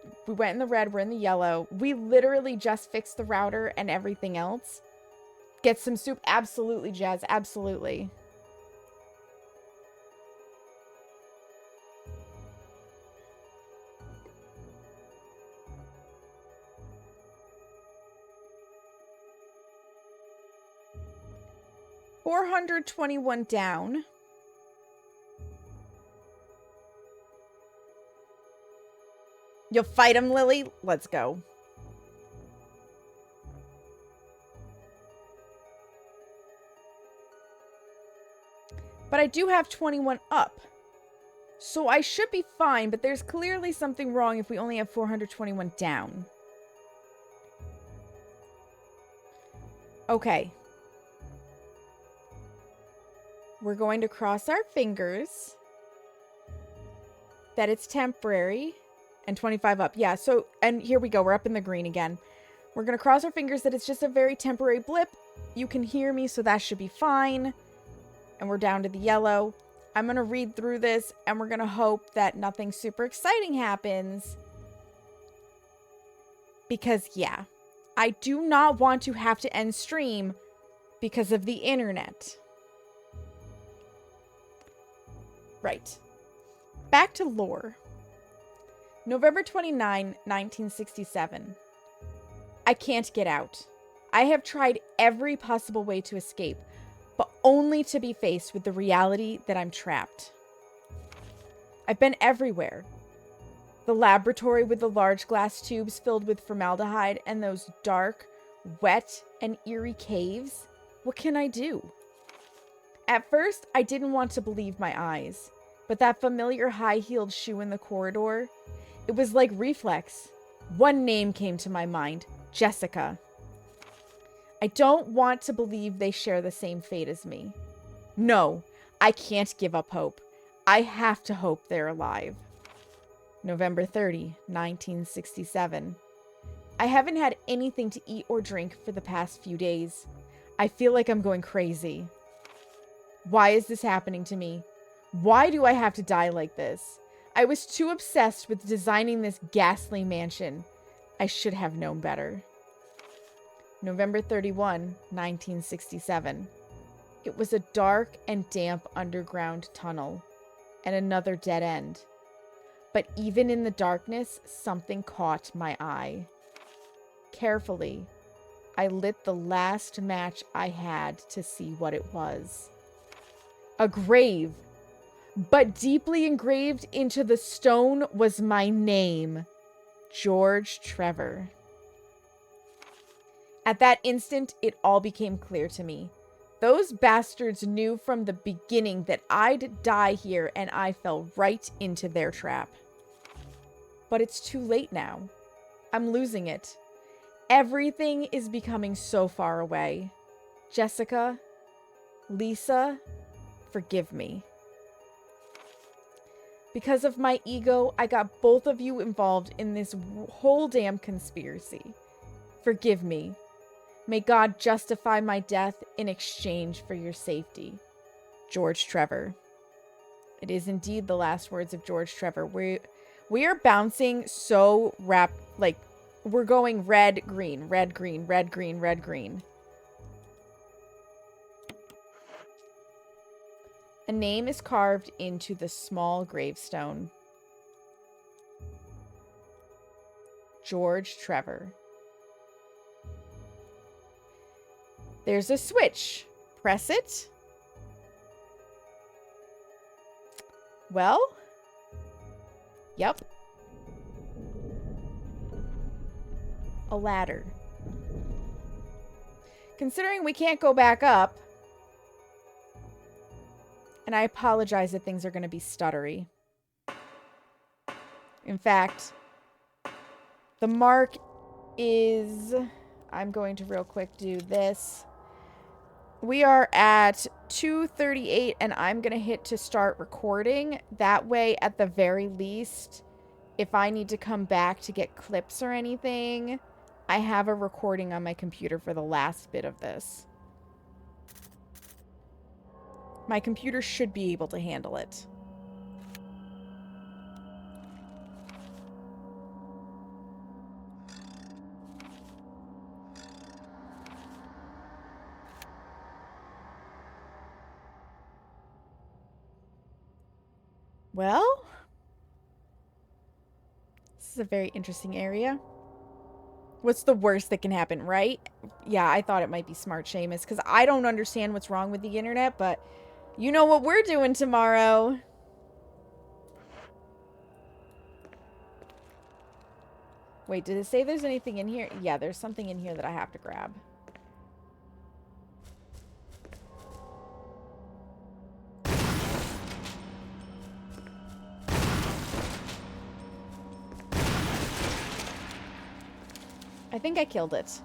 the red, we're in the yellow. We literally just fixed the router and everything else. Get some soup? Absolutely, Jazz, absolutely. $421 down. You'll fight him, Lily? Let's go. But I do have 21 up. So I should be fine, but there's clearly something wrong if we only have 421 down. Okay. We're going to cross our fingers that it's temporary. And 25 up. Yeah, so, and here we go. We're up in the green again. We're going to cross our fingers that it's just a very temporary blip. You can hear me, so that should be fine. And we're down to the yellow. I'm going to read through this, and we're going to hope that nothing super exciting happens. Because, yeah, I do not want to have to end stream because of the internet. Right. Back to lore. November 29, 1967. I can't get out. I have tried every possible way to escape, but only to be faced with the reality that I'm trapped. I've been everywhere. The laboratory with the large glass tubes filled with formaldehyde and those dark, wet, and eerie caves. What can I do? At first, I didn't want to believe my eyes, but that familiar high-heeled shoe in the corridor... It was like reflex. One name came to my mind, Jessica. I don't want to believe they share the same fate as me. No, I can't give up hope. I have to hope they're alive. November 30, 1967. I haven't had anything to eat or drink for the past few days. I feel like I'm going crazy. Why is this happening to me? Why do I have to die like this? I was too obsessed with designing this ghastly mansion. I should have known better. November 31, 1967. It was a dark and damp underground tunnel, and another dead end. But even in the darkness, something caught my eye. Carefully, I lit the last match I had to see what it was. A grave! But deeply engraved into the stone was my name, George Trevor. At that instant, it all became clear to me. Those bastards knew from the beginning that I'd die here, and I fell right into their trap. But it's too late now. I'm losing it. Everything is becoming so far away. Jessica, Lisa, forgive me. Because of my ego, I got both of you involved in this whole damn conspiracy. Forgive me. May God justify my death in exchange for your safety. George Trevor. It is indeed the last words of George Trevor. We are bouncing so like we're going red, green, red, green, red, green, red, green. A name is carved into the small gravestone. George Trevor. There's a switch. Press it. Well? Yep. A ladder. Considering we can't go back up, and I apologize that things are going to be stuttery. In fact, the mark is... I'm going to real quick do this. We are at 2:38, and I'm going to hit to start recording. That way, at the very least, if I need to come back to get clips or anything, I have a recording on my computer for the last bit of this. My computer should be able to handle it. Well, this is a very interesting area. What's the worst that can happen, right? Yeah, I thought it might be smart, Seamus, because I don't understand what's wrong with the internet, but you know what we're doing tomorrow. Wait, did it say there's anything in here? Yeah, there's something in here that I have to grab. I think I killed it.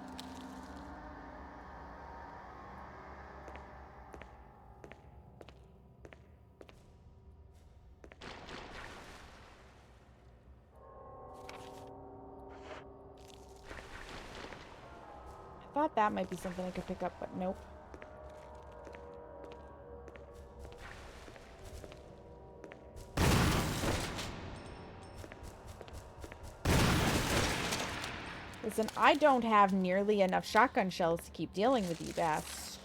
I thought that might be something I could pick up, but nope. Listen, I don't have nearly enough shotgun shells to keep dealing with you, Bass.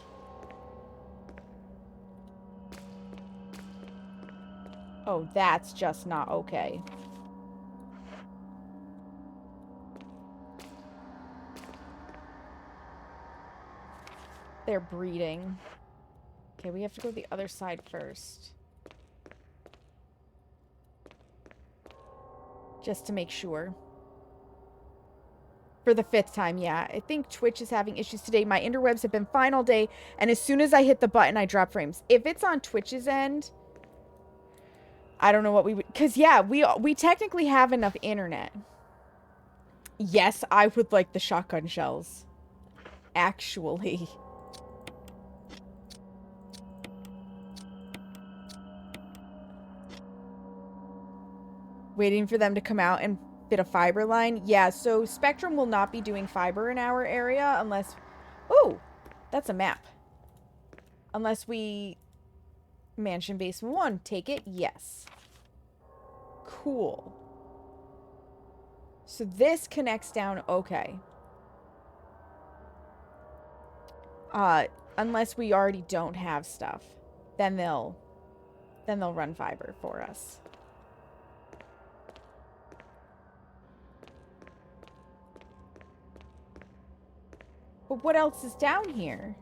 Oh, that's just not okay. They're breeding. Okay, we have to go to the other side first. Just to make sure. For the 5th time, yeah. I think Twitch is having issues today. My interwebs have been fine all day, and as soon as I hit the button, I drop frames. If it's on Twitch's end, I don't know what we would... Because, yeah, we technically have enough internet. Yes, I would like the shotgun shells. Actually. Waiting for them to come out and fit a fiber line. Yeah, so Spectrum will not be doing fiber in our area unless... Oh, that's a map. Unless we... Mansion Basement 1. Take it? Yes. Cool. So this connects down... Okay. Unless we already don't have stuff. Then they'll run fiber for us. But what else is down here?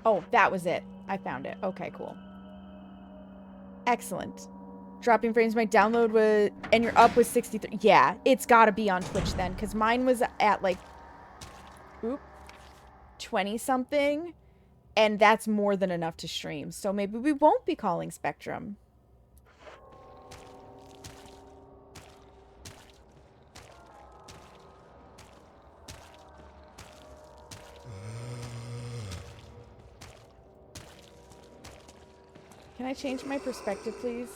Oh, that was it. I found it. Okay, cool. Excellent. Dropping frames, my download was... And you're up with 63. Yeah, it's gotta be on Twitch then. Because mine was at like... Oop. 20-something. And that's more than enough to stream. So maybe we won't be calling Spectrum. Can I change my perspective, please?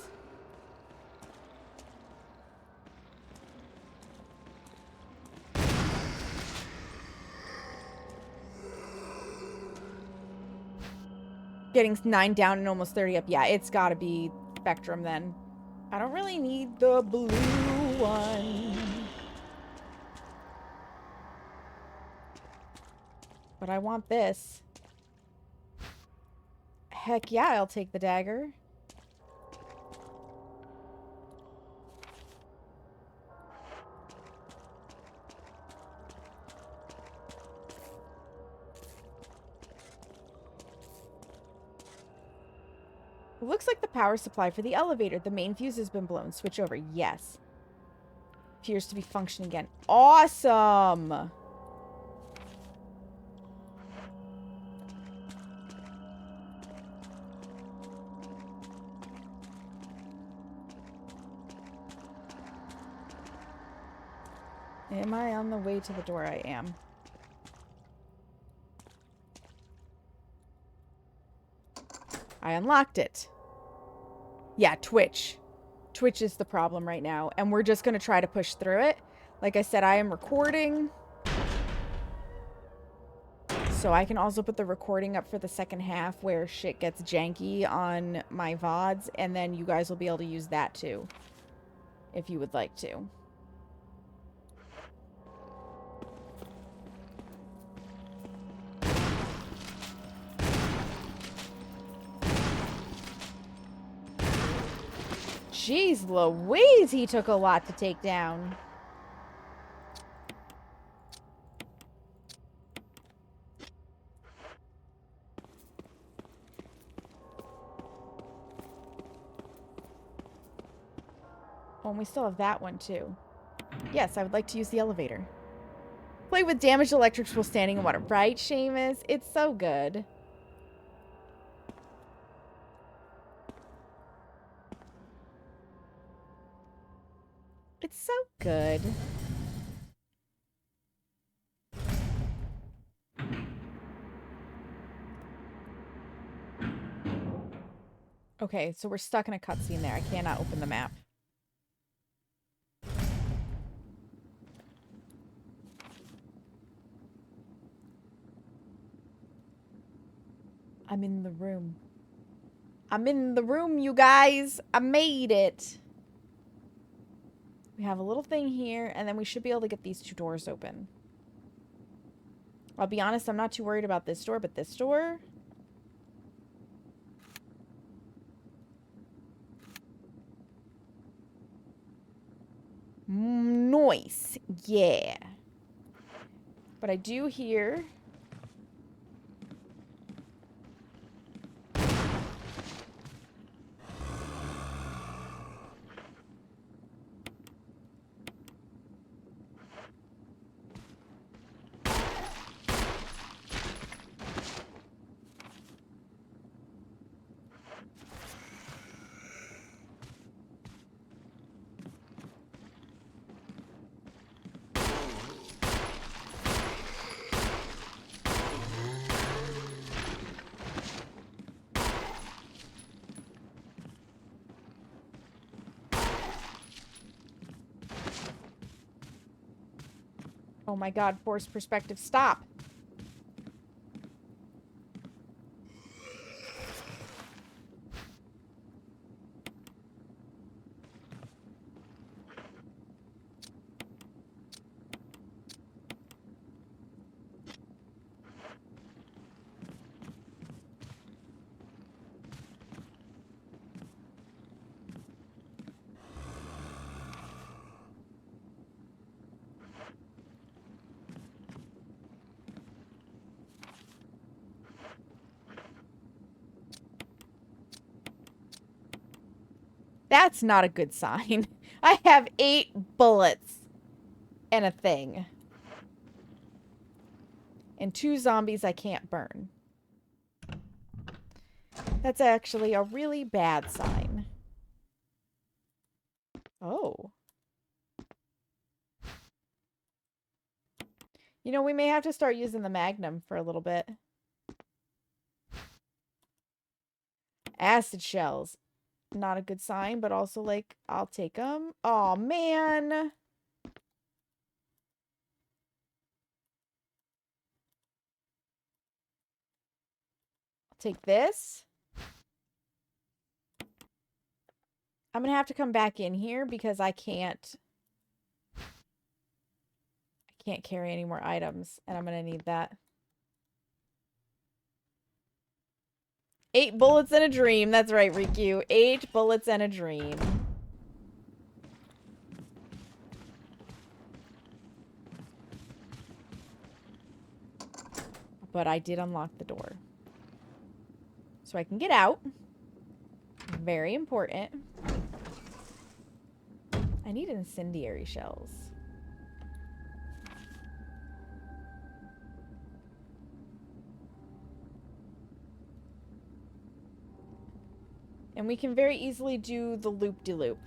Getting 9 down and almost 30 up. Yeah, it's gotta be Spectrum then. I don't really need the blue one. But I want this. Heck yeah, I'll take the dagger. It looks like the power supply for the elevator. The main fuse has been blown. Switch over. Yes. Appears to be functioning again. Awesome! Am I on the way to the door? I am. I unlocked it. Yeah, Twitch. Twitch is the problem right now, and we're just going to try to push through it. Like I said, I am recording. So I can also put the recording up for the second half where shit gets janky on my VODs, and then you guys will be able to use that too, if you would like to. Jeez Louise, he took a lot to take down. Oh, and we still have that one too. Yes, I would like to use the elevator. Play with damaged electrics while standing in water. Right, Seamus? It's so good. It's so good. Okay, so we're stuck in a cutscene there. I cannot open the map. I'm in the room. I'm in the room, you guys. I made it. We have a little thing here, and then we should be able to get these two doors open. I'll be honest, I'm not too worried about this door, but this door... Nice. Yeah. But I do hear... Oh my god, forced perspective, stop! That's not a good sign. I have 8 bullets and a thing. And 2 zombies I can't burn. That's actually a really bad sign. Oh. You know, we may have to start using the Magnum for a little bit. Acid shells. Not a good sign, but also, like, I'll take them. Oh man. I'll take this. I'm gonna have to come back in here because I can't carry any more items, and I'm gonna need that. 8 bullets and a dream. That's right, Riku. 8 bullets and a dream. But I did unlock the door. So I can get out. Very important. I need incendiary shells. And we can very easily do the loop-de-loop.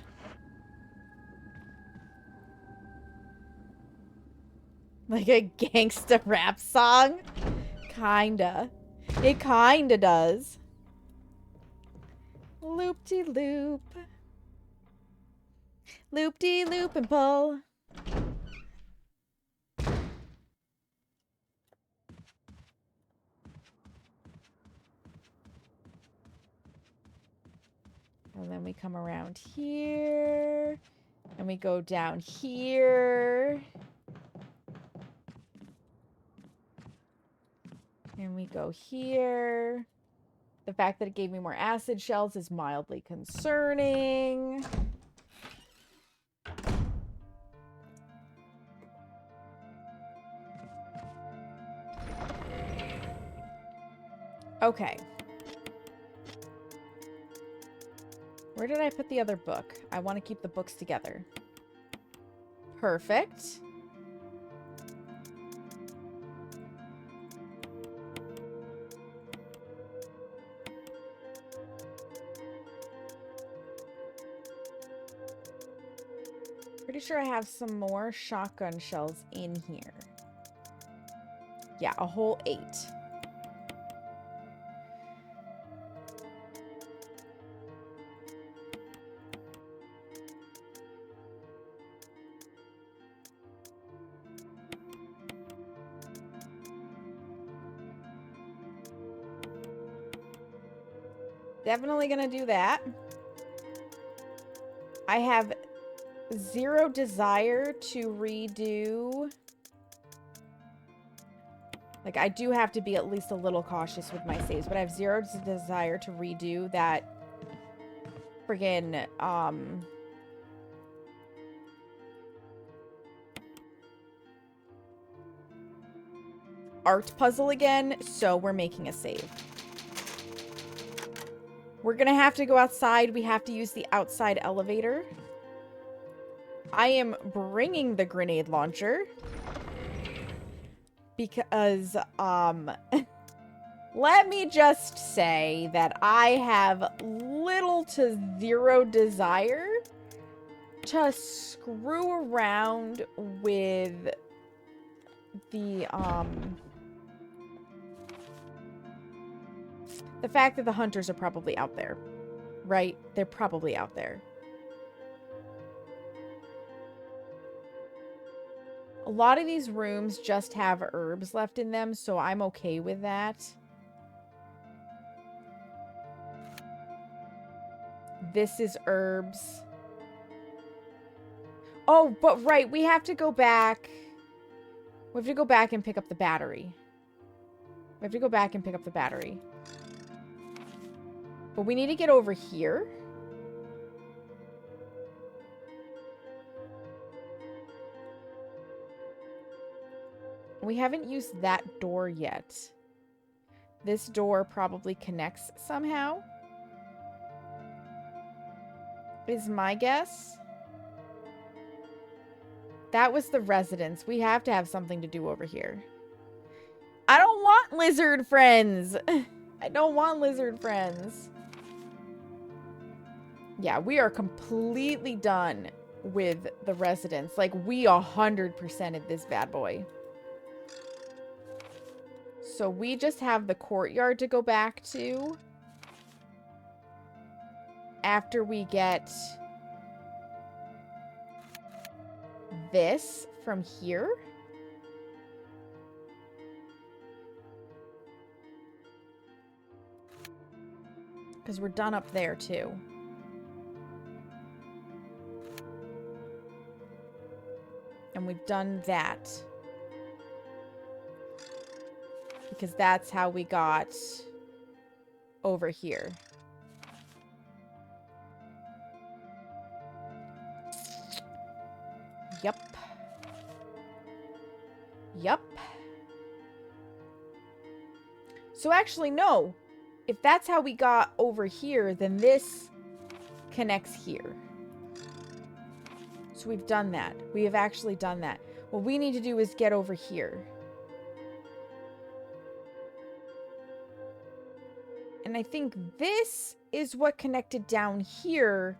Like a gangsta rap song? Kinda. It kinda does. Loop-de-loop. Loop-de-loop and pull. And then we come around here. And we go down here. And we go here. The fact that it gave me more acid shells is mildly concerning. Okay. Where did I put the other book? I want to keep the books together. Perfect. Pretty sure I have some more shotgun shells in here. Yeah, a whole 8. Definitely gonna do that. I have 0 desire to redo. Like, I do have to be at least a little cautious with my saves, but I have 0 desire to redo that friggin', art puzzle again, so we're making a save. We're gonna have to go outside. We have to use the outside elevator. I am bringing the grenade launcher. Because, let me just say that I have little to 0 desire to screw around with the fact that the hunters are probably out there, right? They're probably out there. A lot of these rooms just have herbs left in them, so I'm okay with that. This is herbs. Oh, but right, we have to go back. We have to go back and pick up the battery. We have to go back and pick up the battery. But we need to get over here. We haven't used that door yet. This door probably connects somehow. Is my guess. That was the residence. We have to have something to do over here. I don't want lizard friends. I don't want lizard friends. Yeah, we are completely done with the residence. Like, we 100%ed this bad boy. So we just have the courtyard to go back to. After we get this from here. Because we're done up there too. And we've done that. Because that's how we got over here. Yup. Yup. So actually, no. If that's how we got over here, then this connects here. So we've done that. We have actually done that. What we need to do is get over here. And I think this is what connected down here.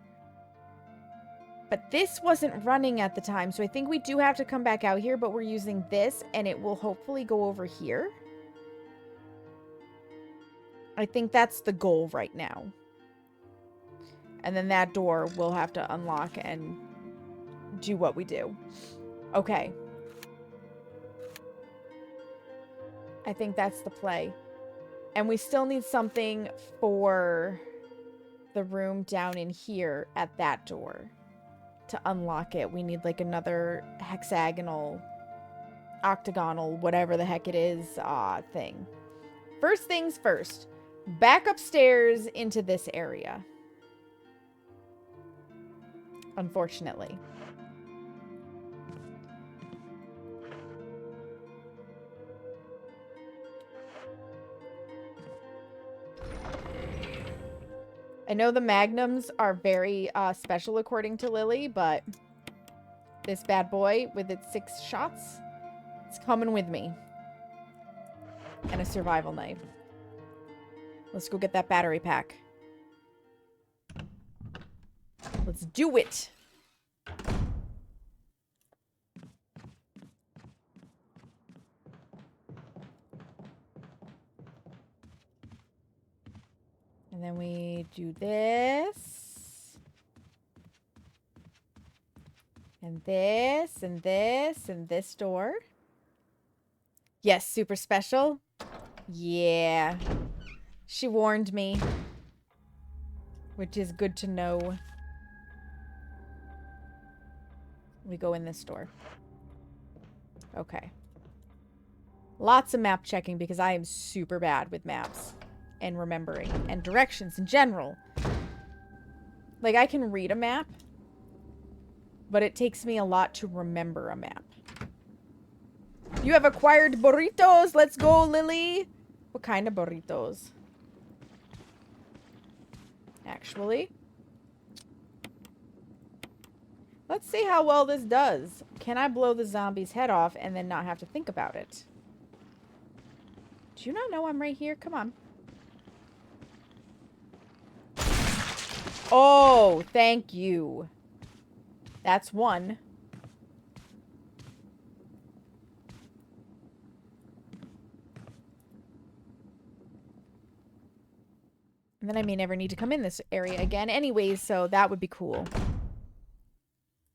But this wasn't running at the time. So I think we do have to come back out here. But we're using this. And it will hopefully go over here. I think that's the goal right now. And then that door we'll have to unlock and do what we do. Okay. I think that's the play. And we still need something for the room down in here at that door. To unlock it, we need like another hexagonal, octagonal, whatever the heck it is, thing. First things first. Back upstairs into this area. Unfortunately. I know the magnums are very special according to Lily, but this bad boy with its 6 shots, it's coming with me. And a survival knife. Let's go get that battery pack. Let's do it. And then we do this. And this, and this, and this door. Yes, super special. Yeah. She warned me. Which is good to know. We go in this door. Okay. Lots of map checking because I am super bad with maps. And remembering. And directions in general. Like, I can read a map. But it takes me a lot to remember a map. You have acquired burritos. Let's go, Lily. What kind of burritos? Actually. Let's see how well this does. Can I blow the zombie's head off and then not have to think about it? Do you not know I'm right here? Come on. Oh, thank you. That's one. And then I may never need to come in this area again anyways, so that would be cool.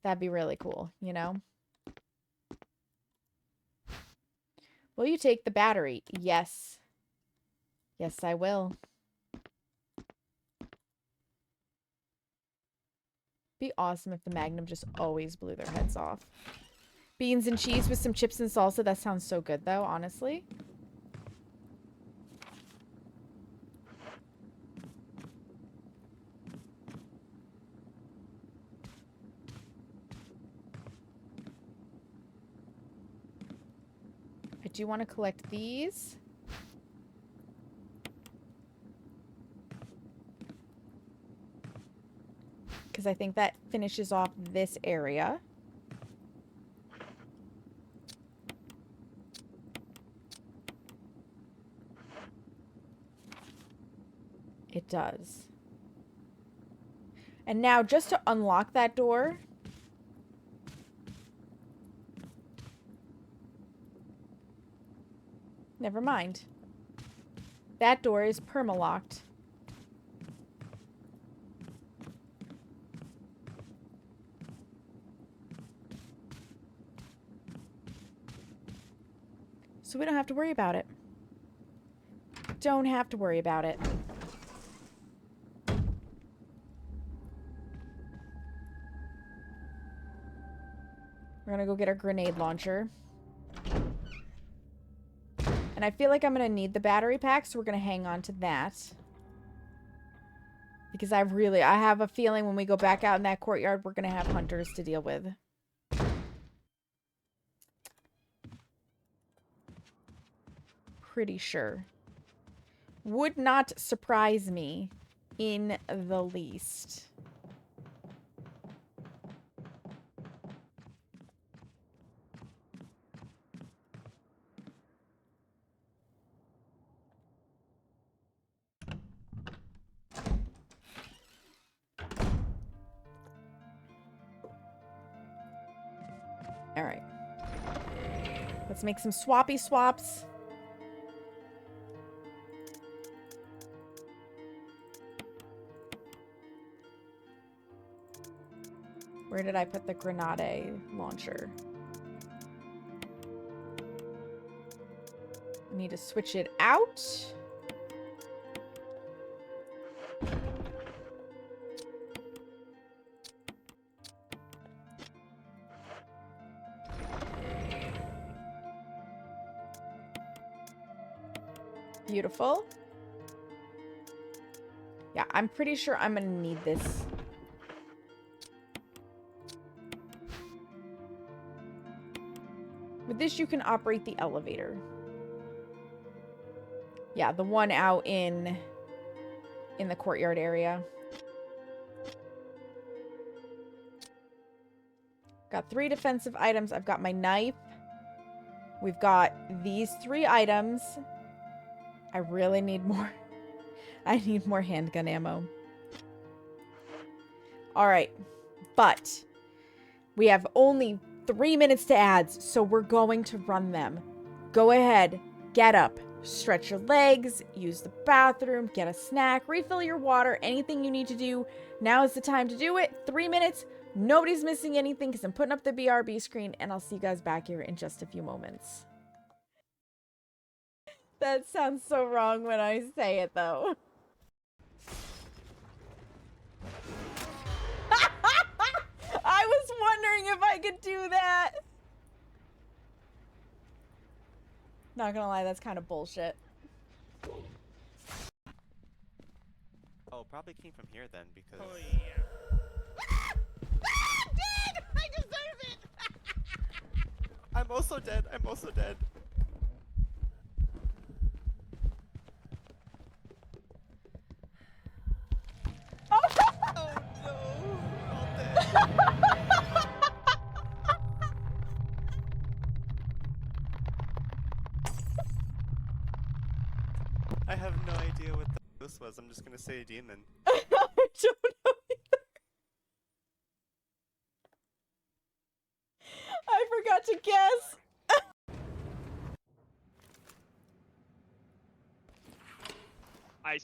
That'd be really cool, you know? Will you take the battery? Yes. Yes, I will. Be awesome if the Magnum just always blew their heads off. Beans and cheese with some chips and salsa. That sounds so good, though, honestly. I do want to collect these. Because I think that finishes off this area. It does. And now, just to unlock that door... Never mind. That door is perma-locked. So we don't have to worry about it. Don't have to worry about it. We're gonna go get our grenade launcher. And I feel like I'm gonna need the battery pack, so we're gonna hang on to that. Because I have a feeling when we go back out in that courtyard, we're gonna have hunters to deal with. Pretty sure. Would not surprise me in the least. Let's make some swappy swaps. Where did I put the grenade launcher? I need to switch it out. Beautiful. Yeah, I'm pretty sure I'm gonna need this. With this, you can operate the elevator. Yeah, the one out in the courtyard area. Got 3 defensive items. I've got my knife. We've got these 3 items. I really need more. I need more handgun ammo. All right, but we have only 3 minutes to ads, so we're going to run them. Go ahead, get up, stretch your legs, use the bathroom, get a snack, refill your water, anything you need to do. Now is the time to do it. 3 minutes. Nobody's missing anything because I'm putting up the BRB screen, and I'll see you guys back here in just a few moments. That sounds so wrong when I say it, though. I was wondering if I could do that. Not gonna lie, that's kind of bullshit. Oh, probably came from here then, because... Oh, yeah. Dead! I deserve it! I'm also dead, I'm also dead. Oh, Oh no, we're all dead. I have no idea what this was, I'm just gonna say a demon. I don't know either. I forgot to guess. I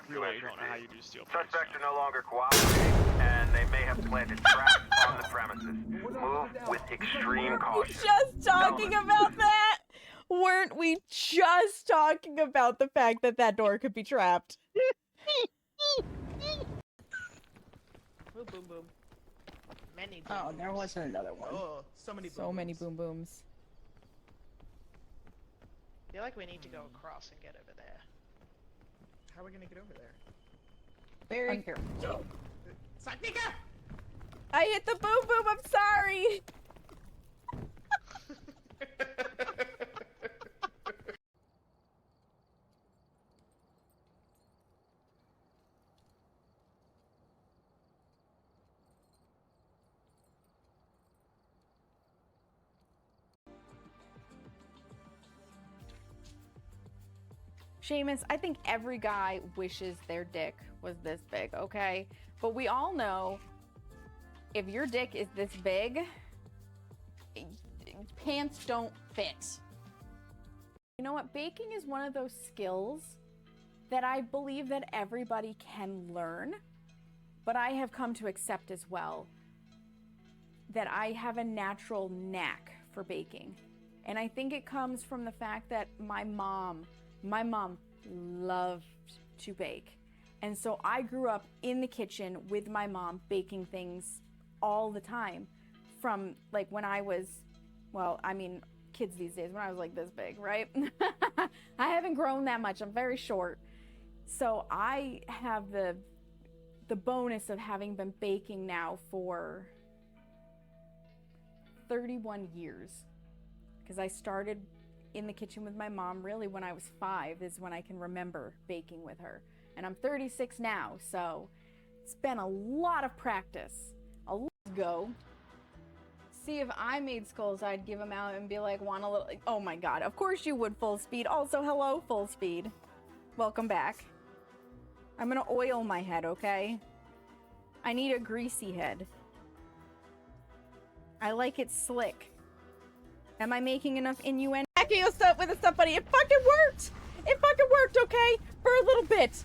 really don't know how you do steel plates. Suspects are no longer cooperating, and they may have planted traps on the premises. Move with extreme caution. Just talking about that? Weren't we just talking about the fact that that door could be trapped? Boom, boom, boom. Many boom Oh, there wasn't another one. Oh, so many boom So many booms. boom booms. I feel like we need to go across and get over there. How are we gonna get over there? Very careful. Saknika! I hit the boom boom, I'm sorry! Seamus, I think every guy wishes their dick was this big, okay? But we all know if your dick is this big, pants don't fit. You know what? Baking is one of those skills that I believe that everybody can learn, but I have come to accept as well that I have a natural knack for baking. And I think it comes from the fact that my mom loved to bake. And so I grew up in the kitchen with my mom baking things all the time from like when I was, well, I mean, kids these days, when I was like this big, right? I haven't grown that much. I'm very short. So I have the bonus of having been baking now for 31 years. Because I started in the kitchen with my mom really when I was 5 is when I can remember baking with her. And I'm 36 now, so it's been a lot of practice. Let's go. See, if I made skulls, I'd give them out and be like, want a little, oh my god, of course you would, Full Speed. Also, hello, Full Speed. Welcome back. I'm gonna oil my head, okay? I need a greasy head. I like it slick. Am I making enough innuendo? Backing us up with the stuff, buddy. It fucking worked. It fucking worked, okay? For a little bit.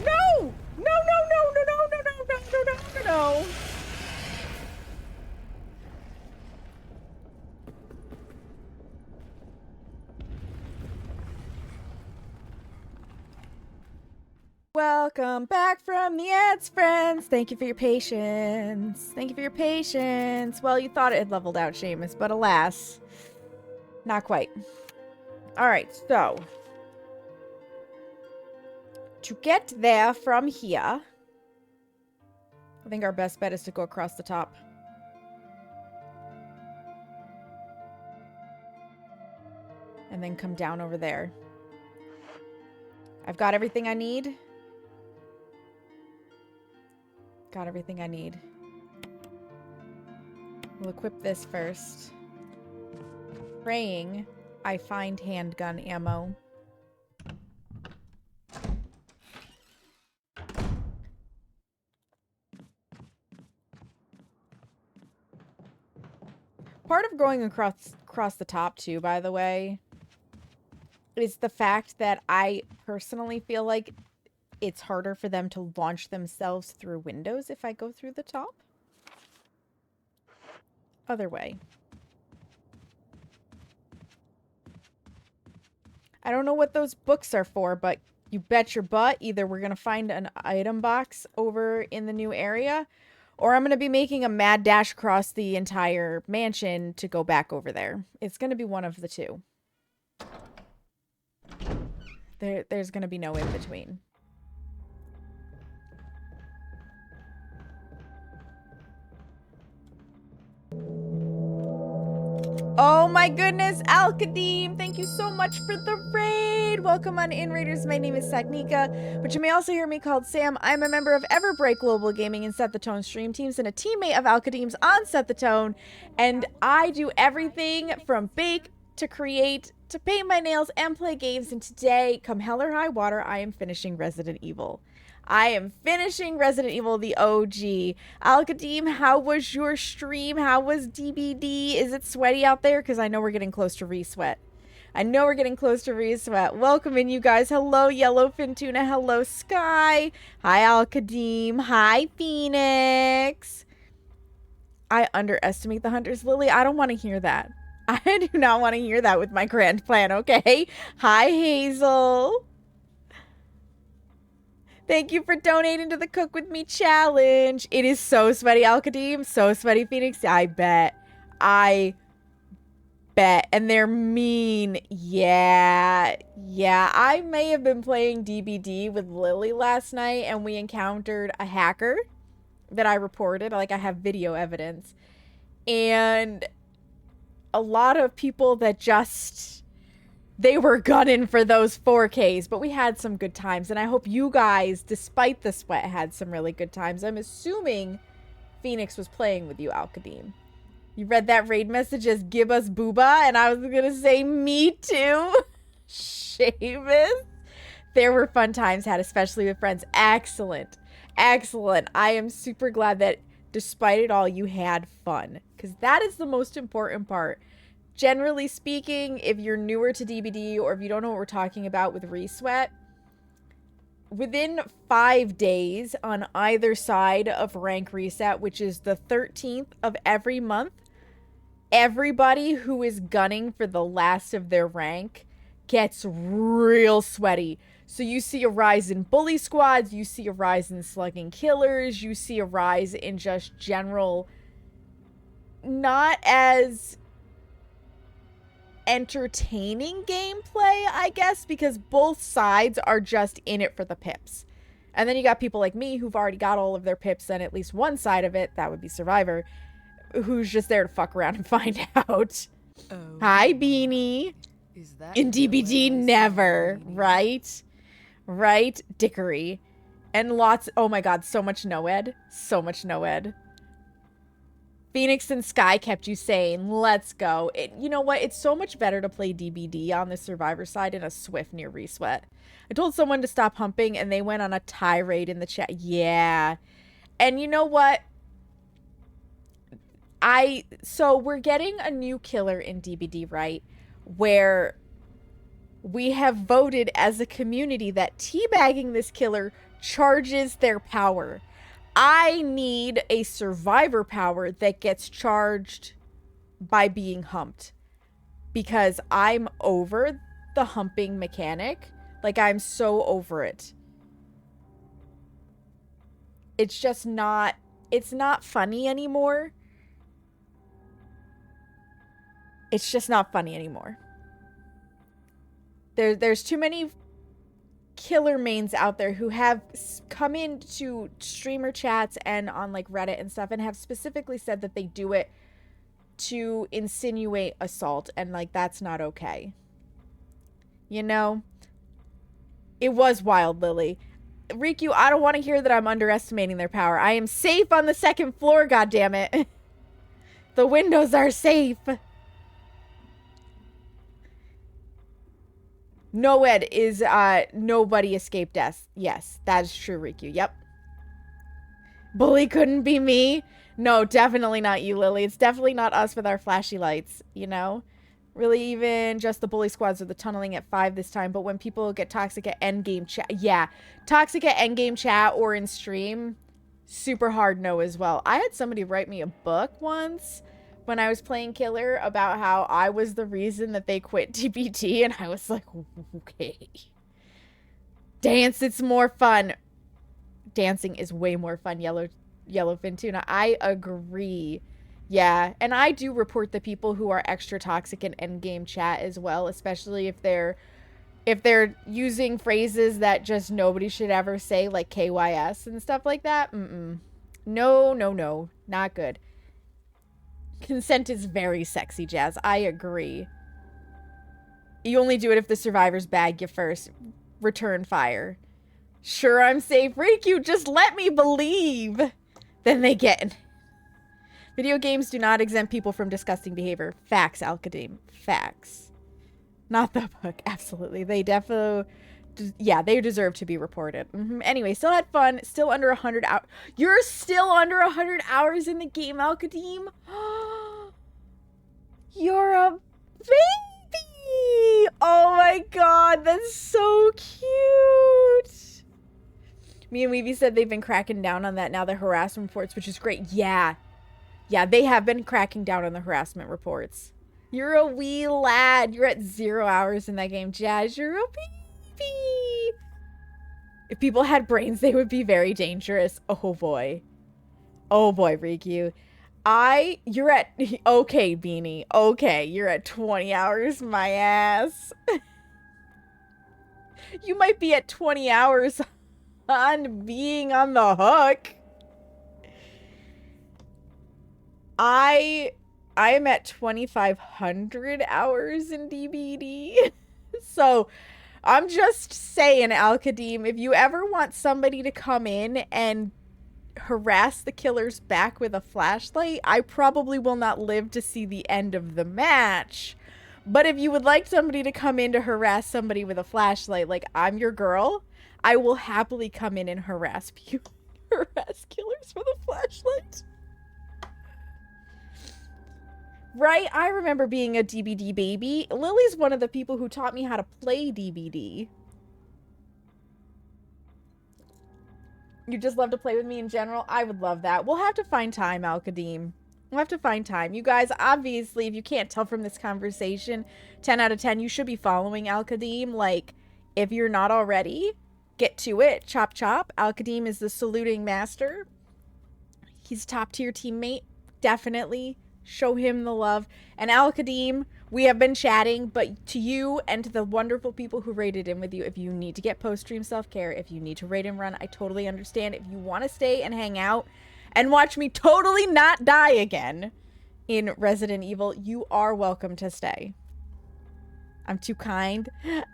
No! No, no, no, no, no, no, no, no, no, no, no. Welcome back from the ads, friends. Thank you for your patience. Thank you for your patience. Well, you thought it had leveled out, Seamus, but alas, not quite. All right, so to get there from here, I think our best bet is to go across the top. And then come down over there. I've got everything I need. Got everything I need. We'll equip this first. Praying I find handgun ammo. Part of going across the top too, by the way, is the fact that I personally feel like it's harder for them to launch themselves through windows if I go through the top. Other way. I don't know what those books are for, but you bet your butt either we're going to find an item box over in the new area, or I'm going to be making a mad dash across the entire mansion to go back over there. It's going to be one of the two. There's going to be no in between. Oh my goodness, Al-Qadim, thank you so much for the raid. Welcome on in, Raiders. My name is Sagnika, but you may also hear me called Sam. I'm a member of Everbreak Global Gaming and Set the Tone stream teams and a teammate of Al-Qadim's on Set the Tone. And I do everything from bake to create to paint my nails and play games. And today, come hell or high water, I am finishing Resident Evil. I am finishing Resident Evil, the OG. Al-Qadim, how was your stream? How was DBD? Is it sweaty out there? Because I know we're getting close to re-sweat. I know we're getting close to re-sweat. Welcome in, you guys. Hello, Yellowfin Tuna. Hello, Sky. Hi, Al-Qadim. Hi, Phoenix. I underestimate the hunters, Lily. I don't want to hear that. I do not want to hear that with my grand plan, okay? Hi, Hazel. Thank you for donating to the Cook With Me challenge. It is so sweaty, Al-Qadim. So sweaty, Phoenix. I bet. I bet. And they're mean. Yeah. Yeah. I may have been playing DBD with Lily last night and we encountered a hacker that I reported. Like, I have video evidence. And a lot of people that just... they were gunning for those 4Ks, but we had some good times. And I hope you guys, despite the sweat, had some really good times. I'm assuming Phoenix was playing with you, Al-Qadim. You read that raid message as give us booba, and I was going to say me too. Seamus. There were fun times had, especially with friends. Excellent. Excellent. I am super glad that despite it all, you had fun. Because that is the most important part. Generally speaking, if you're newer to DBD or if you don't know what we're talking about with re-sweat, within 5 days on either side of rank reset, which is the 13th of every month, everybody who is gunning for the last of their rank gets real sweaty. So you see a rise in bully squads, you see a rise in slugging killers, you see a rise in just general, not as entertaining gameplay, I guess, because both sides are just in it for the pips. And then you got people like me who've already got all of their pips and at least one side of it, that would be Survivor, who's just there to fuck around and find out. Oh. Hi, Beanie. Is that in DBD, never, right? Right? Dickery. And lots, oh my god, so much no-ed. So much no-ed. Phoenix and Sky kept you sane. Let's go. You know what? It's so much better to play DBD on the Survivor side in a Swift near Resweat. I told someone to stop humping and they went on a tirade in the chat. Yeah. And you know what? So we're getting a new killer in DBD, right? Where we have voted as a community that teabagging this killer charges their power. I need a survivor power that gets charged by being humped. Because I'm over the humping mechanic. Like, I'm so over it. It's just not, it's not funny anymore. It's just not funny anymore. There's too many killer mains out there who have come into streamer chats and on like Reddit and stuff and have specifically said that they do it to insinuate assault, and like that's not okay. You know? It was wild, Lily. Riku, I don't want to hear that I'm underestimating their power. I am safe on the second floor, goddammit. The windows are safe. Noed is, nobody escaped death. Yes, that is true, Riku. Yep. Bully couldn't be me. No, definitely not you, Lily. It's definitely not us with our flashy lights, you know? Really even just the bully squads or the tunneling at 5 this time. But when people get toxic at endgame chat, yeah. Toxic at endgame chat or in stream, super hard no as well. I had somebody write me a book once when I was playing Killer about how I was the reason that they quit TBT, and I was like, okay. Dance, it's more fun. Dancing is way more fun, Yellowfin Tuna. I agree. Yeah, and I do report the people who are extra toxic in endgame chat as well, especially if they're using phrases that just nobody should ever say, like KYS and stuff like that. No, not good. Consent is very sexy, Jazz. I agree. You only do it if the survivors bag you first. Return fire. Sure, I'm safe. Riku, just let me believe. Then they get... Video games do not exempt people from disgusting behavior. Facts, Alkadim. Facts. Not the book. Absolutely. They definitely... Yeah, they deserve to be reported. Anyway, still had fun. Still under 100 hours. You're still under 100 hours in the game, Alkadim? You're a baby! Oh my god, that's so cute! Me and Weavy said they've been cracking down on that now, the harassment reports, which is great. Yeah. Yeah, they have been cracking down on the harassment reports. You're a wee lad. You're at 0 hours in that game. Jazz, you're a baby. If people had brains, they would be very dangerous. Oh boy. Oh boy, Riku. You're at, okay, Beanie. Okay, you're at 20 hours, my ass. You might be at 20 hours on being on the hook. I am at 2,500 hours in DBD. So I'm just saying, Alkadim, if you ever want somebody to come in and harass the killer's back with a flashlight, I probably will not live to see the end of the match. But if you would like somebody to come in to harass somebody with a flashlight, like I'm your girl, I will happily come in and harass people, harass killers with a flashlight. Right? I remember being a DBD baby. Lily's one of the people who taught me how to play DBD. You just love to play with me in general? I would love that. We'll have to find time, Alkadim. We'll have to find time. You guys, obviously, if you can't tell from this conversation, 10 out of 10, you should be following Alkadim. Like, if you're not already, get to it. Chop chop. Alkadim is the saluting master. He's a top tier teammate. Definitely. Show him the love. And Alkadim, we have been chatting, but to you and to the wonderful people who raided in with you, if you need to get post-stream self-care, if you need to raid and run, I totally understand. If you want to stay and hang out and watch me totally not die again in Resident Evil, you are welcome to stay. I'm too kind.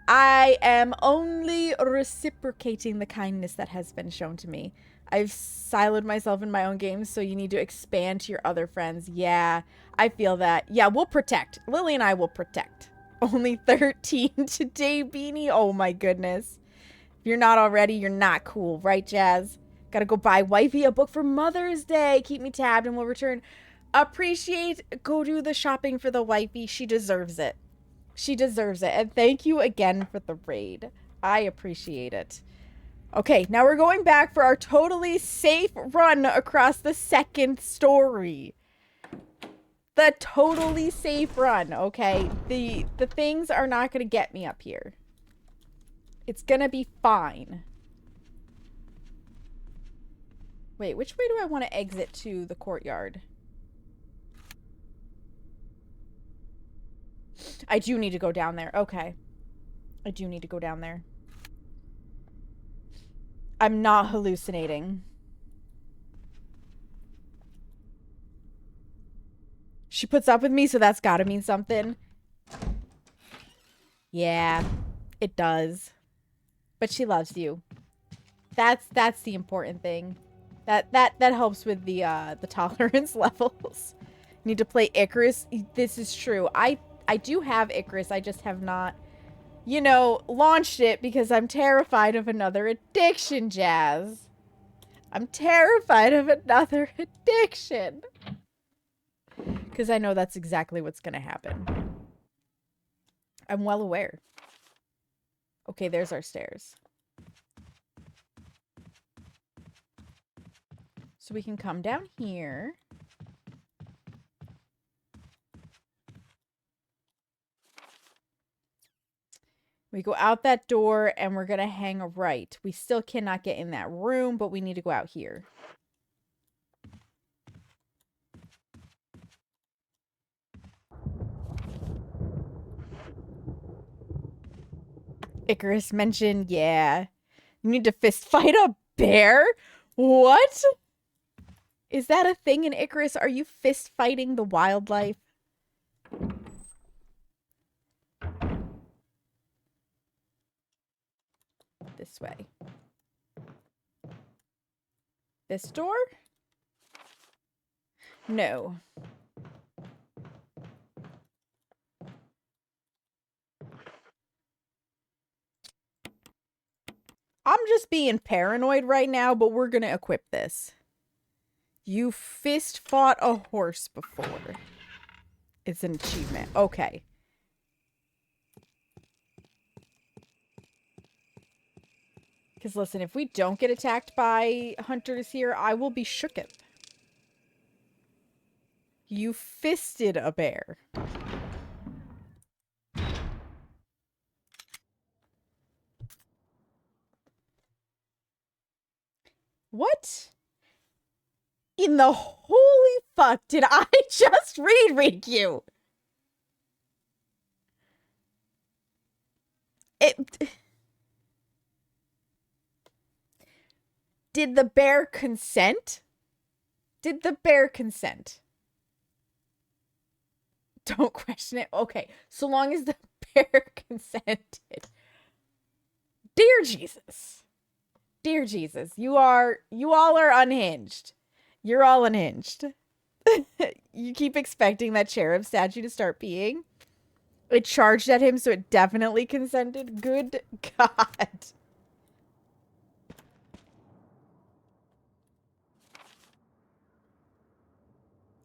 I am only reciprocating the kindness that has been shown to me. I've siloed myself in my own games, so you need to expand to your other friends. Yeah, I feel that. Yeah, we'll protect. Lily and I will protect. Only 13 today, Beanie. Oh my goodness. If you're not already, you're not cool. Right, Jazz? Gotta go buy wifey a book for Mother's Day. Keep me tabbed and we'll return. Appreciate, go do the shopping for the wifey. She deserves it. She deserves it. And thank you again for the raid. I appreciate it. Okay, now we're going back for our totally safe run across the second story. The totally safe run, okay? The things are not going to get me up here. It's going to be fine. Wait, which way do I want to exit to the courtyard? I do need to go down there. Okay. I do need to go down there. I'm not hallucinating. She puts up with me, so that's gotta mean something. Yeah, it does. But she loves you. That's the important thing. That helps with the tolerance levels. Need to play Icarus. This is true. I do have Icarus. I just have not, you know, launched it because I'm terrified of another addiction, Jazz. I'm terrified of another addiction. Because I know that's exactly what's going to happen. I'm well aware. Okay, there's our stairs. So we can come down here. We go out that door and we're going to hang a right. We still cannot get in that room, but we need to go out here. Icarus mentioned, yeah. You need to fist fight a bear? What? Is that a thing in Icarus? Are you fist fighting the wildlife? This way. This door? No. I'm just being paranoid right now, but we're gonna equip this. You fist fought a horse before. It's an achievement. Okay. Because listen, if we don't get attacked by hunters here, I will be shooketh. You fisted a bear. What in the holy fuck did I just read, Riku? Did the bear consent? Did the bear consent? Don't question it. Okay, so long as the bear consented. Dear Jesus. Dear Jesus, you all are unhinged. You're all unhinged. You keep expecting that cherub statue to start peeing. It charged at him, so it definitely consented. Good God.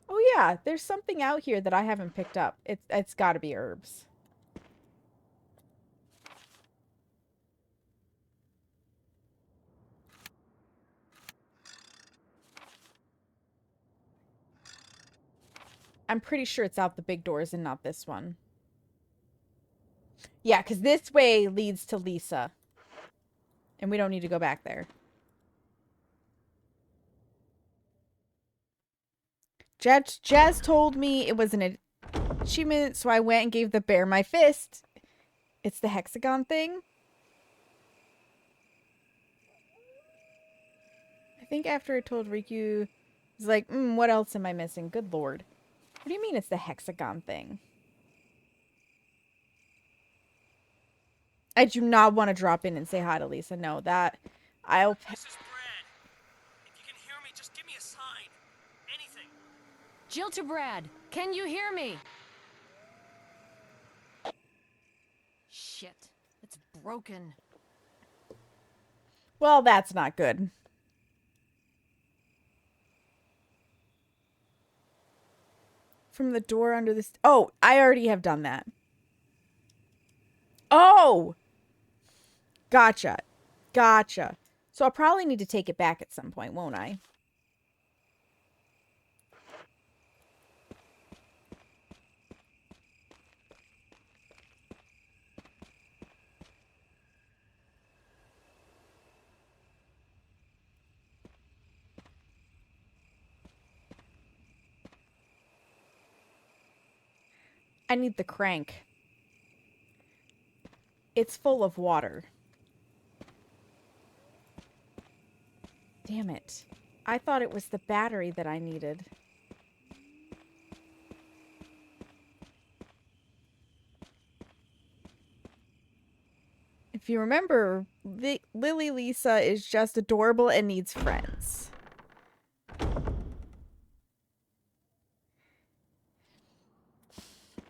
Oh yeah, there's something out here that I haven't picked up. It's gotta be herbs. I'm pretty sure it's out the big doors and not this one. Yeah, because this way leads to Lisa. And we don't need to go back there. Jazz told me it was an achievement, so I went and gave the bear my fist. It's the hexagon thing. I think after I told Riku, he's like, what else am I missing? Good lord. What do you mean it's the hexagon thing? I do not want to drop in and say hi to Lisa. No, that... I'll... This is Brad. If you can hear me, just give me a sign. Anything. Jill to Brad, can you hear me? Shit, it's broken. Well, that's not good. From the door under this. Oh, I already have done that. Oh! Gotcha. Gotcha. So I'll probably need to take it back at some point, won't I? I need the crank. It's full of water. Damn it. I thought it was the battery that I needed. If you remember, Lily Lisa is just adorable and needs friends.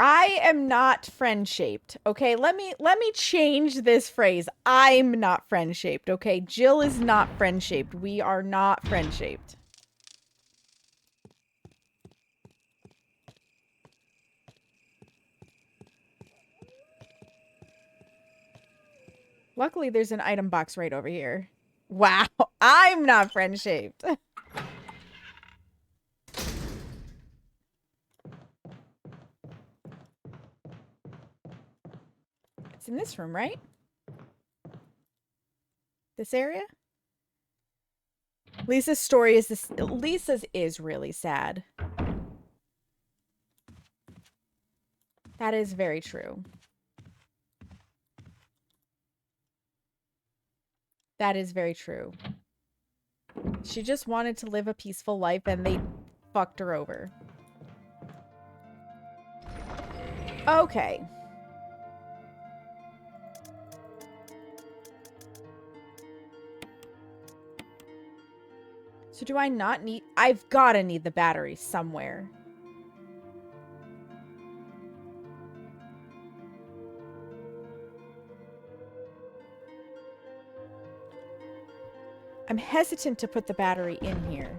I am not friend-shaped, okay? Let me change this phrase. I'm not friend-shaped, okay? Jill is not friend-shaped. We are not friend-shaped. Luckily, there's an item box right over here. Wow, I'm not friend-shaped. It's in this room, right? This area? Lisa's story is this. Lisa's is really sad. That is very true. That is very true. She just wanted to live a peaceful life and they fucked her over. Okay. So do I not need... I've got to need the battery somewhere. I'm hesitant to put the battery in here.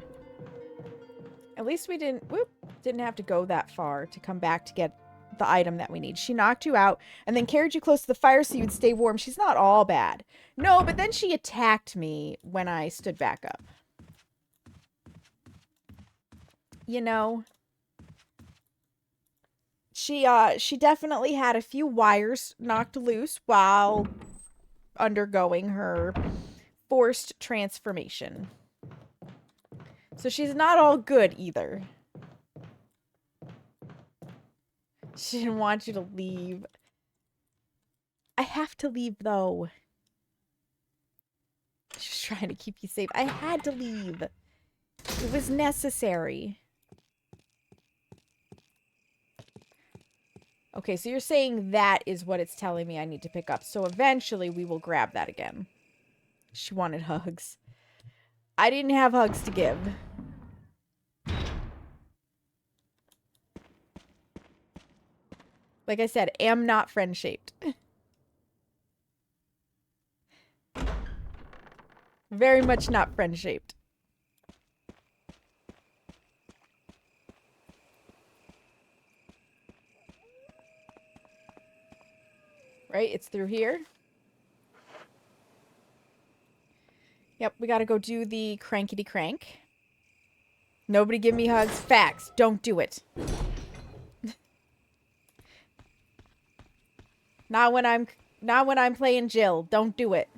At least we didn't have to go that far to come back to get the item that we need. She knocked you out and then carried you close to the fire so you'd stay warm. She's not all bad. No, but then she attacked me when I stood back up. You know, she definitely had a few wires knocked loose while undergoing her forced transformation. So she's not all good either. She didn't want you to leave. I have to leave, though. She's trying to keep you safe. I had to leave. It was necessary. Okay, so you're saying that is what it's telling me I need to pick up. So eventually we will grab that again. She wanted hugs. I didn't have hugs to give. Like I said, am not friend-shaped. Very much not friend-shaped. Right? It's through here. Yep, we gotta go do the crankety crank. Nobody give me hugs. Facts. Don't do it. Not when I'm playing Jill. Don't do it.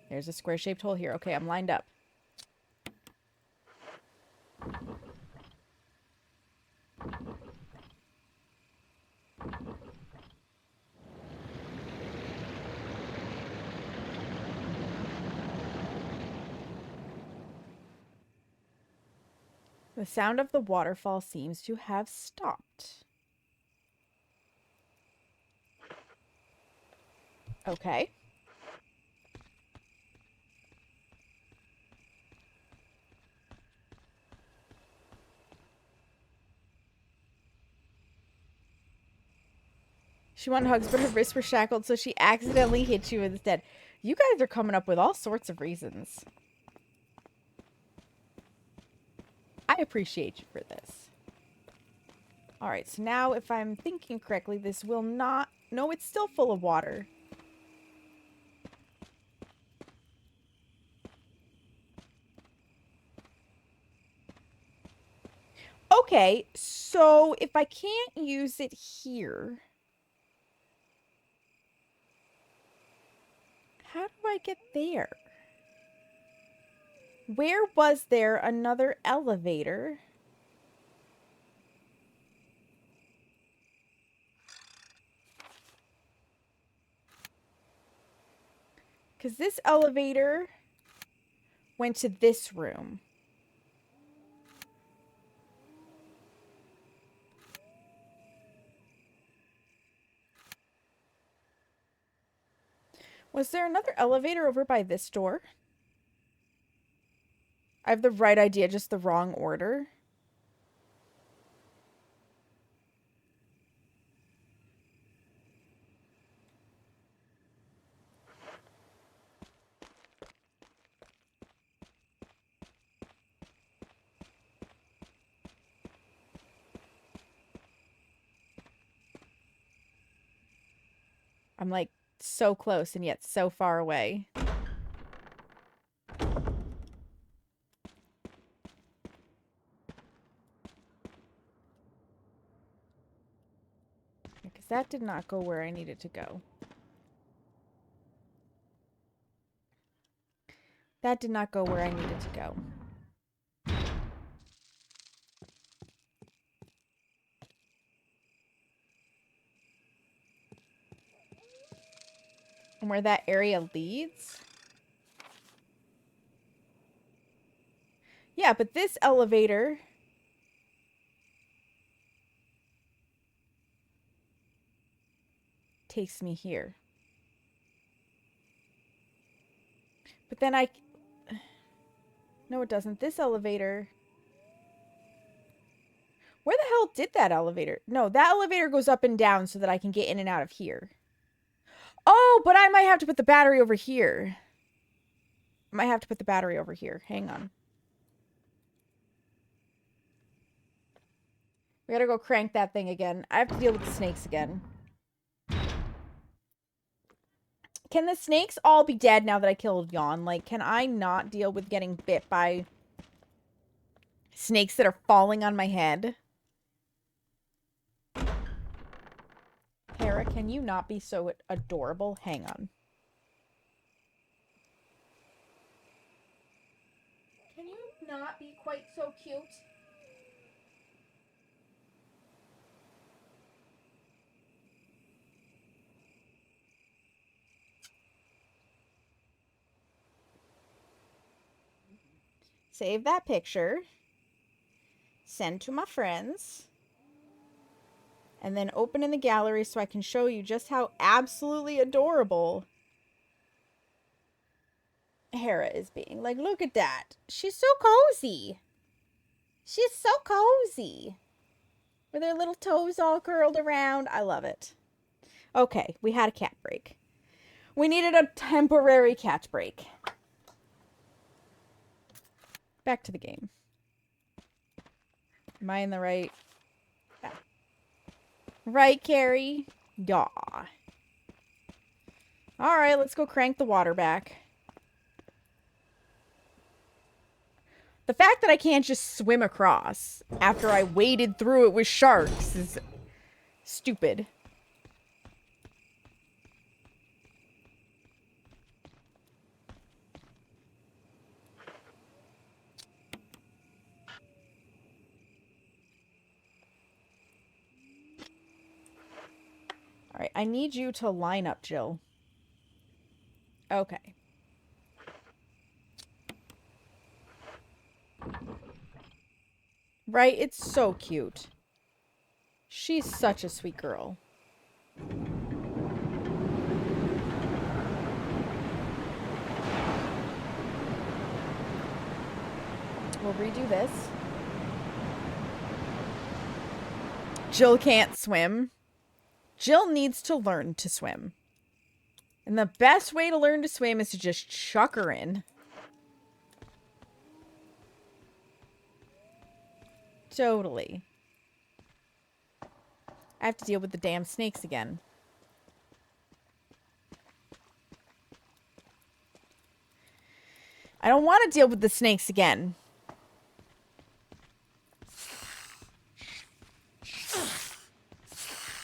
There's a square-shaped hole here. Okay, I'm lined up. The sound of the waterfall seems to have stopped. Okay. She wanted hugs, but her wrists were shackled, so she accidentally hit you instead. You guys are coming up with all sorts of reasons. I appreciate you for this. Alright, so now if I'm thinking correctly, this will not... No, it's still full of water. Okay, so if I can't use it here... How do I get there? Where was there another elevator? Because this elevator went to this room. Was there another elevator over by this door? I have the right idea, just the wrong order. I'm like so close and yet so far away. Because that did not go where I needed to go. That did not go where I needed to go. And where that area leads? Yeah, but this elevator... takes me here. But then I... No, it doesn't. This elevator... Where the hell did that elevator... No, that elevator goes up and down so that I can get in and out of here. Oh, but I might have to put the battery over here. I might have to put the battery over here. Hang on. We gotta go crank that thing again. I have to deal with the snakes again. Can the snakes all be dead now that I killed Yawn? Like, can I not deal with getting bit by snakes that are falling on my head? Hera, can you not be so adorable? Hang on. Can you not be quite so cute? Save that picture. Send to my friends. And then open in the gallery so I can show you just how absolutely adorable Hera is being. Like, look at that. She's so cozy. She's so cozy. With her little toes all curled around. I love it. Okay, we had a cat break. We needed a temporary cat break. Back to the game. Am I in the right... Yeah. Right, Carrie? Yaw. Alright, let's go crank the water back. The fact that I can't just swim across after I waded through it with sharks is stupid. Alright, I need you to line up, Jill. Okay. Right? It's so cute. She's such a sweet girl. We'll redo this. Jill can't swim. Jill needs to learn to swim. And the best way to learn to swim is to just chuck her in. Totally. I have to deal with the damn snakes again. I don't want to deal with the snakes again.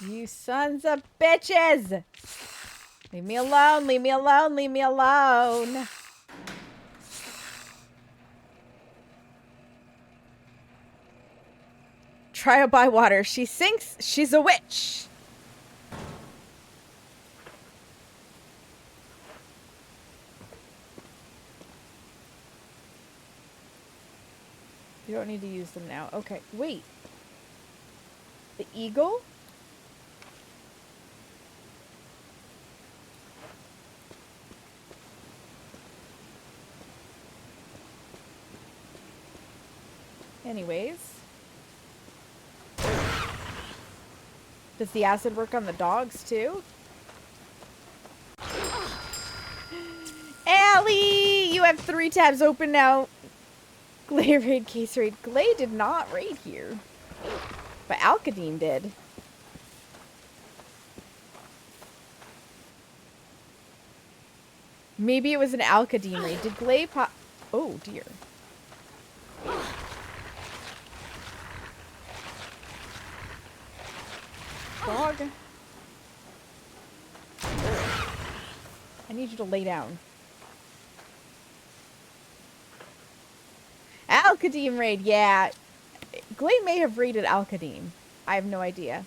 You sons of bitches! Leave me alone, leave me alone, leave me alone. Trial by water. She sinks, she's a witch. You don't need to use them now. Okay, wait. The eagle? Anyways. Does the acid work on the dogs too? Allie! You have 3 tabs open now. Glay raid, case raid. Glay did not raid here. But Alkadine did. Maybe it was an Alkadine raid. Did Glay pop... Oh, dear. Dog. I need you to lay down. Alkadine raid, yeah. Glay may have raided Alkadine. I have no idea.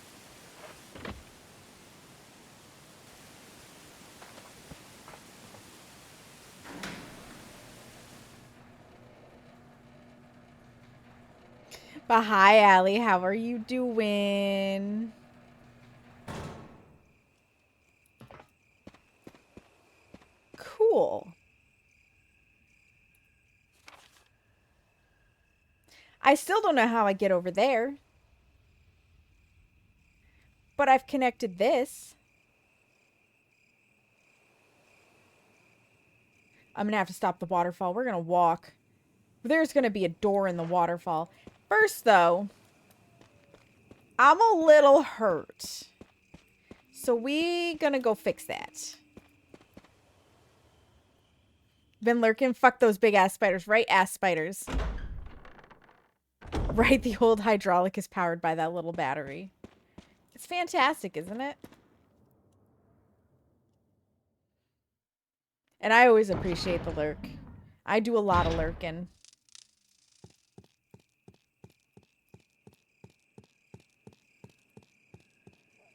But hi, Allie. How are you doing? Cool. I still don't know how I get over there. But I've connected this. I'm going to have to stop the waterfall. We're going to walk. There's going to be a door in the waterfall. First, though, I'm a little hurt. So we gonna go fix that. Been lurking? Fuck those big ass spiders. Right, ass spiders. Right, the old hydraulic is powered by that little battery. It's fantastic, isn't it? And I always appreciate the lurk. I do a lot of lurking.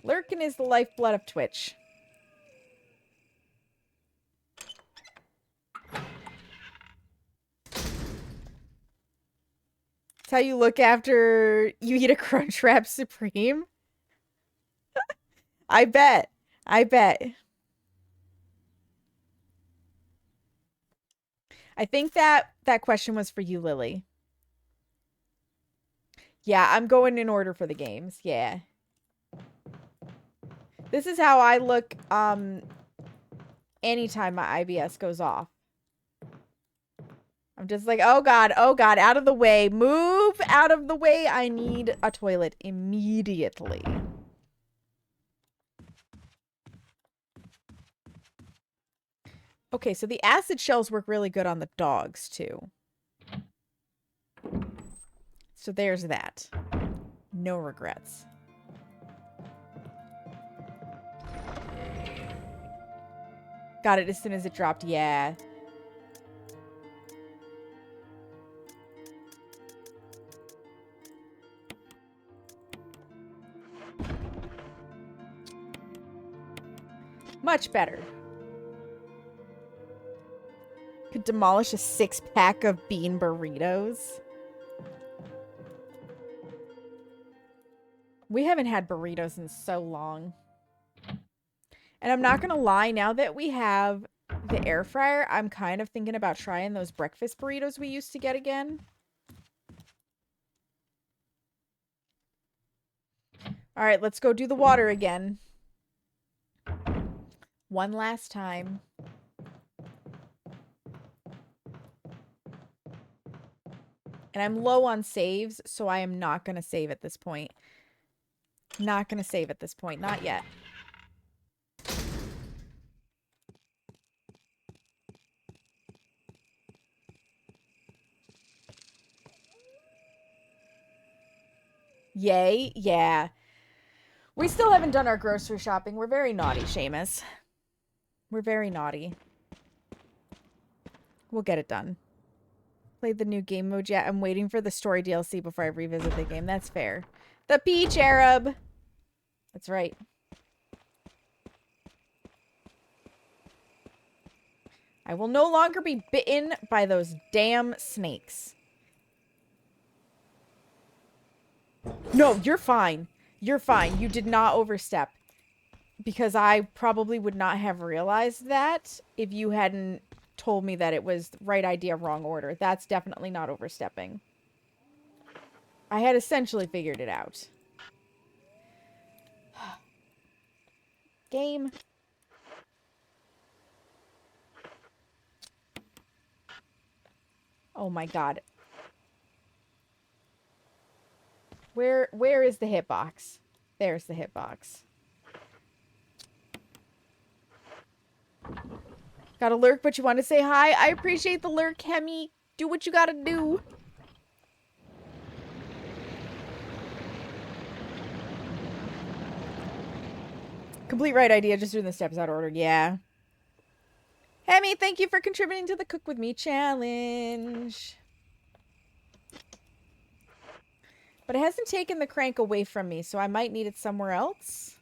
Lurkin is the lifeblood of Twitch. It's how you look after you eat a Crunchwrap Supreme. I bet. I bet. I think that question was for you, Lily. Yeah, I'm going in order for the games. Yeah. This is how I look anytime my IBS goes off. I'm just like, oh god, out of the way. Move out of the way. I need a toilet immediately. Okay, so the acid shells work really good on the dogs, too. So there's that. No regrets. Got it as soon as it dropped. Yeah. Much better. Could demolish a 6-pack of bean burritos. We haven't had burritos in so long. And I'm not gonna lie, now that we have the air fryer, I'm kind of thinking about trying those breakfast burritos we used to get again. Alright, let's go do the water again. One last time. And I'm low on saves, so I am not going to save at this point. Not going to save at this point. Not yet. Yay. Yeah. We still haven't done our grocery shopping. We're very naughty, Seamus. We're very naughty. We'll get it done. Played the new game mode yet. I'm waiting for the story DLC before I revisit the game. That's fair. The Peach Arab. That's right. I will no longer be bitten by those damn snakes. No, you're fine. You're fine. You did not overstep. Because I probably would not have realized that if you hadn't told me that it was right idea, wrong order. That's definitely not overstepping. I had essentially figured it out. Game. Oh my god. Where is the hitbox? There's the hitbox. Got a lurk, but you want to say hi? I appreciate the lurk, Hemi. Do what you gotta do. Complete right idea, just doing the steps out of order. Yeah. Hemi, thank you for contributing to the Cook With Me challenge. But it hasn't taken the crank away from me, so I might need it somewhere else.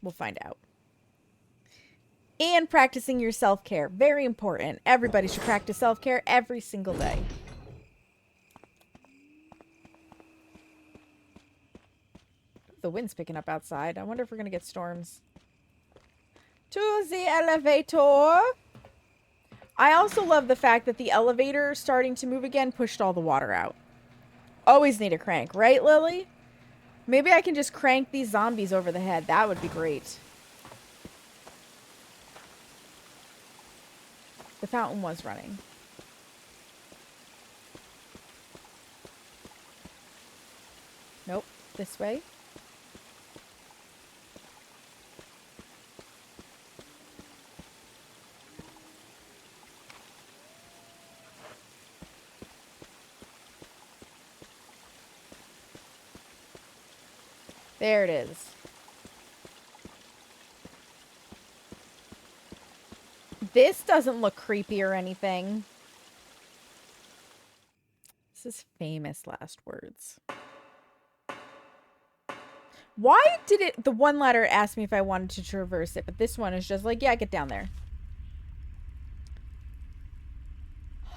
We'll find out. And practicing your self-care. Very important. Everybody should practice self-care every single day. The wind's picking up outside. I wonder if we're going to get storms. To the elevator. I also love the fact that the elevator starting to move again pushed all the water out. Always need a crank, right, Lily? Maybe I can just crank these zombies over the head. That would be great. The fountain was running. Nope. This way. There it is. This doesn't look creepy or anything. This is famous last words. Why did it... The one letter asked me if I wanted to traverse it, but this one is just like, yeah, get down there.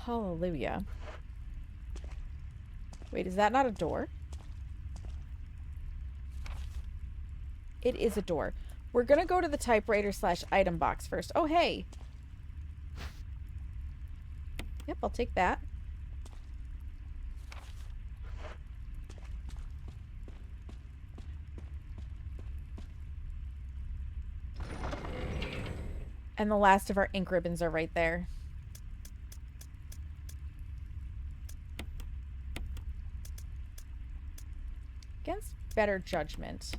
Hallelujah. Wait, is that not a door? It is a door. We're gonna go to the typewriter / item box first. Oh, hey. Yep, I'll take that. And the last of our ink ribbons are right there. Against better judgment.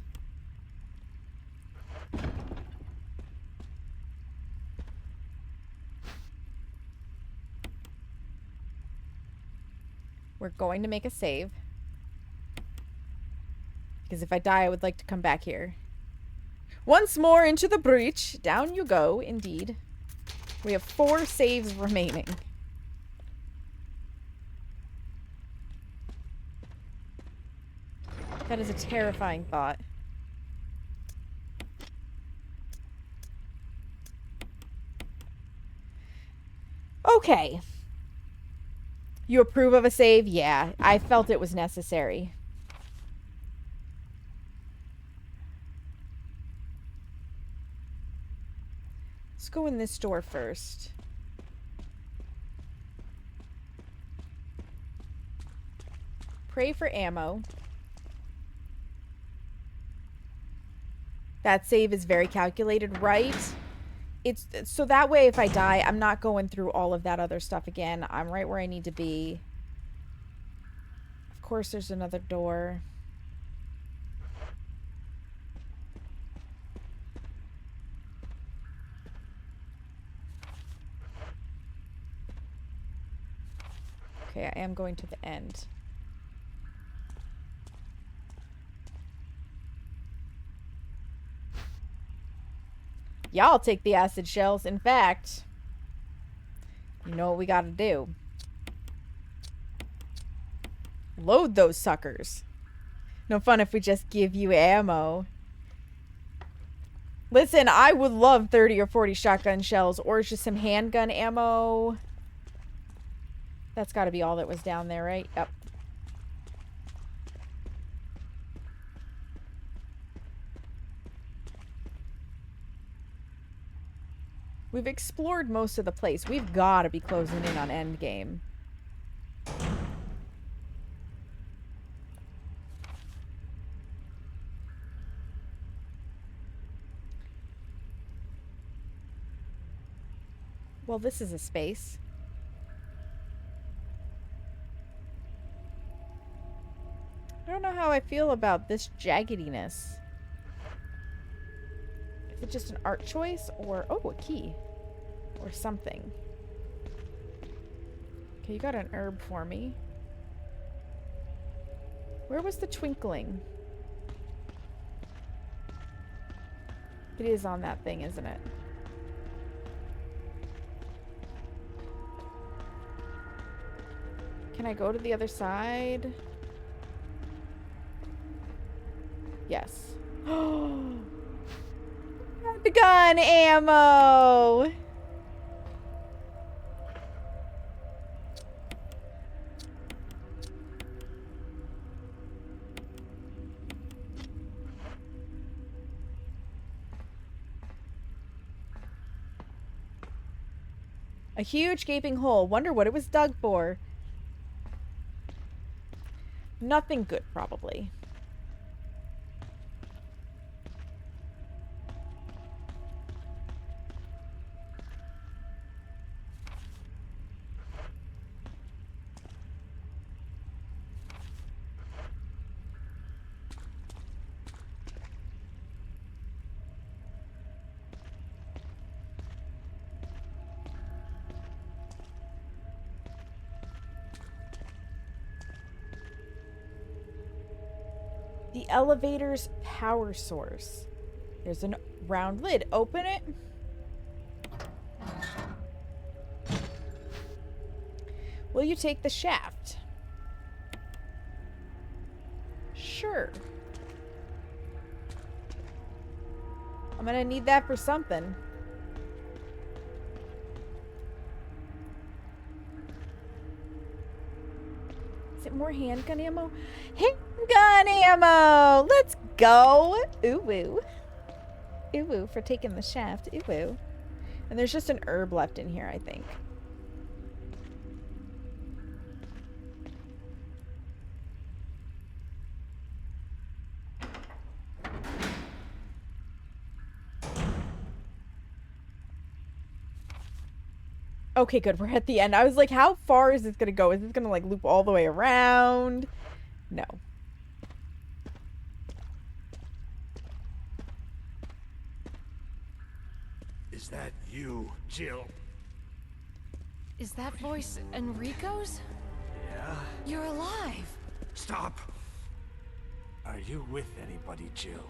We're going to make a save. Because if I die, I would like to come back here. Once more into the breach. Down you go, indeed. We have 4 saves remaining. That is a terrifying thought. Okay. You approve of a save? Yeah, I felt it was necessary. Let's go in this door first. Pray for ammo. That save is very calculated, right? It's so that way if I die, I'm not going through all of that other stuff again. I'm right where I need to be. course there's another door. Okay, I am going to the end. Yeah, I'll take the acid shells. In fact, you know what we gotta do? Load those suckers. No fun if we just give you ammo. Listen, I would love 30 or 40 shotgun shells or just some handgun ammo. That's gotta be all that was down there, right? Yep. We've explored most of the place. We've got to be closing in on endgame. Well, this is a space. I don't know how I feel about this jaggediness. Is it just an art choice or... Oh, a key. Or something. Okay, you got an herb for me. Where was the twinkling? It is on that thing, isn't it? Can I go to the other side? Yes. The gun ammo! A huge gaping hole. Wonder what it was dug for. Nothing good, probably. The elevator's power source. There's a round lid. Open it. Will you take the shaft? Sure. I'm gonna need that for something. Is it more handgun ammo? Handgun ammo! Let's go! Ooh woo. Ooh woo for taking the shaft. Ooh woo. And there's just an herb left in here, I think. Okay, good. We're at the end. I was like, how far is this gonna go? Is this gonna, like, loop all the way around? No. Is that you, Jill? Is that voice Enrico's? Yeah? You're alive! Stop! Are you with anybody, Jill?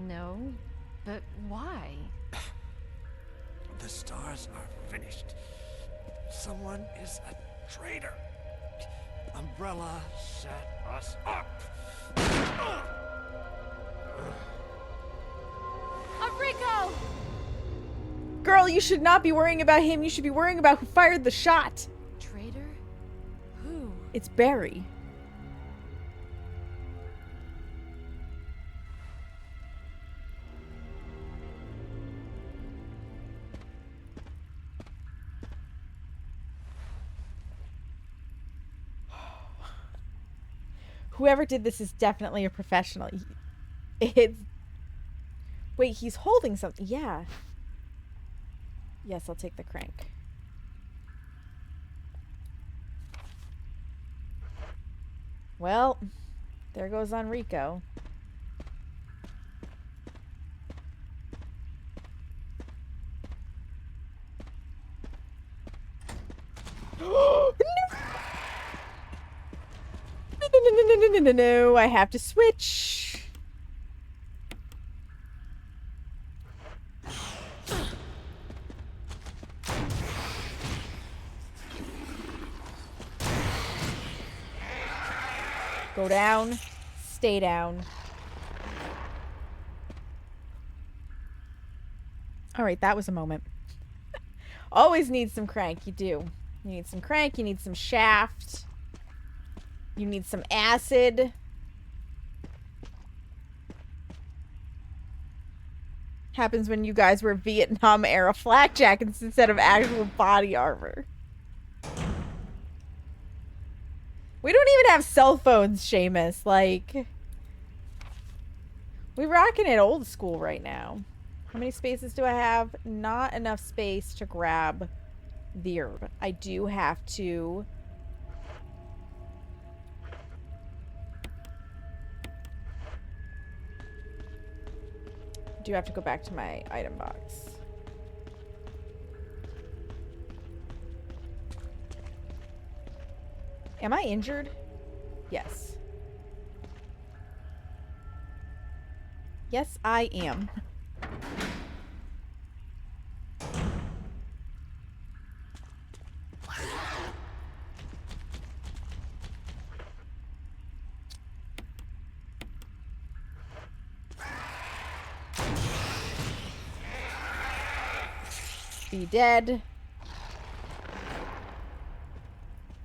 No, but why? The stars are finished. Someone is a traitor. Umbrella set us up. Enrico! Girl, you should not be worrying about him. You should be worrying about who fired the shot. Traitor? Who? It's Barry. Whoever did this is definitely a professional. It's... Wait, he's holding something. Yeah. Yes, I'll take the crank. Well, there goes Enrico. No, I have to switch. Go down, stay down. All right, that was a moment. Always need some crank, you do. You need some crank, you need some shaft. You need some acid. Happens when you guys wear Vietnam era flak jackets instead of actual body armor. We don't even have cell phones, Seamus. Like, we're rocking it old school right now. How many spaces do I have? Not enough space to grab the herb. I do have to... go back to my item box. Am I injured? Yes. Yes, I am. Be dead.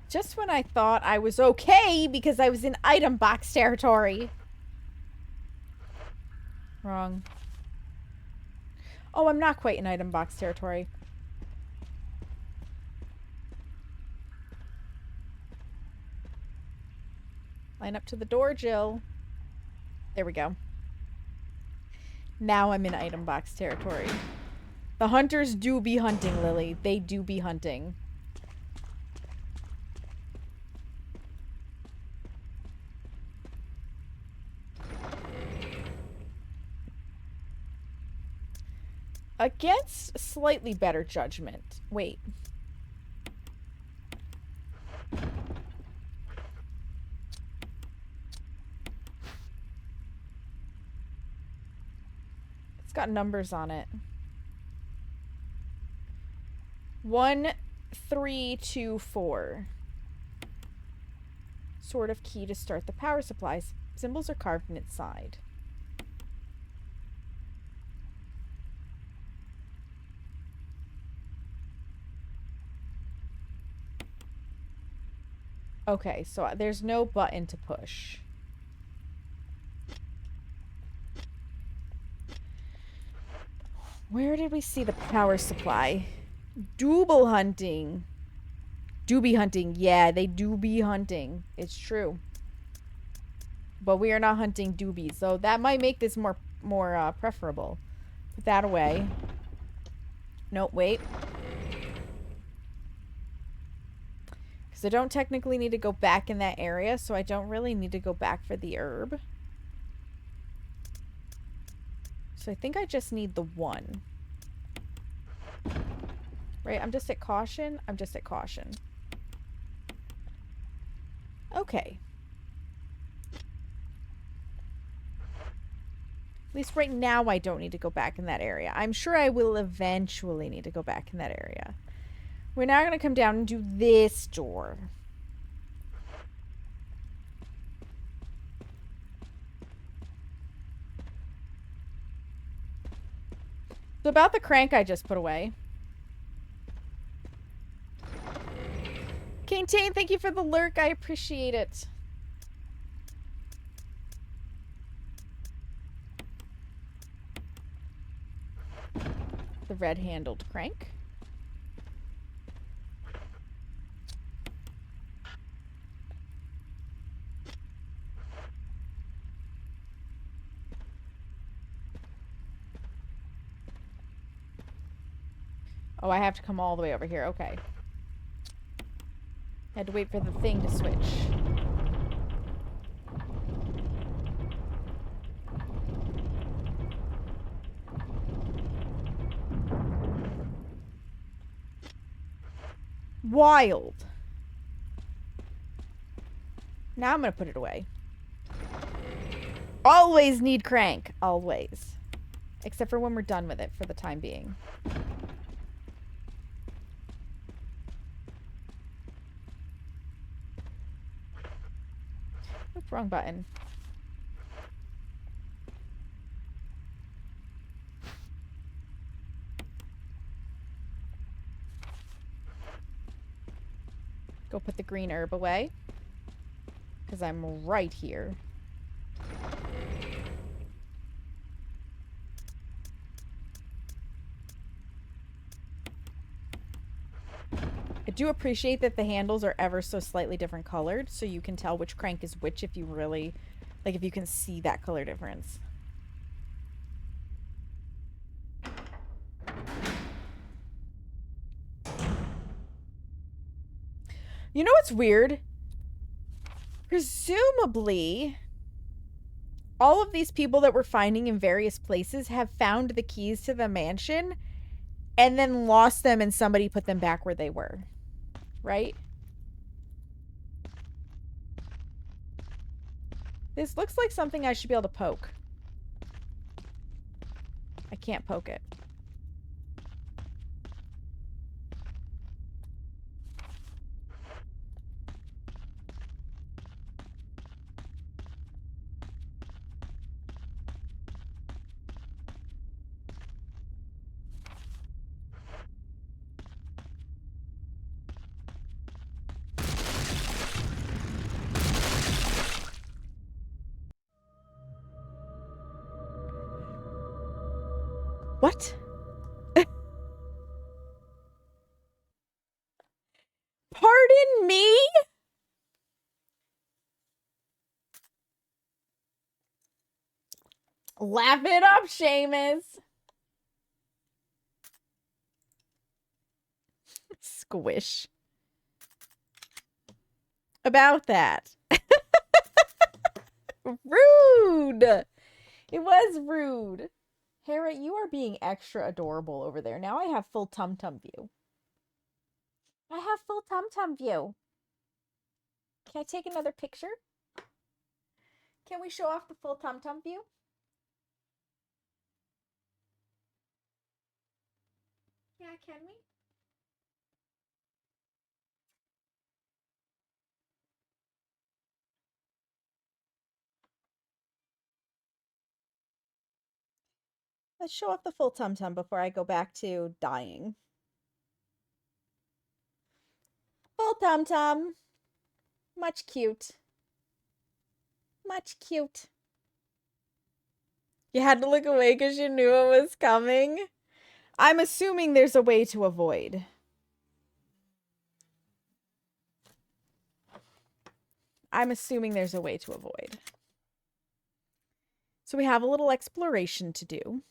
Just when I thought I was okay because I was in item box territory. Wrong. Oh, I'm not quite in item box territory. Line up to the door, Jill. There we go. Now I'm in item box territory. The hunters do be hunting, Lily. They do be hunting. Against slightly better judgment. Wait. It's got numbers on it. 1, 3, 2, 4. Sort of key to start the power supplies. Symbols are carved in its side. Okay, so there's no button to push. Where did we see the power supply? Double hunting. Doobie hunting. Yeah, they do be hunting. It's true. But we are not hunting doobies, so that might make this more preferable. Put that away. Nope, wait. Because I don't technically need to go back in that area, so I don't really need to go back for the herb. So I think I just need the 1. Right, I'm just at caution. I'm just at caution. Okay. At least right now I don't need to go back in that area. I'm sure I will eventually need to go back in that area. We're now going to come down and do this door. So about the crank I just put away. Kane, thank you for the lurk. I appreciate it. The red-handled crank. Oh, I have to come all the way over here. Okay. Had to wait for the thing to switch. Wild. Now I'm gonna put it away. Always need crank. Always. Except for when we're done with it for the time being. Oops, wrong button. Go put the green herb away. Because I'm right here. I do appreciate that the handles are ever so slightly different colored, so you can tell which crank is which if you really, like, if you can see that color difference. You know what's weird? Presumably, all of these people that we're finding in various places have found the keys to the mansion and then lost them and somebody put them back where they were. Right? This looks like something I should be able to poke. I can't poke it. What? Pardon me? Laugh it up, Seamus. Squish. About that. Rude. It was rude. Hera, you are being extra adorable over there. Now I have full tum-tum view. I have full tum-tum view. Can I take another picture? Can we show off the full tum-tum view? Yeah, can we? Let's show off the full tum-tum before I go back to dying. Full tum-tum. Much cute. Much cute. You had to look away because you knew it was coming. I'm assuming there's a way to avoid. I'm assuming there's a way to avoid. So we have a little exploration to do.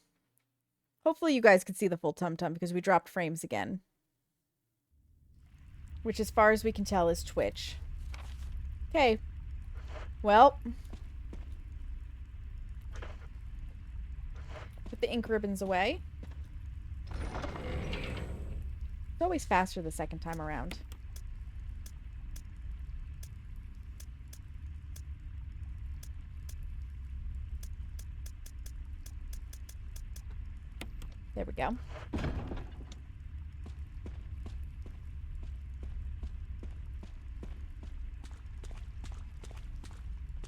Hopefully you guys can see the full tum-tum because we dropped frames again. Which, as far as we can tell, is Twitch. Okay. Well. Put the ink ribbons away. It's always faster the second time around. There we go.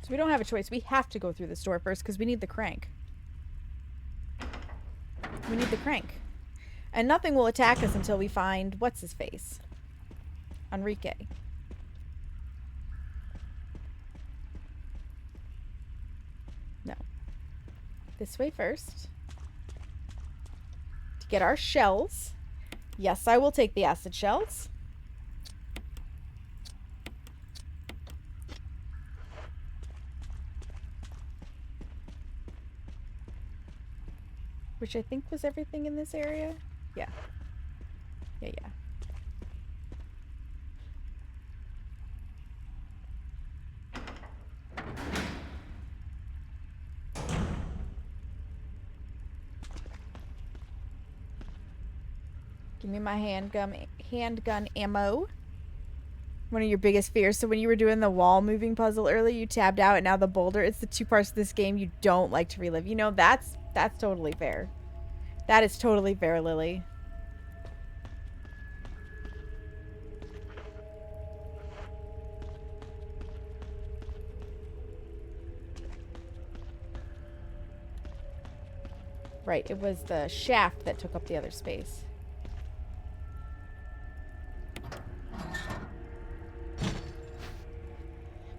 So we don't have a choice. We have to go through the store first because we need the crank. We need the crank. And nothing will attack us until we find what's-his-face. Enrique. No. This way first. To get our shells. Yes, I will take the acid shells. Which I think was everything in this area. Yeah. Yeah. Give me my handgun ammo. One of your biggest fears. So when you were doing the wall moving puzzle earlier, you tabbed out, and now the boulder. It's the two parts of this game you don't like to relive. You know, that's totally fair. That is totally fair, Lily. Right, it was the shaft that took up the other space.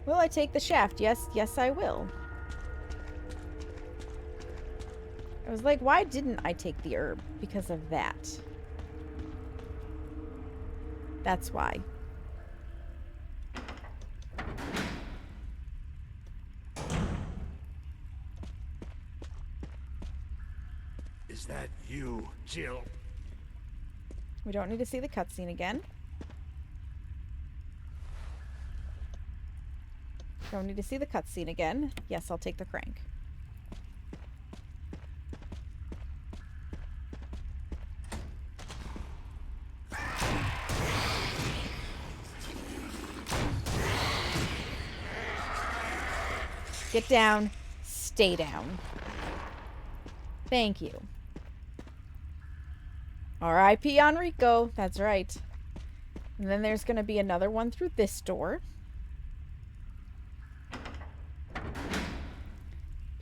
Will I take the shaft? Yes, yes I will. I was like, why didn't I take the herb? Because of that. That's why. Is that you, Jill? We don't need to see the cutscene again. Don't need to see the cutscene again. Yes, I'll take the crank. Get down. Stay down. Thank you. R.I.P. Enrico. That's right. And then there's going to be another one through this door.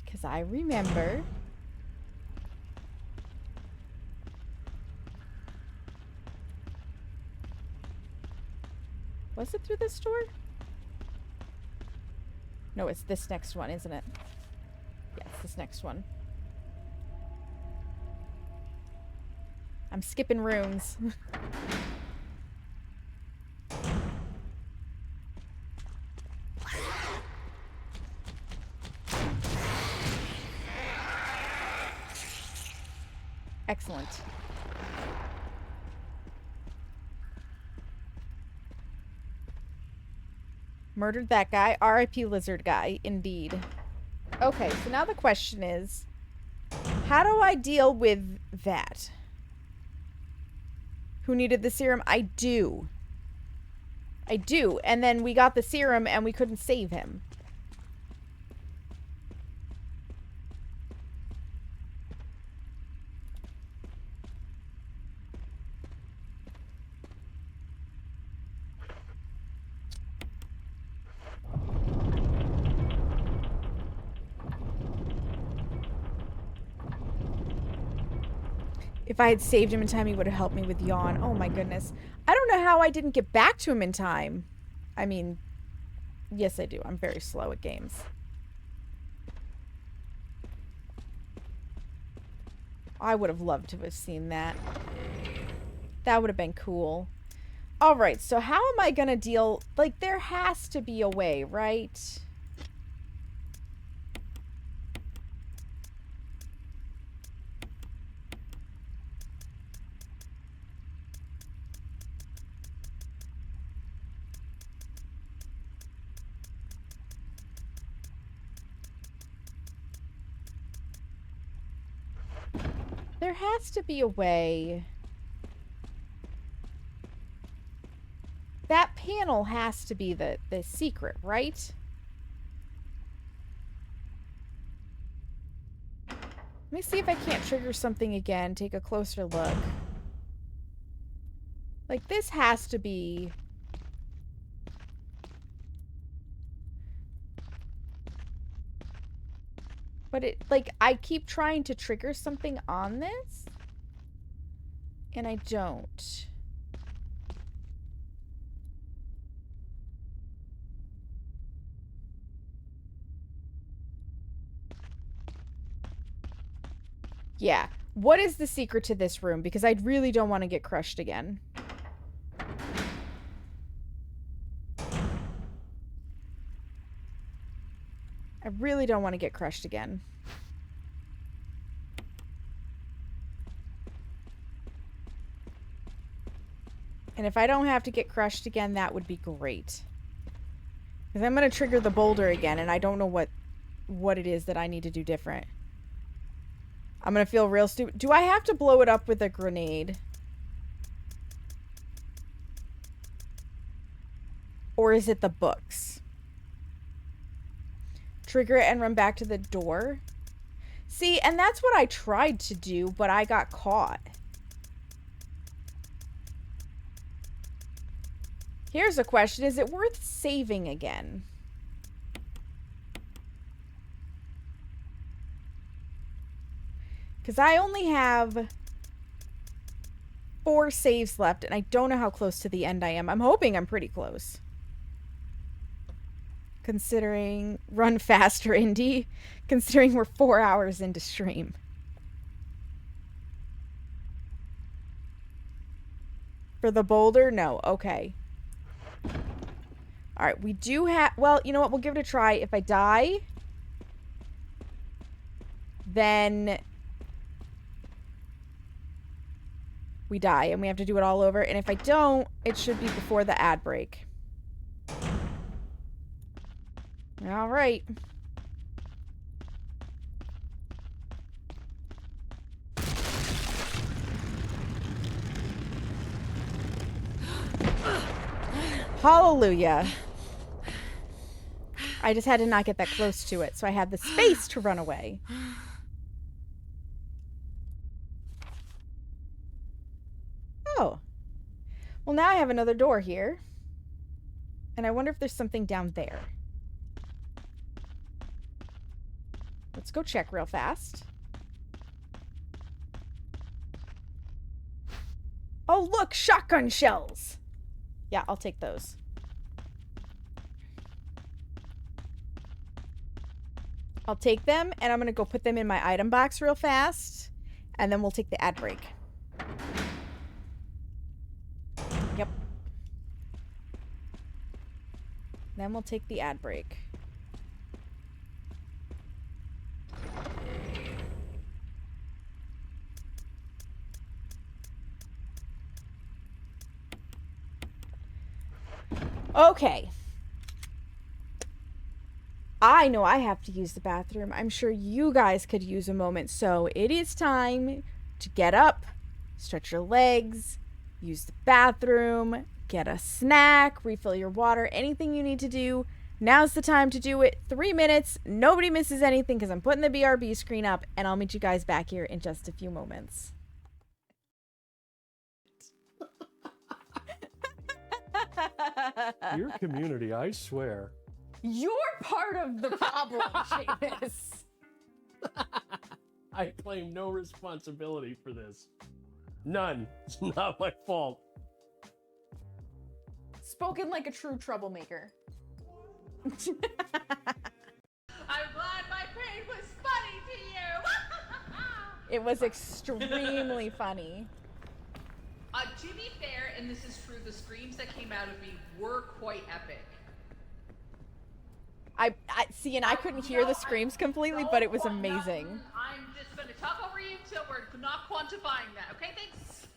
Because I remember. Was it through this door? No, it's this next one, isn't it? Yeah, it's this next one. I'm skipping rooms. Excellent. Murdered that guy. R.I.P. lizard guy. Indeed. Okay, so now the question is, how do I deal with that? Who needed the serum? I do. I do. And then we got the serum and we couldn't save him. If I had saved him in time, he would have helped me with Yawn. Oh my goodness. I don't know how I didn't get back to him in time. I mean, yes I do. I'm very slow at games. I would have loved to have seen that. That would have been cool. Alright, so how am I gonna deal... Like, there has to be a way, right? There has to be a way. That panel has to be the secret, right? Let me see if I can't trigger something again. Take a closer look. Like, this has to be... But it, like, I keep trying to trigger something on this. And I don't. Yeah. What is the secret to this room? Because I really don't want to get crushed again. I really don't want to get crushed again. And if I don't have to get crushed again, that would be great. Because I'm going to trigger the boulder again, and I don't know what it is that I need to do different. I'm going to feel real stupid. Do I have to blow it up with a grenade? Or is it the books? Trigger it and run back to the door. See, and that's what I tried to do, but I got caught. Here's a question. Is it worth saving again? Because I only have 4 saves left, and I don't know how close to the end I am. I'm hoping I'm pretty close. Considering... Run faster, Indy. Considering we're 4 hours into stream. For the boulder? No. Okay. Alright, we do have... Well, you know what? We'll give it a try. If I die... Then... we die, and we have to do it all over. And if I don't, it should be before the ad break. Alright. Hallelujah. I just had to not get that close to it, so I had the space to run away. Oh. Well, now I have another door here. And I wonder if there's something down there. Let's go check real fast. Oh, look! Shotgun shells! Yeah, I'll take those. I'll take them, and I'm gonna go put them in my item box real fast. And then we'll take the ad break. Yep. Then we'll take the ad break. Okay. I know I have to use the bathroom. I'm sure you guys could use a moment. So it is time to get up, stretch your legs, use the bathroom, get a snack, refill your water, anything you need to do. Now's the time to do it. 3 minutes. Nobody misses anything because I'm putting the BRB screen up, and I'll meet you guys back here in just a few moments. Your community, I swear. You're part of the problem, Seamus. I claim no responsibility for this. None. It's not my fault. Spoken like a true troublemaker. I'm glad my pain was funny to you. It was extremely funny. To be fair, and this is true, the screams that came out of me were quite epic. I see, and I couldn't hear the screams completely, but it was amazing. I'm just gonna talk over you till we're not quantifying that, okay? Thanks.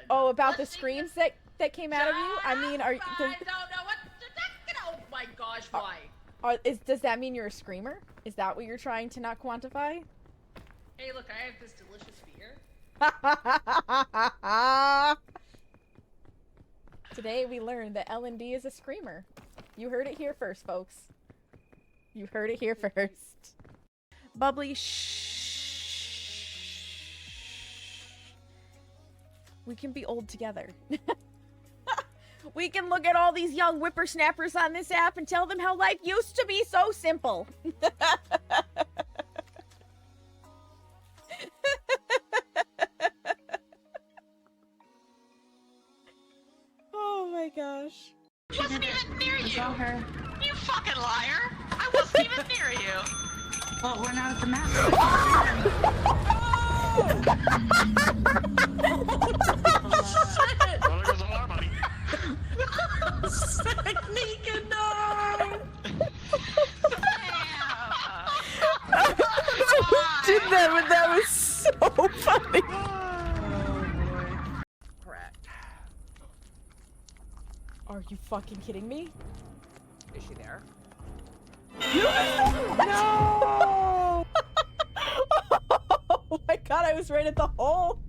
Oh, about the screams that came out of you? I mean, are I don't know what. Oh my gosh, why? Does that mean you're a screamer? Is that what you're trying to not quantify? Hey, look, I have this delicious beer. Today we learned that L&D is a screamer. You heard it here first, folks. You heard it here first. Bubbly, shh. We can be old together. We can look at all these young whippersnappers on this app and tell them how life used to be so simple. Oh my gosh. I wasn't even near you. Her. You fucking liar. I wasn't even near you. Well, we're not at the map. Did that, but that was so funny. Correct. Are you fucking kidding me? Is she there? No! Oh my god, I was right at the hole.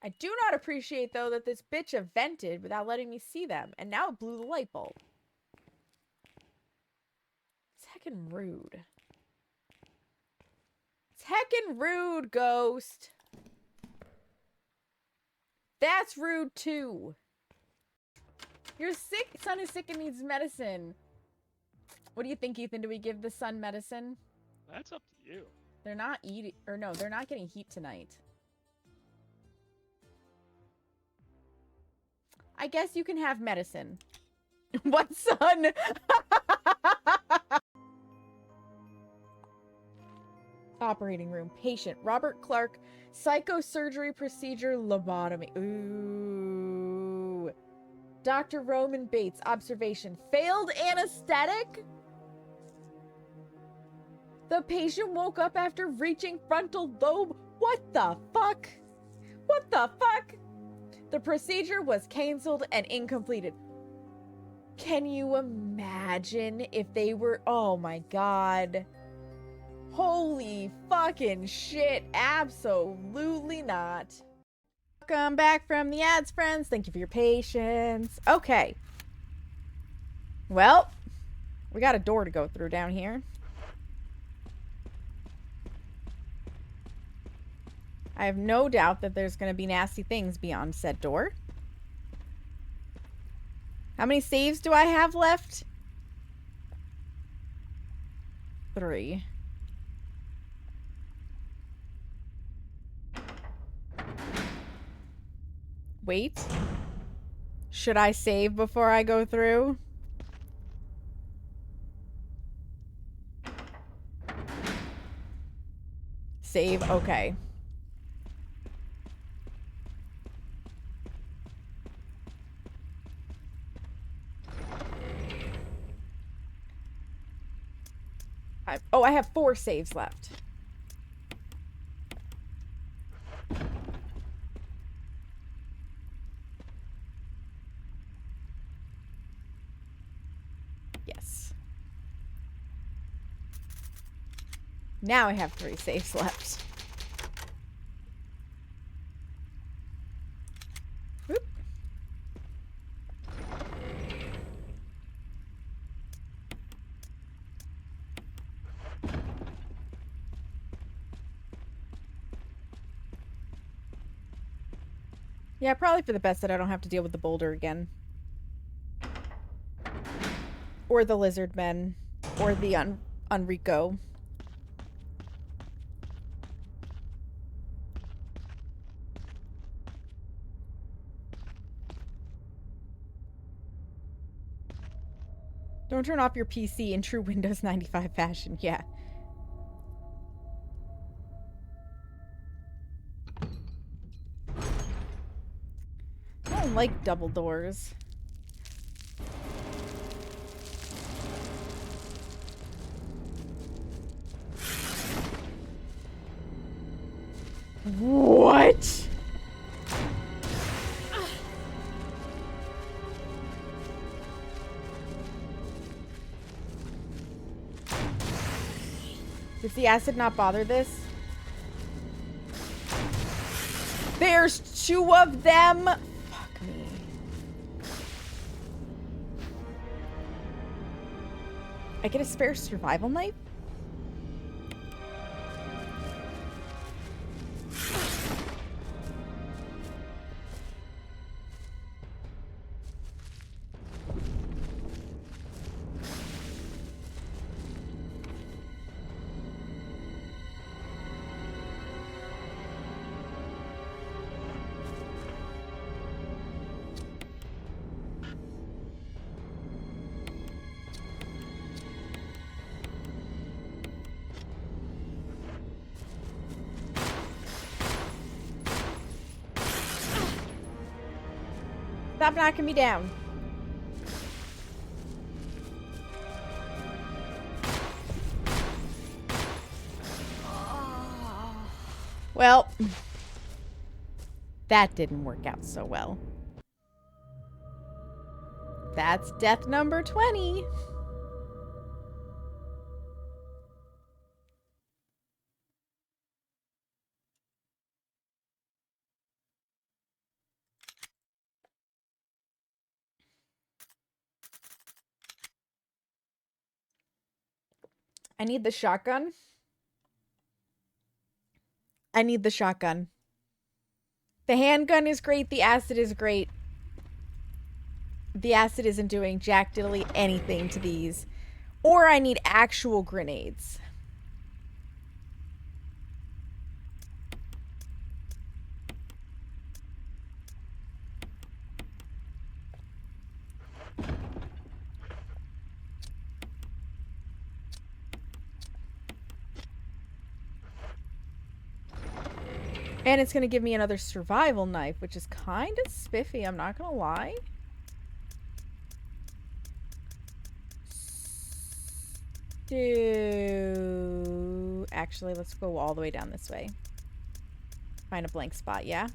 I do not appreciate, though, that this bitch vented without letting me see them, and now it blew the light bulb. It's heckin' rude. It's heckin' rude, Ghost. That's rude, too. Your son is sick and needs medicine. What do you think, Ethan? Do we give the son medicine? That's up to you. They're not eating, or no, they're not getting heat tonight. I guess you can have medicine. What, son? Operating room. Patient. Robert Clark. Psychosurgery procedure. Lobotomy. Ooh. Dr. Roman Bates. Observation. Failed anesthetic? The patient woke up after reaching frontal lobe. What the fuck? What the fuck? The procedure was canceled and incompleted. Can you imagine if they were... Oh my god. Holy fucking shit. Absolutely not. Welcome back from the ads, friends. Thank you for your patience. Okay. Well, we got a door to go through down here. I have no doubt that there's going to be nasty things beyond said door. How many saves do I have left? 3. Wait. Should I save before I go through? Save, okay. I have 4 saves left. Yes. Now I have 3 saves left. Whoop. Yeah, probably for the best that I don't have to deal with the boulder again. Or the lizard men. Or the Enrico. Don't turn off your PC in true Windows 95 fashion. Yeah. I don't like double doors. What? Does the acid not bother this? There's 2 of them! Fuck me. I get a spare survival knife? Stop knocking me down. Well, that didn't work out so well. That's death number 20. I need the shotgun. I need the shotgun. The handgun is great. The acid is great. The acid isn't doing jack diddly anything to these. Or I need actual grenades. And it's going to give me another survival knife, which is kind of spiffy, I'm not going to lie. Actually, let's go all the way down this way. Find a blank spot, yeah?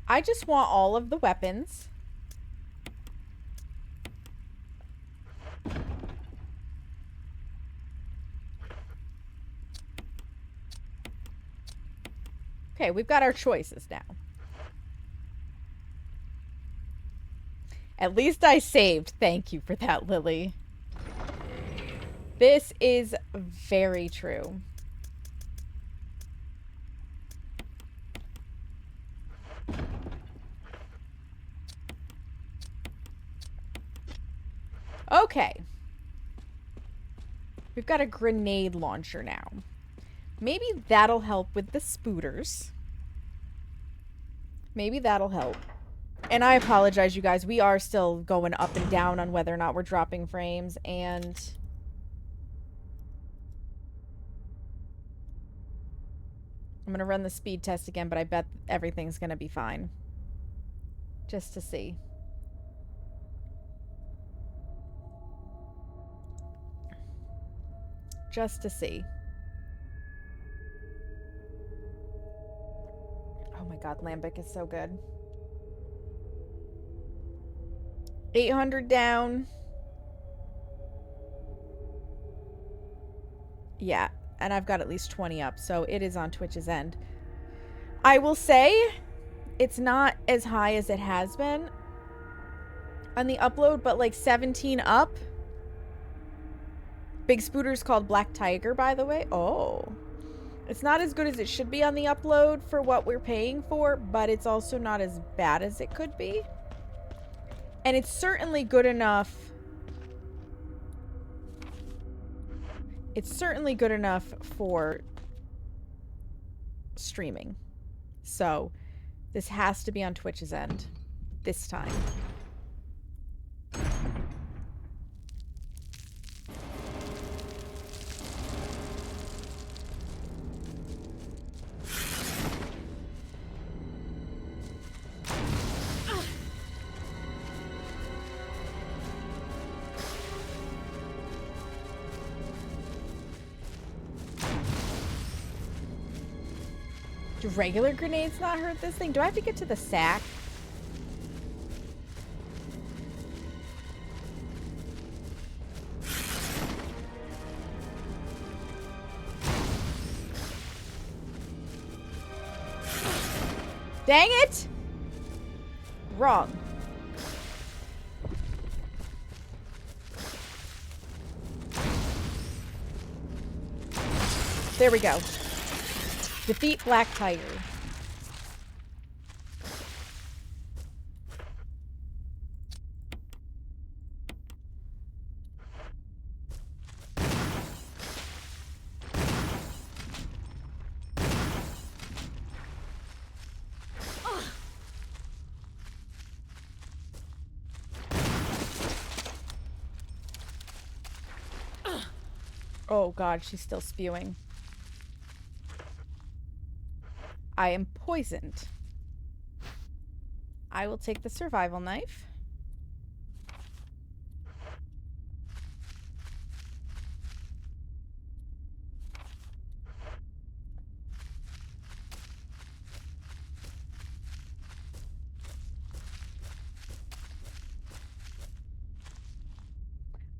I just want all of the weapons. Okay, we've got our choices now. At least I saved. Thank you for that, Lily. This is very true. Okay. We've got a grenade launcher now. Maybe that'll help with the spooters. Maybe that'll help. And I apologize, you guys. We are still going up and down on whether or not we're dropping frames. And I'm going to run the speed test again, but I bet everything's going to be fine. Just to see. Just to see. Oh my god, Lambic is so good. 800 down. Yeah, and I've got at least 20 up, so it is on Twitch's end. I will say it's not as high as it has been on the upload, but like 17 up. Big Spooter's called Black Tiger, by the way. Oh. It's not as good as it should be on the upload for what we're paying for, but it's also not as bad as it could be. And it's certainly good enough. It's certainly good enough for streaming. So this has to be on Twitch's end this time. Do regular grenades not hurt this thing? Do I have to get to the sack? Dang it! Wrong. There we go. Defeat Black Tiger. Oh god, she's still spewing. I am poisoned. I will take the survival knife.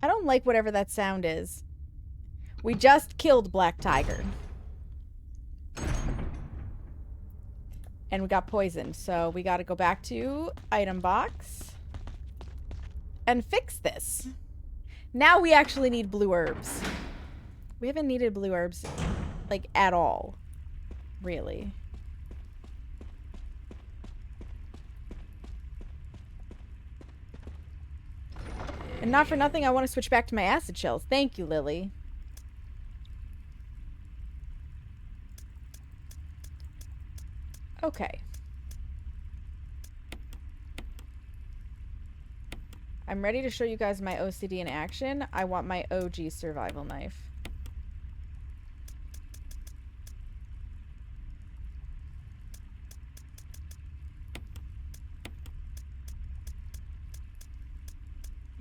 I don't like whatever that sound is. We just killed Black Tiger. And we got poisoned. So we got to go back to item box and fix this. Now we actually need blue herbs. We haven't needed blue herbs, like, at all. Really. And not for nothing, I want to switch back to my acid shells. Thank you, Lily. Okay. I'm ready to show you guys my OCD in action. I want my OG survival knife.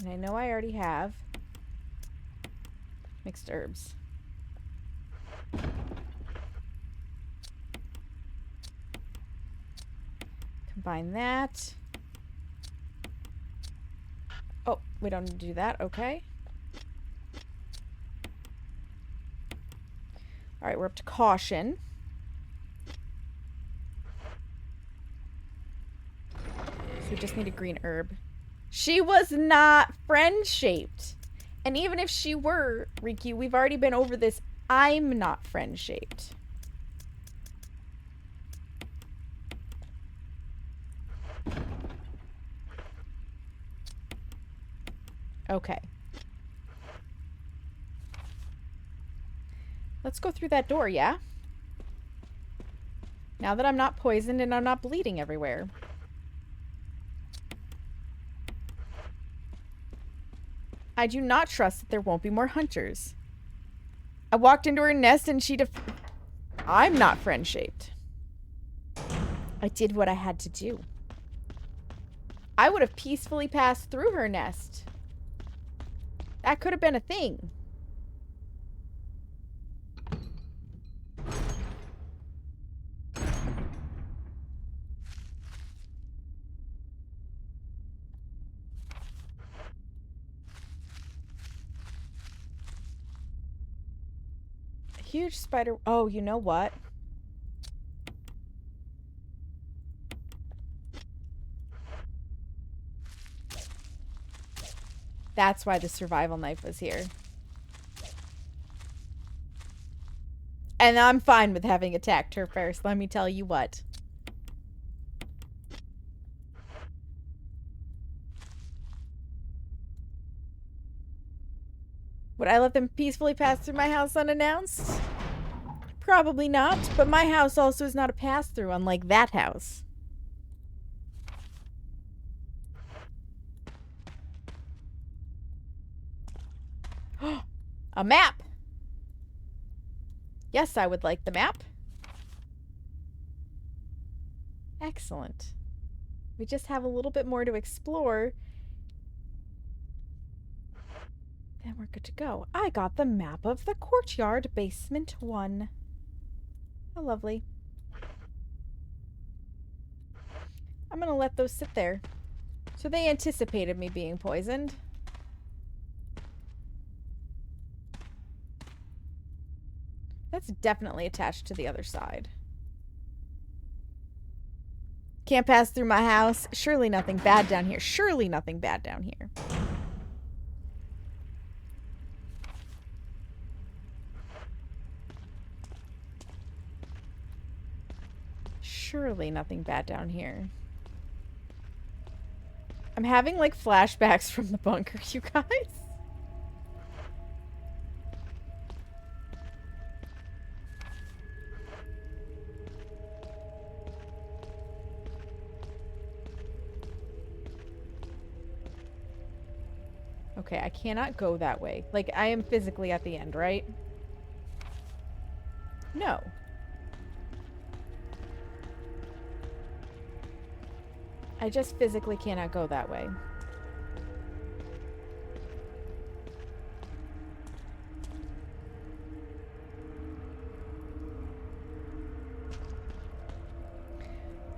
And I know I already have mixed herbs. Combine that. Oh, we don't need to do that. Okay. All right, we're up to caution. So we just need a green herb. She was not friend-shaped. And even if she were, Riki, we've already been over this. I'm not friend-shaped. Okay. Let's go through that door, yeah? Now that I'm not poisoned and I'm not bleeding everywhere. I do not trust that there won't be more hunters. I walked into her nest and I'm not friend-shaped. I did what I had to do. I would have peacefully passed through her nest. That could have been a thing. A huge spider. Oh, you know what? That's why the survival knife was here. And I'm fine with having attacked her first, let me tell you what. Would I let them peacefully pass through my house unannounced? Probably not, but my house also is not a pass-through, unlike that house. A map! Yes, I would like the map. Excellent. We just have a little bit more to explore. And we're good to go. I got the map of the courtyard, basement 1. How lovely. I'm gonna let those sit there. So they anticipated me being poisoned. That's definitely attached to the other side. Can't pass through my house. Surely nothing bad down here. Surely nothing bad down here. Surely nothing bad down here. I'm having like flashbacks from the bunker, you guys. Okay, I cannot go that way. Like, I am physically at the end, right? No. I just physically cannot go that way.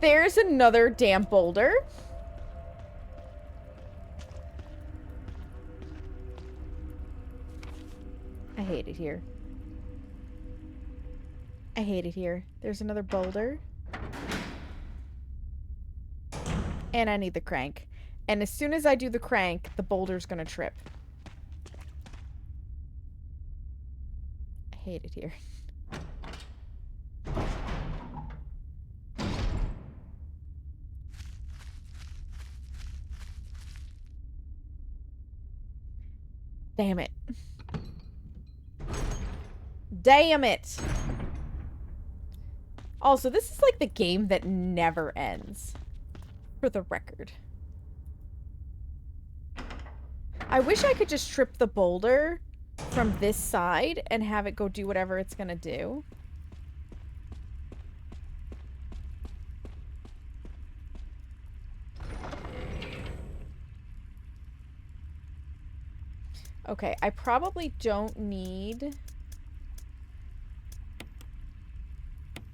There's another damn boulder. I hate it here. I hate it here. There's another boulder. And I need the crank. And as soon as I do the crank, the boulder's gonna trip. I hate it here. Damn it. Damn it! Also, this is like the game that never ends. For the record. I wish I could just trip the boulder from this side and have it go do whatever it's gonna do. Okay, I probably don't need...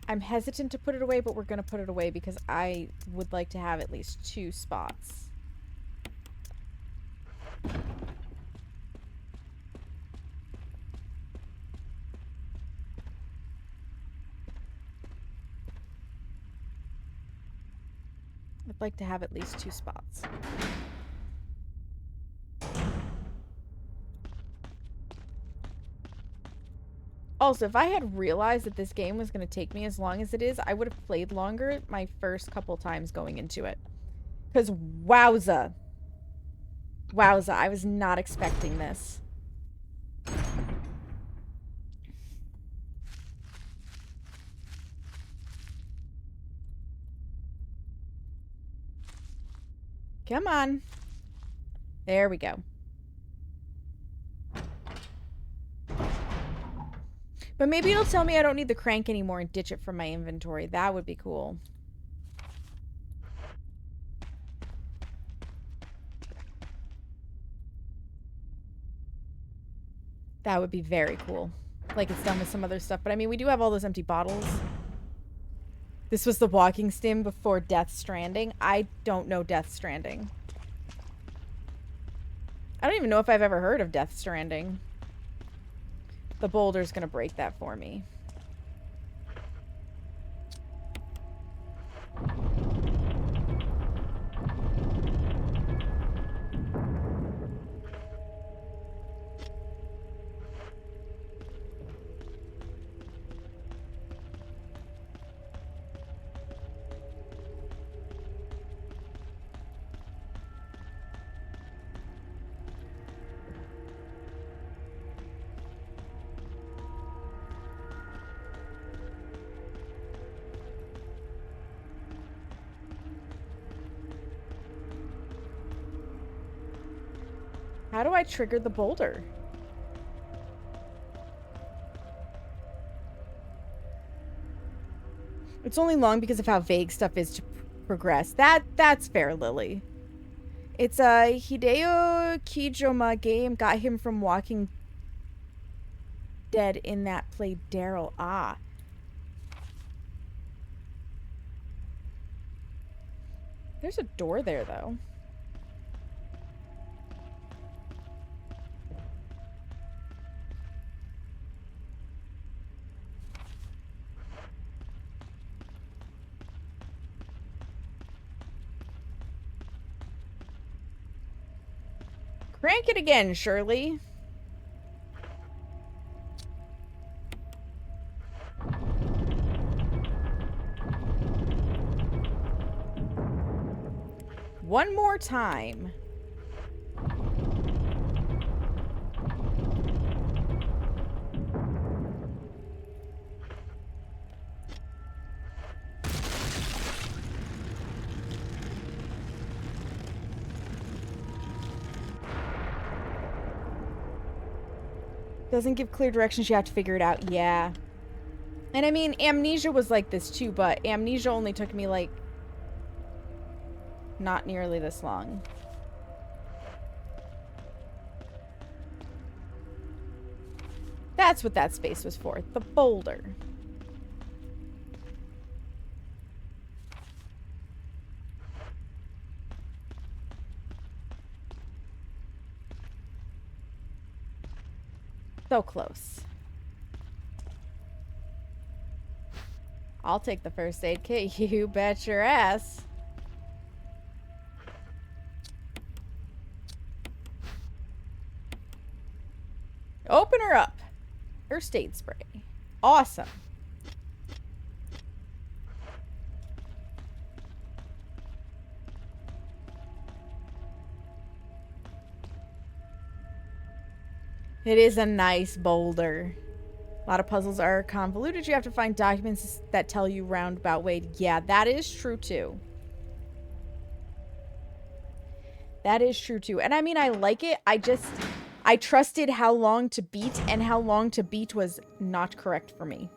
I'm hesitant to put it away, but we're gonna put it away because I would like to have at least 2 spots. I'd like to have at least 2 spots. Also, if I had realized that this game was going to take me as long as it is, I would have played longer my first couple times going into it. Because wowza. Wowza, I was not expecting this. Come on. There we go. But maybe it'll tell me I don't need the crank anymore and ditch it from my inventory. That would be cool. That would be very cool. Like it's done with some other stuff. But I mean, we do have all those empty bottles. This was the walking sim before Death Stranding. I don't know Death Stranding. I don't even know if I've ever heard of Death Stranding. The boulder's gonna break that for me. How do I trigger the boulder? It's only long because of how vague stuff is to progress. That's fair, Lily. It's a Hideo Kijoma game. Got him from Walking Dead in that played Daryl. Ah. There's a door there, though. Crank it again, Shirley. One more time. Doesn't give clear directions, you have to figure it out. Yeah. And I mean, Amnesia was like this too, but Amnesia only took me like not nearly this long. That's what that space was for. The boulder. So close. I'll take the first aid kit. You bet your ass. First aid spray. Awesome. It is a nice boulder. A lot of puzzles are convoluted. You have to find documents that tell you roundabout way. Yeah, that is true too. That is true too. And I mean, I like it. I trusted how long to beat, and how long to beat was not correct for me.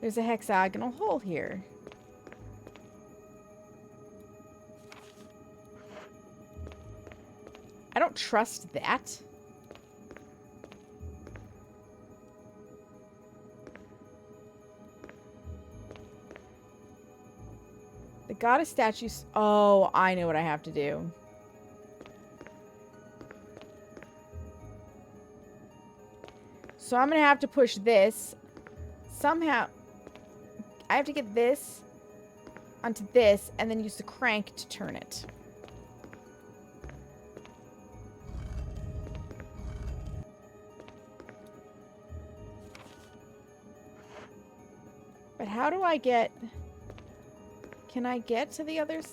There's a hexagonal hole here. I don't trust that. The goddess statues. Oh, I know what I have to do. So I'm going to have to push this. Somehow, I have to get this onto this and then use the crank to turn it. But how do I get... Can I get to the others?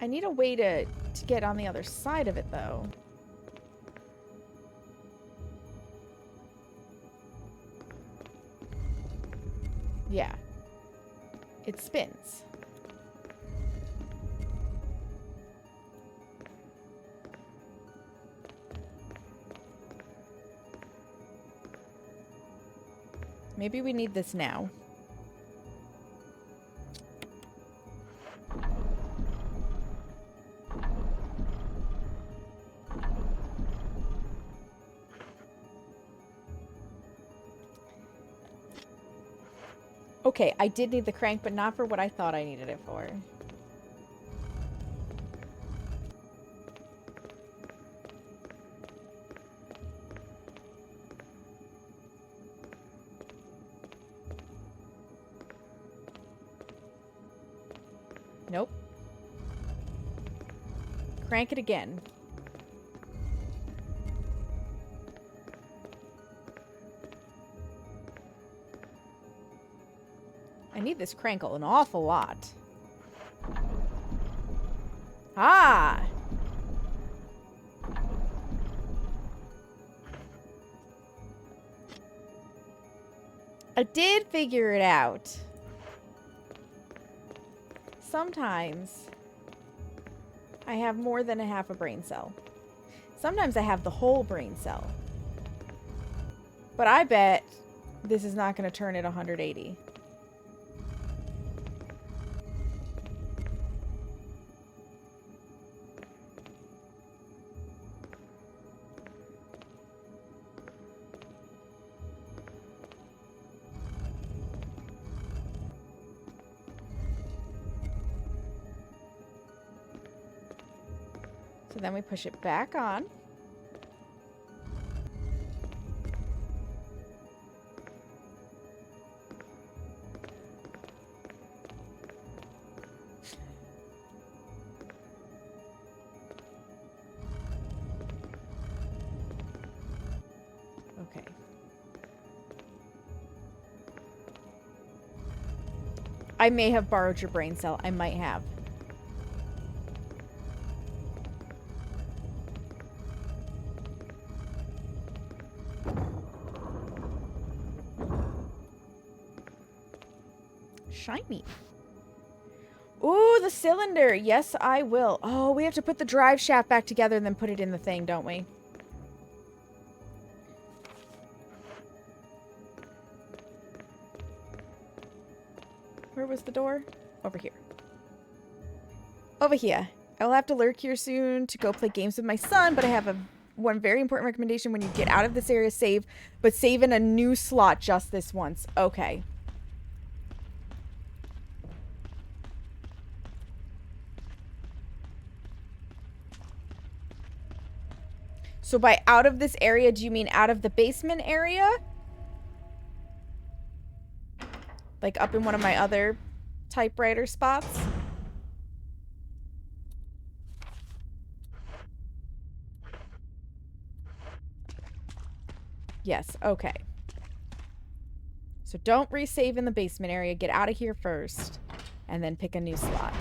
I need a way to get on the other side of it, though. Yeah. It spins. Maybe we need this now. Okay, I did need the crank, but not for what I thought I needed it for. Nope. Crank it again. I need this crankle an awful lot. Ah! I did figure it out. Sometimes I have more than a half a brain cell. Sometimes I have the whole brain cell. But I bet this is not going to turn it 180. So then we push it back on. Okay. I may have borrowed your brain cell. I might have. Shiny. Ooh, the cylinder. Yes, I will. Oh, we have to put the drive shaft back together and then put it in the thing, don't we? Where was the door? Over here. Over here. I will have to lurk here soon to go play games with my son, but I have one very important recommendation. When you get out of this area, save, but save in a new slot just this once. Okay. So by out of this area, do you mean out of the basement area? Like up in one of my other typewriter spots? Yes, okay. So don't resave in the basement area. Get out of here first. And then pick a new slot.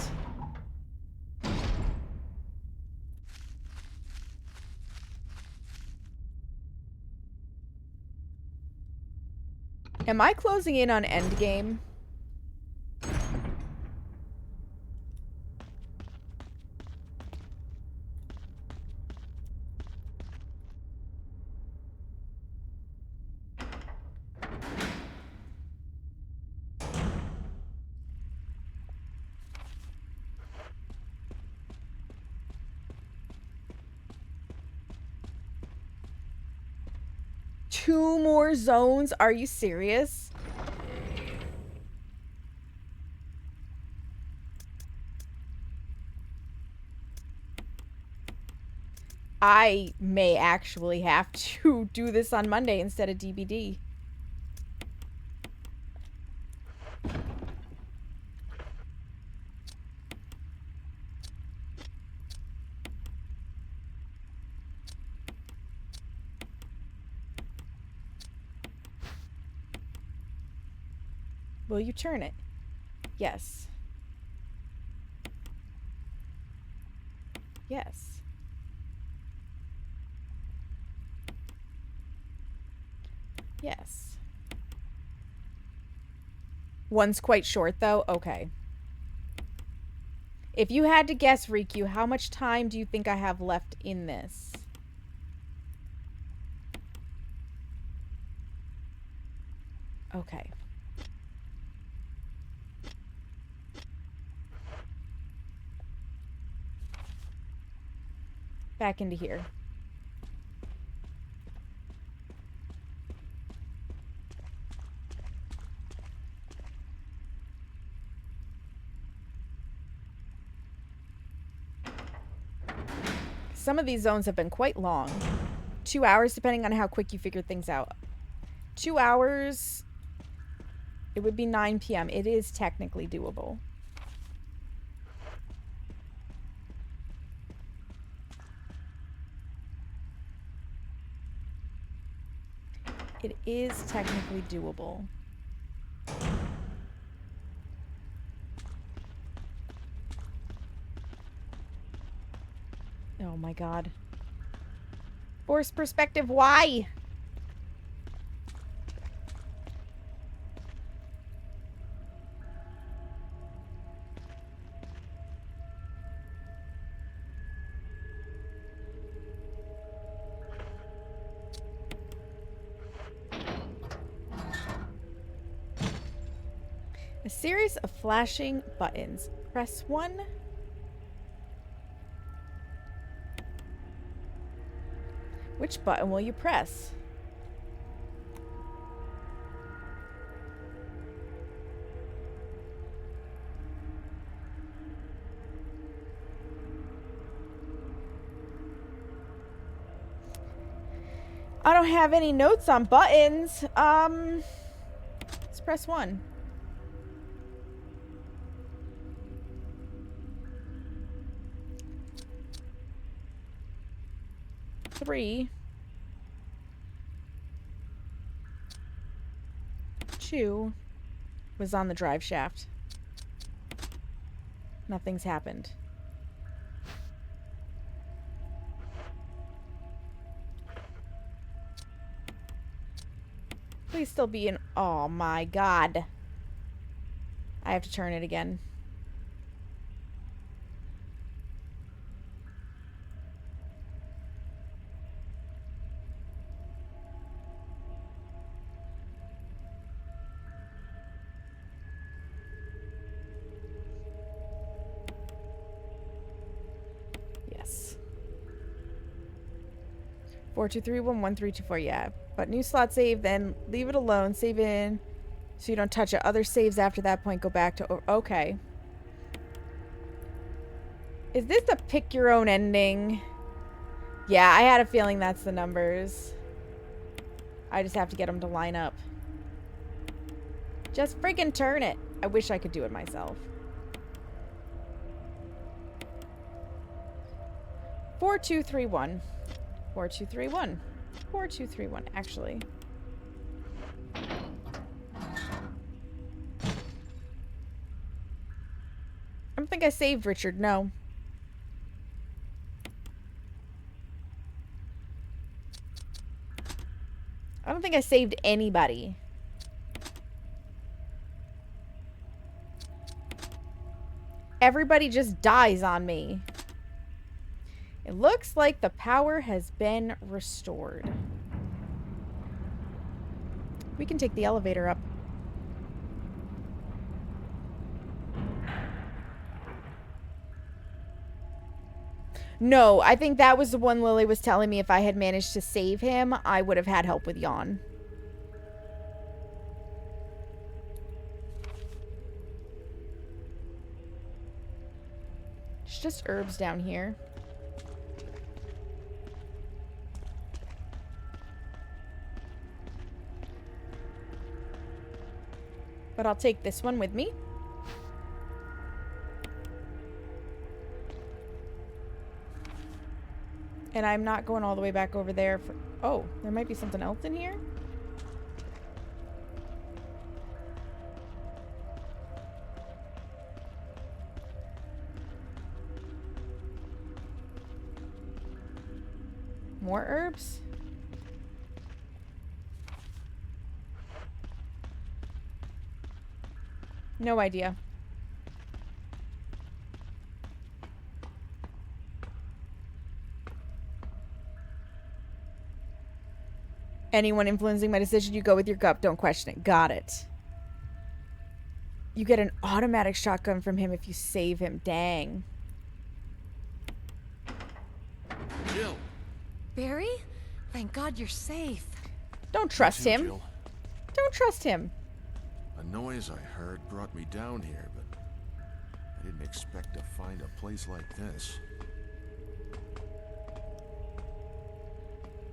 Am I closing in on endgame? Two more zones? Are you serious? I may actually have to do this on Monday instead of DBD. Will you turn it? Yes. Yes. Yes. One's quite short, though? Okay. If you had to guess, Riku, how much time do you think I have left in this? Okay. Back into here. Some of these zones have been quite long. 2 hours, depending on how quick you figure things out. 2 hours, it would be 9 p.m. It is technically doable. It is technically doable. Oh my god. Forced perspective, why? A series of flashing buttons. Press 1. Which button will you press? I don't have any notes on buttons. Let's press 1. Three. 2 was on the drive shaft. Nothing's happened. Please still be in. Oh my god. I have to turn it again. Yes. 42311 yeah. But new slot save, then leave it alone. Save in so you don't touch it. Other saves after that point go back to... Okay. Is this a pick your own ending? Yeah, I had a feeling that's the numbers. I just have to get them to line up. Just freaking turn it. I wish I could do it myself. 4231. 4231. 4231, actually. I don't think I saved Richard, no. I don't think I saved anybody. Everybody just dies on me. It looks like the power has been restored. We can take the elevator up. No, I think that was the one Lily was telling me if I had managed to save him, I would have had help with Yawn. There's just herbs down here. But I'll take this one with me. And I'm not going all the way back over there for... Oh, there might be something else in here? More herbs? No idea. Anyone influencing my decision, you go with your gut. Don't question it. Got it. You get an automatic shotgun from him if you save him. Dang. Jill. Barry? Thank God you're safe. Don't trust him. Jill. Don't trust him. A noise I heard brought me down here, but I didn't expect to find a place like this.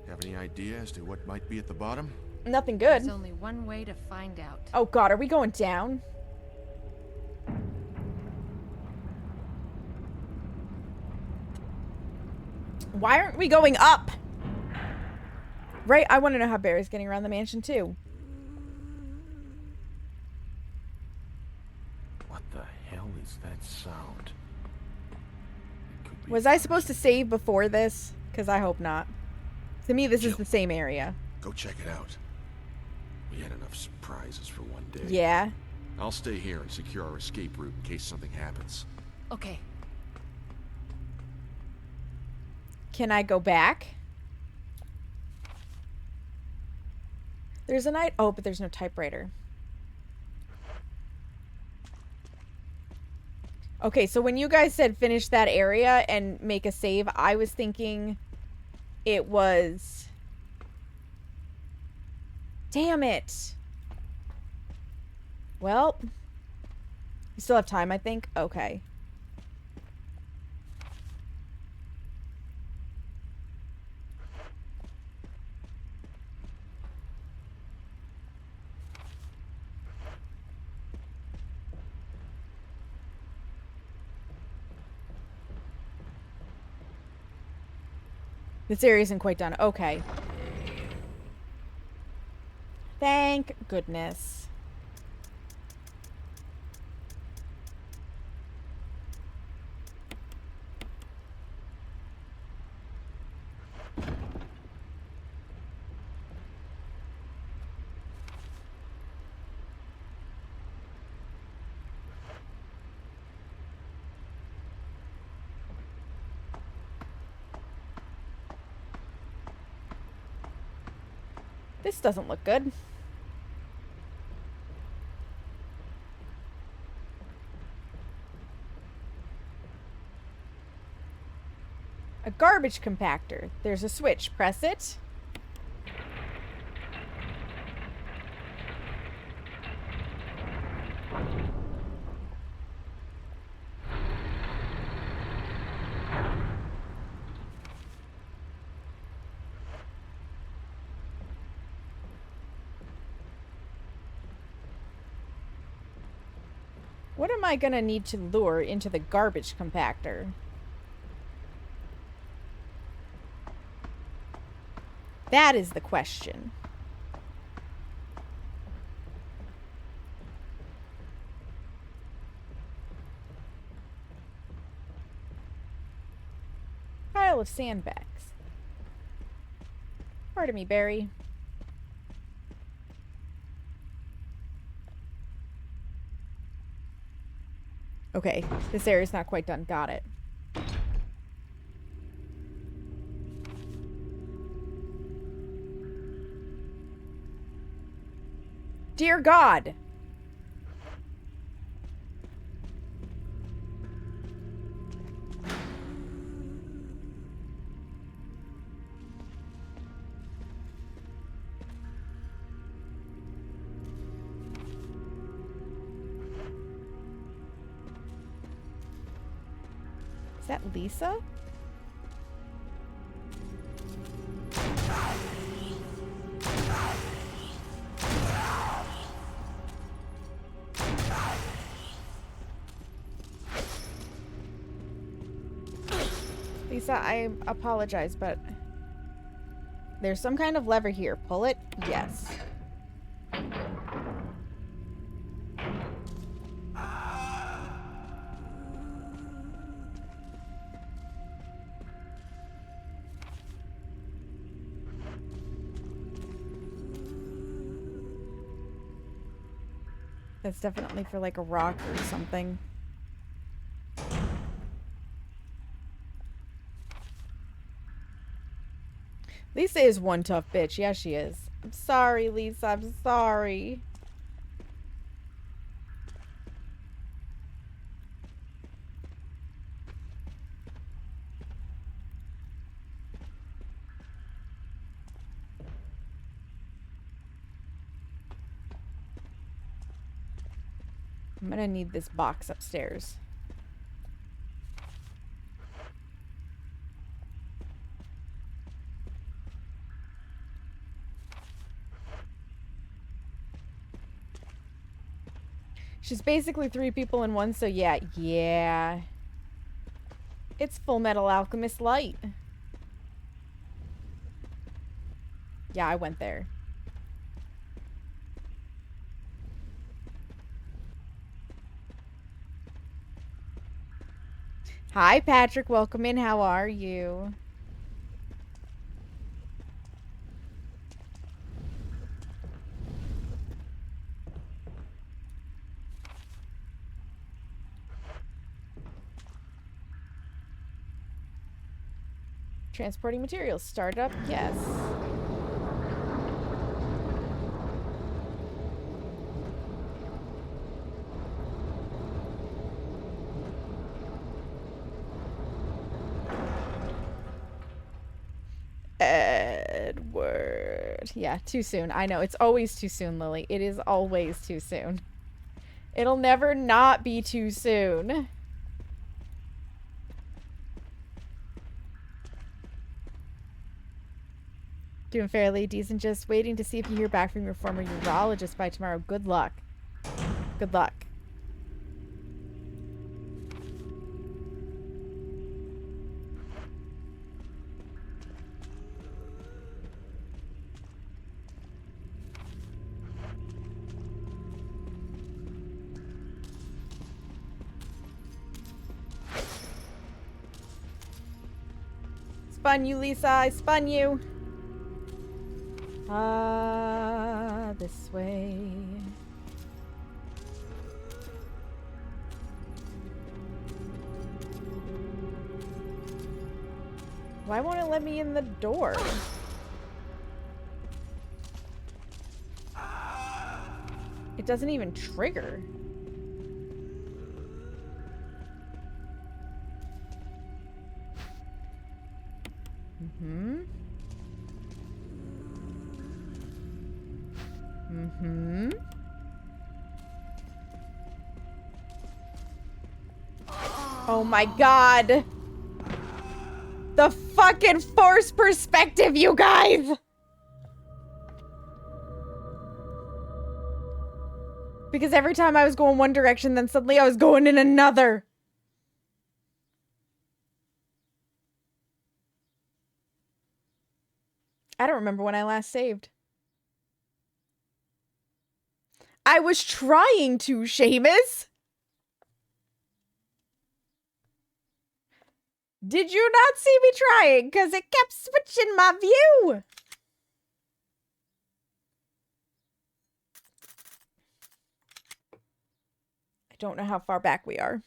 Have any idea as to what might be at the bottom? Nothing good. There's only one way to find out. Oh God, are we going down? Why aren't we going up? Right? I want to know how Barry's getting around the mansion too. What the hell is that sound? Was I supposed to save before this? Because I hope not. To me, this is the same area. Go check it out. We had enough surprises for one day. Yeah. I'll stay here and secure our escape route in case something happens. Okay. Can I go back? There's a night. Oh, but there's no typewriter. Okay, so when you guys said finish that area and make a save, I was thinking it was... Damn it. Well, you still have time, I think. Okay. This area isn't quite done. Okay. Thank goodness. This doesn't look good. A garbage compactor. There's a switch. Press it. What am I gonna need to lure into the garbage compactor? That is the question. Pile of sandbags. Pardon me, Barry. Okay, this area's not quite done. Got it. Dear God! Is that Lisa? Lisa, I apologize, but there's some kind of lever here. Pull it? Yes. That's definitely for like a rock or something. Lisa is one tough bitch. Yeah, she is. I'm sorry, Lisa. I'm sorry. I'm gonna need this box upstairs. She's basically 3 people in one, so yeah. Yeah. It's Full Metal Alchemist Light. Yeah, I went there. Hi, Patrick. Welcome in. How are you? Transporting materials. Startup? Yes. Edward. Yeah, too soon. I know. It's always too soon, Lily. It is always too soon. It'll never not be too soon. Doing fairly decent. Just waiting to see if you hear back from your former urologist by tomorrow. Good luck. Good luck. Spun you, Lisa. I spun you. This way. Why won't it let me in the door? It doesn't even trigger. Mm-hmm. Mm-hmm. Oh my god. The fucking forced perspective, you guys! Because every time I was going one direction, then suddenly I was going in another. I don't remember when I last saved. I was trying to, Seamus. Did you not see me trying? Because it kept switching my view. I don't know how far back we are.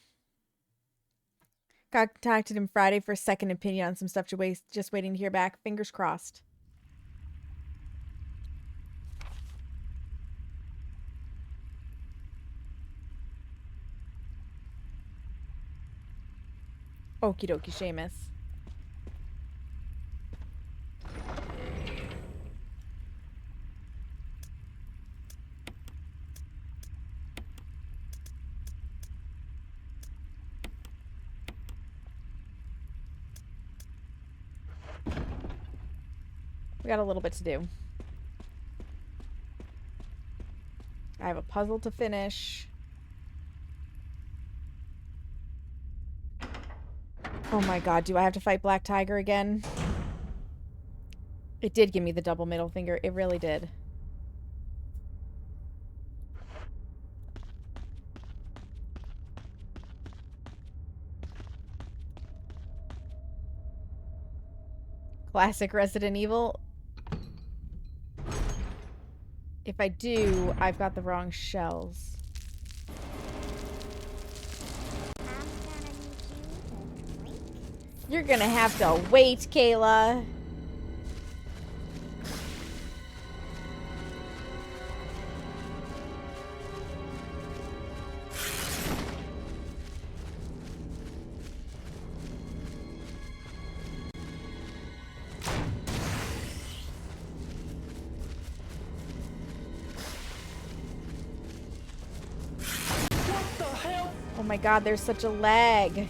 Contacted him Friday for a second opinion on some stuff. Just waiting to hear back. Fingers crossed. Okie dokie, Seamus. We got a little bit to do. I have a puzzle to finish. Oh my god, do I have to fight Black Tiger again? It did give me the double middle finger. It really did. Classic Resident Evil. If I do, I've got the wrong shells. You're gonna have to wait, Kayla. Oh my god, there's such a lag.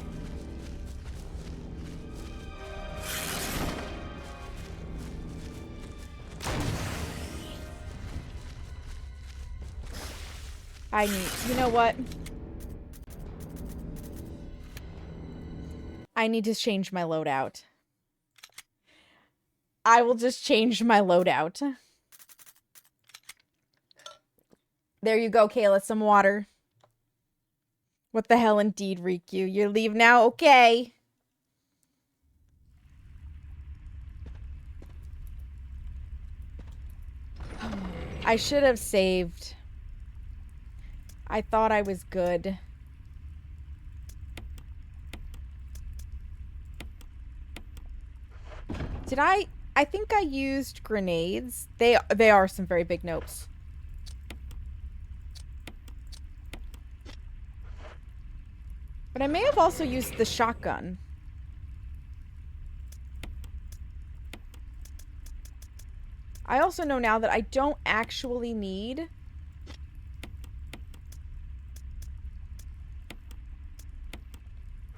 You know what? I need to change my loadout. I will just change my loadout. There you go, Kayla, some water. What the hell indeed, Riku? You leave now? Okay. I should have saved. I thought I was good. Did I think I used grenades. They are some very big notes. But I may have also used the shotgun. I also know now that I don't actually need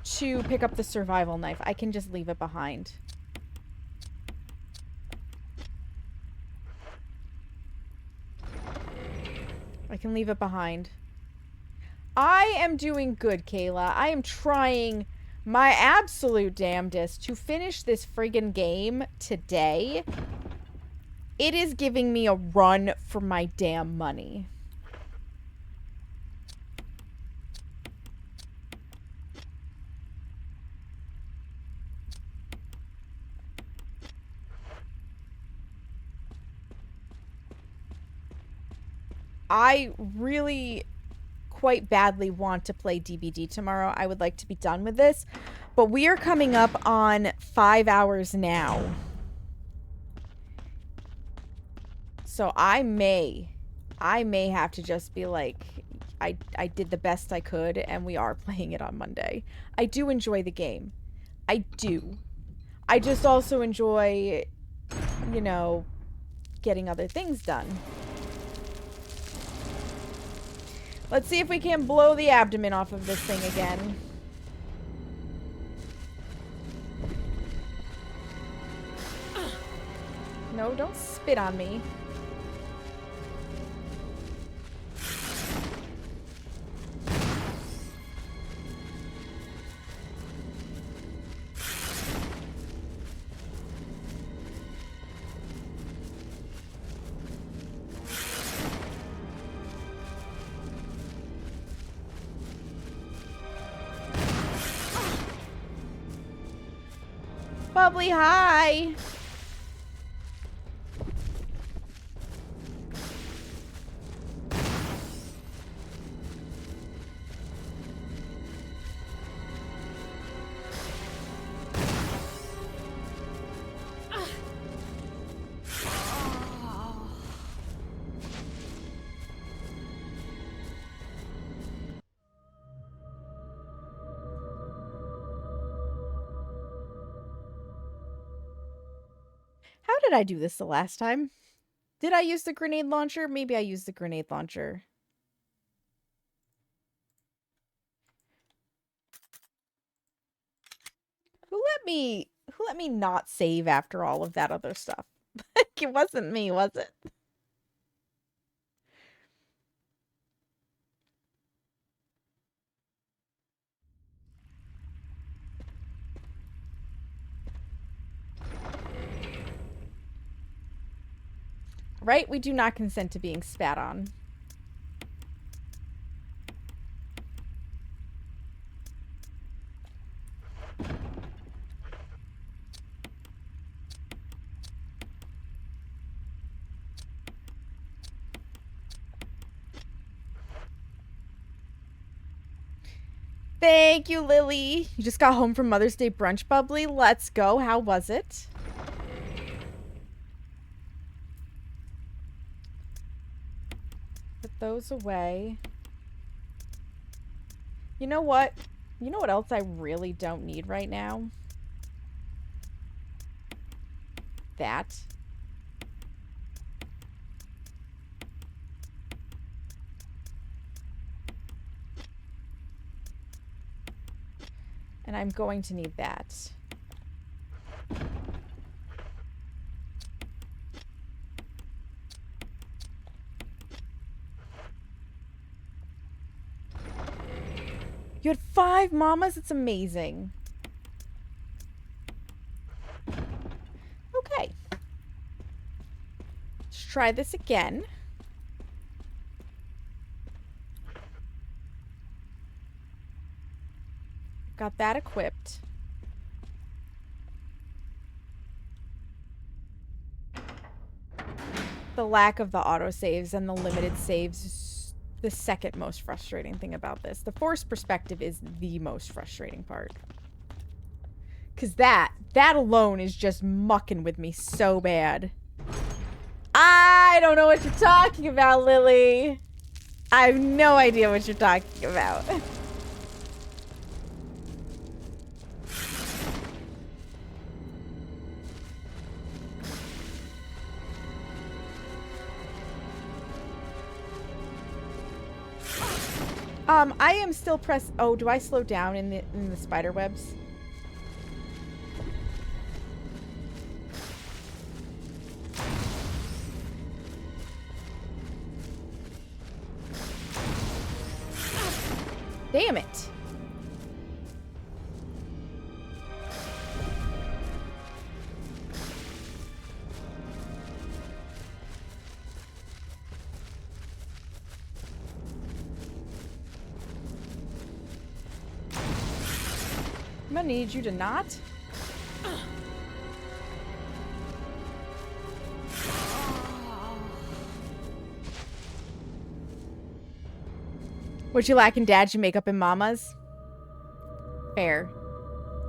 to pick up the survival knife. I can just leave it behind. I can leave it behind. I am doing good, Kayla. I am trying my absolute damnedest to finish this friggin' game today. It is giving me a run for my damn money. I really quite badly want to play DBD tomorrow. I would like to be done with this, but we are coming up on 5 hours now. So I may have to just be like, I did the best I could, and we are playing it on Monday. I do enjoy the game. I do. I just also enjoy, you know, getting other things done. Let's see if we can blow the abdomen off of this thing again. No, don't spit on me. Bubbly, hi. How did I do this the last time? Did I use the grenade launcher? Maybe I used the grenade launcher. Who let me not save after all of that other stuff? It wasn't me, was it? Right? We do not consent to being spat on. Thank you, Lily. You just got home from Mother's Day brunch, Bubbly. Let's go. How was it? Put those away. You know what? You know what else I really don't need right now? That. And I'm going to need that. You had 5 mamas? It's amazing. Okay. Let's try this again. Got that equipped. The lack of the autosaves and the limited saves is the second most frustrating thing about this. The forced perspective is the most frustrating part. Because that alone is just mucking with me so bad. I don't know what you're talking about, Lily. I have no idea what you're talking about. I am still oh, do I slow down in the spider webs? Damn it. I'm gonna need you to not. What you lack in dads, you make up in mamas? Fair.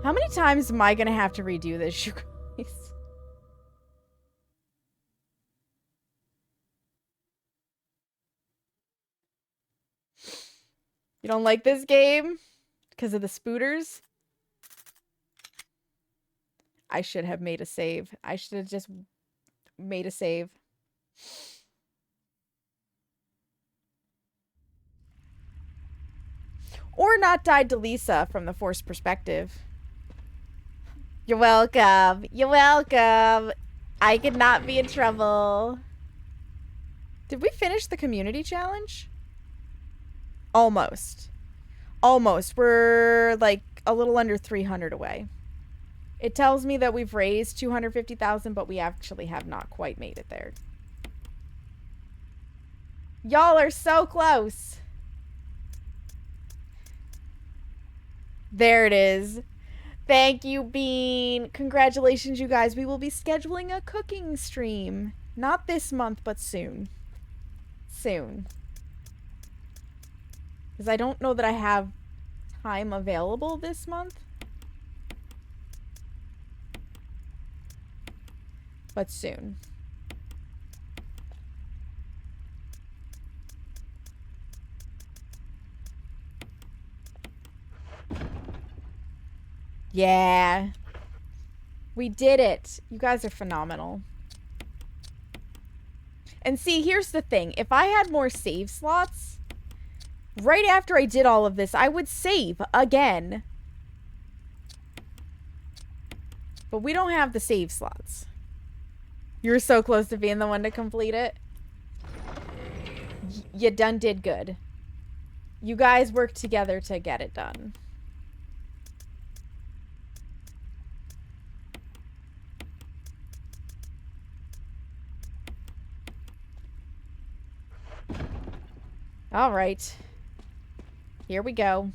How many times am I gonna have to redo this, you guys? You don't like this game? Because of the spooters? I should have made a save. I should have just made a save. Or not died to Lisa from the forced perspective. You're welcome. You're welcome. I could not be in trouble. Did we finish the community challenge? Almost. Almost. We're like a little under 300 away. It tells me that we've raised 250,000, but we actually have not quite made it there. Y'all are so close. There it is. Thank you, Bean. Congratulations, you guys. We will be scheduling a cooking stream. Not this month, but soon. Soon. Because I don't know that I have time available this month. But soon. Yeah. We did it. You guys are phenomenal. And see, here's the thing. If I had more save slots, right after I did all of this, I would save again. But we don't have the save slots. You're so close to being the one to complete it. You done did good. You guys worked together to get it done. All right. Here we go.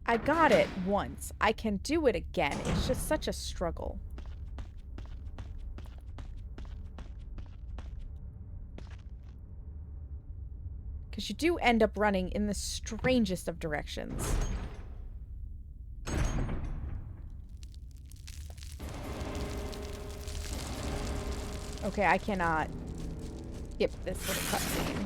I got it once. I can do it again. It's just such a struggle. Because you do end up running in the strangest of directions. Okay, I cannot skip this little cutscene.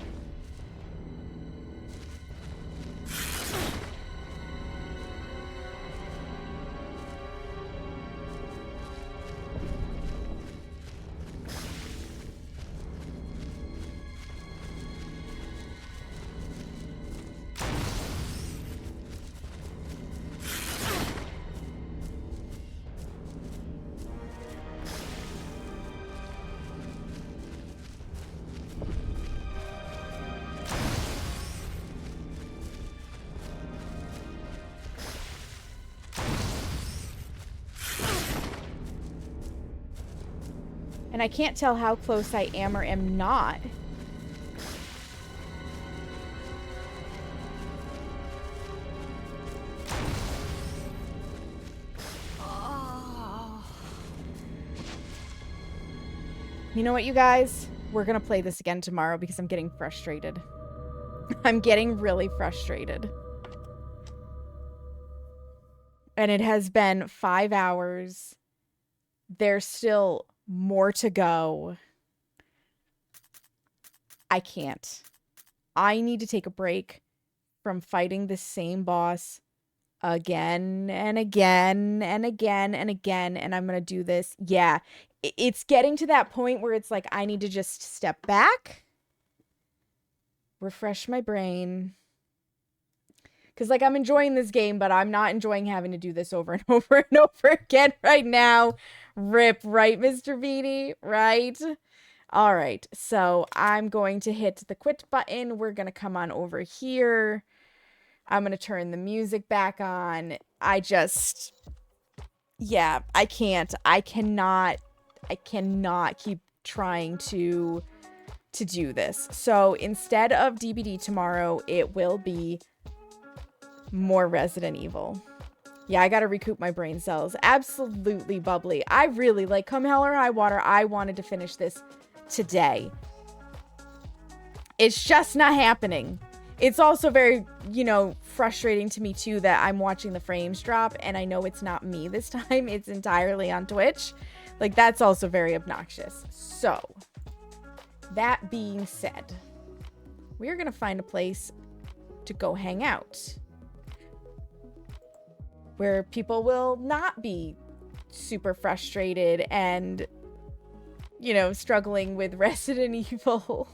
And I can't tell how close I am or am not. You know what, you guys? We're gonna play this again tomorrow because I'm getting frustrated. I'm getting really frustrated. And it has been 5 hours. There's still more to go. I can't. I need to take a break from fighting the same boss again and again and again and again. And I'm going to do this. Yeah. It's getting to that point where it's like, I need to just step back, refresh my brain. Because, like, I'm enjoying this game, but I'm not enjoying having to do this over and over and over again right now. Rip, right, Mr. Beanie? Right? All right. So I'm going to hit the quit button. We're going to come on over here. I'm going to turn the music back on. Yeah, I can't. I cannot keep trying to do this. So instead of DBD tomorrow, it will be more Resident Evil. Yeah, I gotta recoup my brain cells. Absolutely bubbly. I really, like, come hell or high water, I wanted to finish this today. It's just not happening. It's also very, you know, frustrating to me too that I'm watching the frames drop and I know it's not me this time. It's entirely on Twitch. Like, that's also very obnoxious. So, that being said, we're gonna find a place to go hang out, where people will not be super frustrated and, you know, struggling with Resident Evil.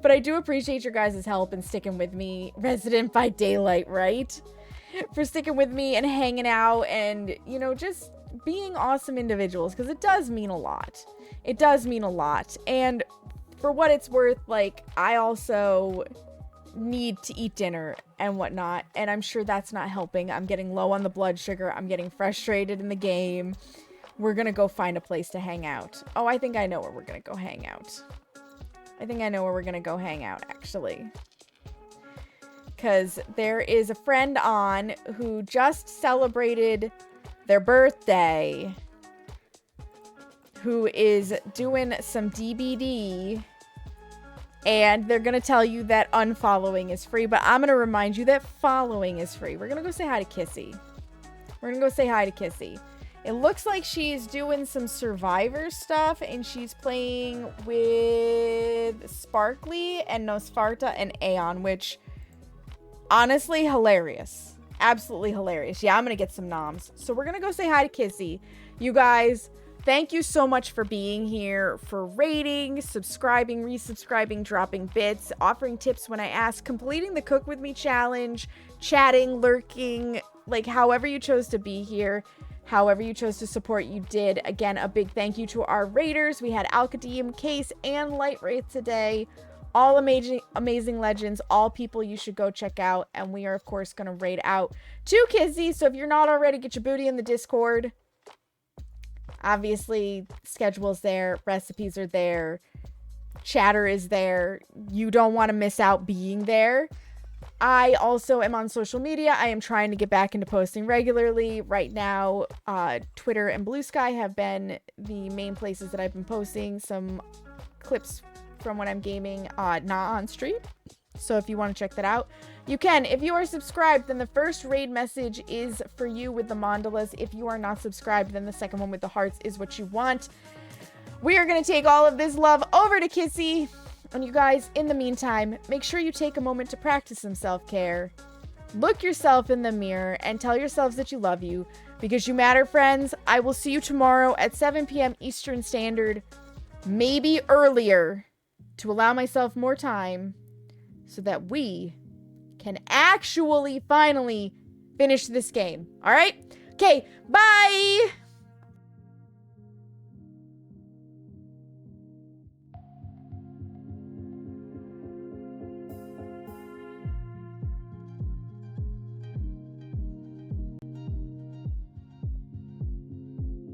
But I do appreciate your guys' help and sticking with me. Resident by Daylight, right? For sticking with me and hanging out and, you know, just being awesome individuals. Because it does mean a lot. It does mean a lot. And for what it's worth, like, I also need to eat dinner and whatnot, and I'm sure that's not helping. I'm getting low on the blood sugar. I'm getting frustrated in the game. We're gonna go find a place to hang out. Oh, I think I know where we're gonna go hang out. I think I know where we're gonna go hang out, actually. because there is a friend on who just celebrated their birthday, who is doing some DBD, and they're going to tell you that unfollowing is free, but I'm going to remind you that following is free. We're going to go say hi to Kissy. It looks like she's doing some Survivor stuff, and she's playing with Sparkly and Nosfarta and Aeon, which, honestly, hilarious. Absolutely hilarious. Yeah, I'm going to get some noms. So we're going to go say hi to Kissy. You guys, thank you so much for being here, for rating, subscribing, resubscribing, dropping bits, offering tips when I ask, completing the Cook With Me challenge, chatting, lurking, like however you chose to be here. However you chose to support, you did. Again, a big thank you to our raiders. We had Alkadim, Case, and Light Wraith today. All amazing legends, all people you should go check out. And we are, of course, going to raid out to Kizzy. So if you're not already, get your booty in the Discord. Obviously, schedule's there. Recipes are there. Chatter is there. You don't want to miss out being there. I also am on social media. I am trying to get back into posting regularly. Right now, Twitter and Blue Sky have been the main places that I've been posting some clips from when I'm gaming, not on stream. So if you want to check that out, you can. If you are subscribed, then the first raid message is for you with the mandalas. If you are not subscribed, then the second one with the hearts is what you want. We are going to take all of this love over to Kissy. And you guys, in the meantime, make sure you take a moment to practice some self-care. Look yourself in the mirror and tell yourselves that you love you, because you matter, friends. I will see you tomorrow at 7 p.m. Eastern Standard, maybe earlier, to allow myself more time so that we can actually finally finish this game. All right? Okay, bye!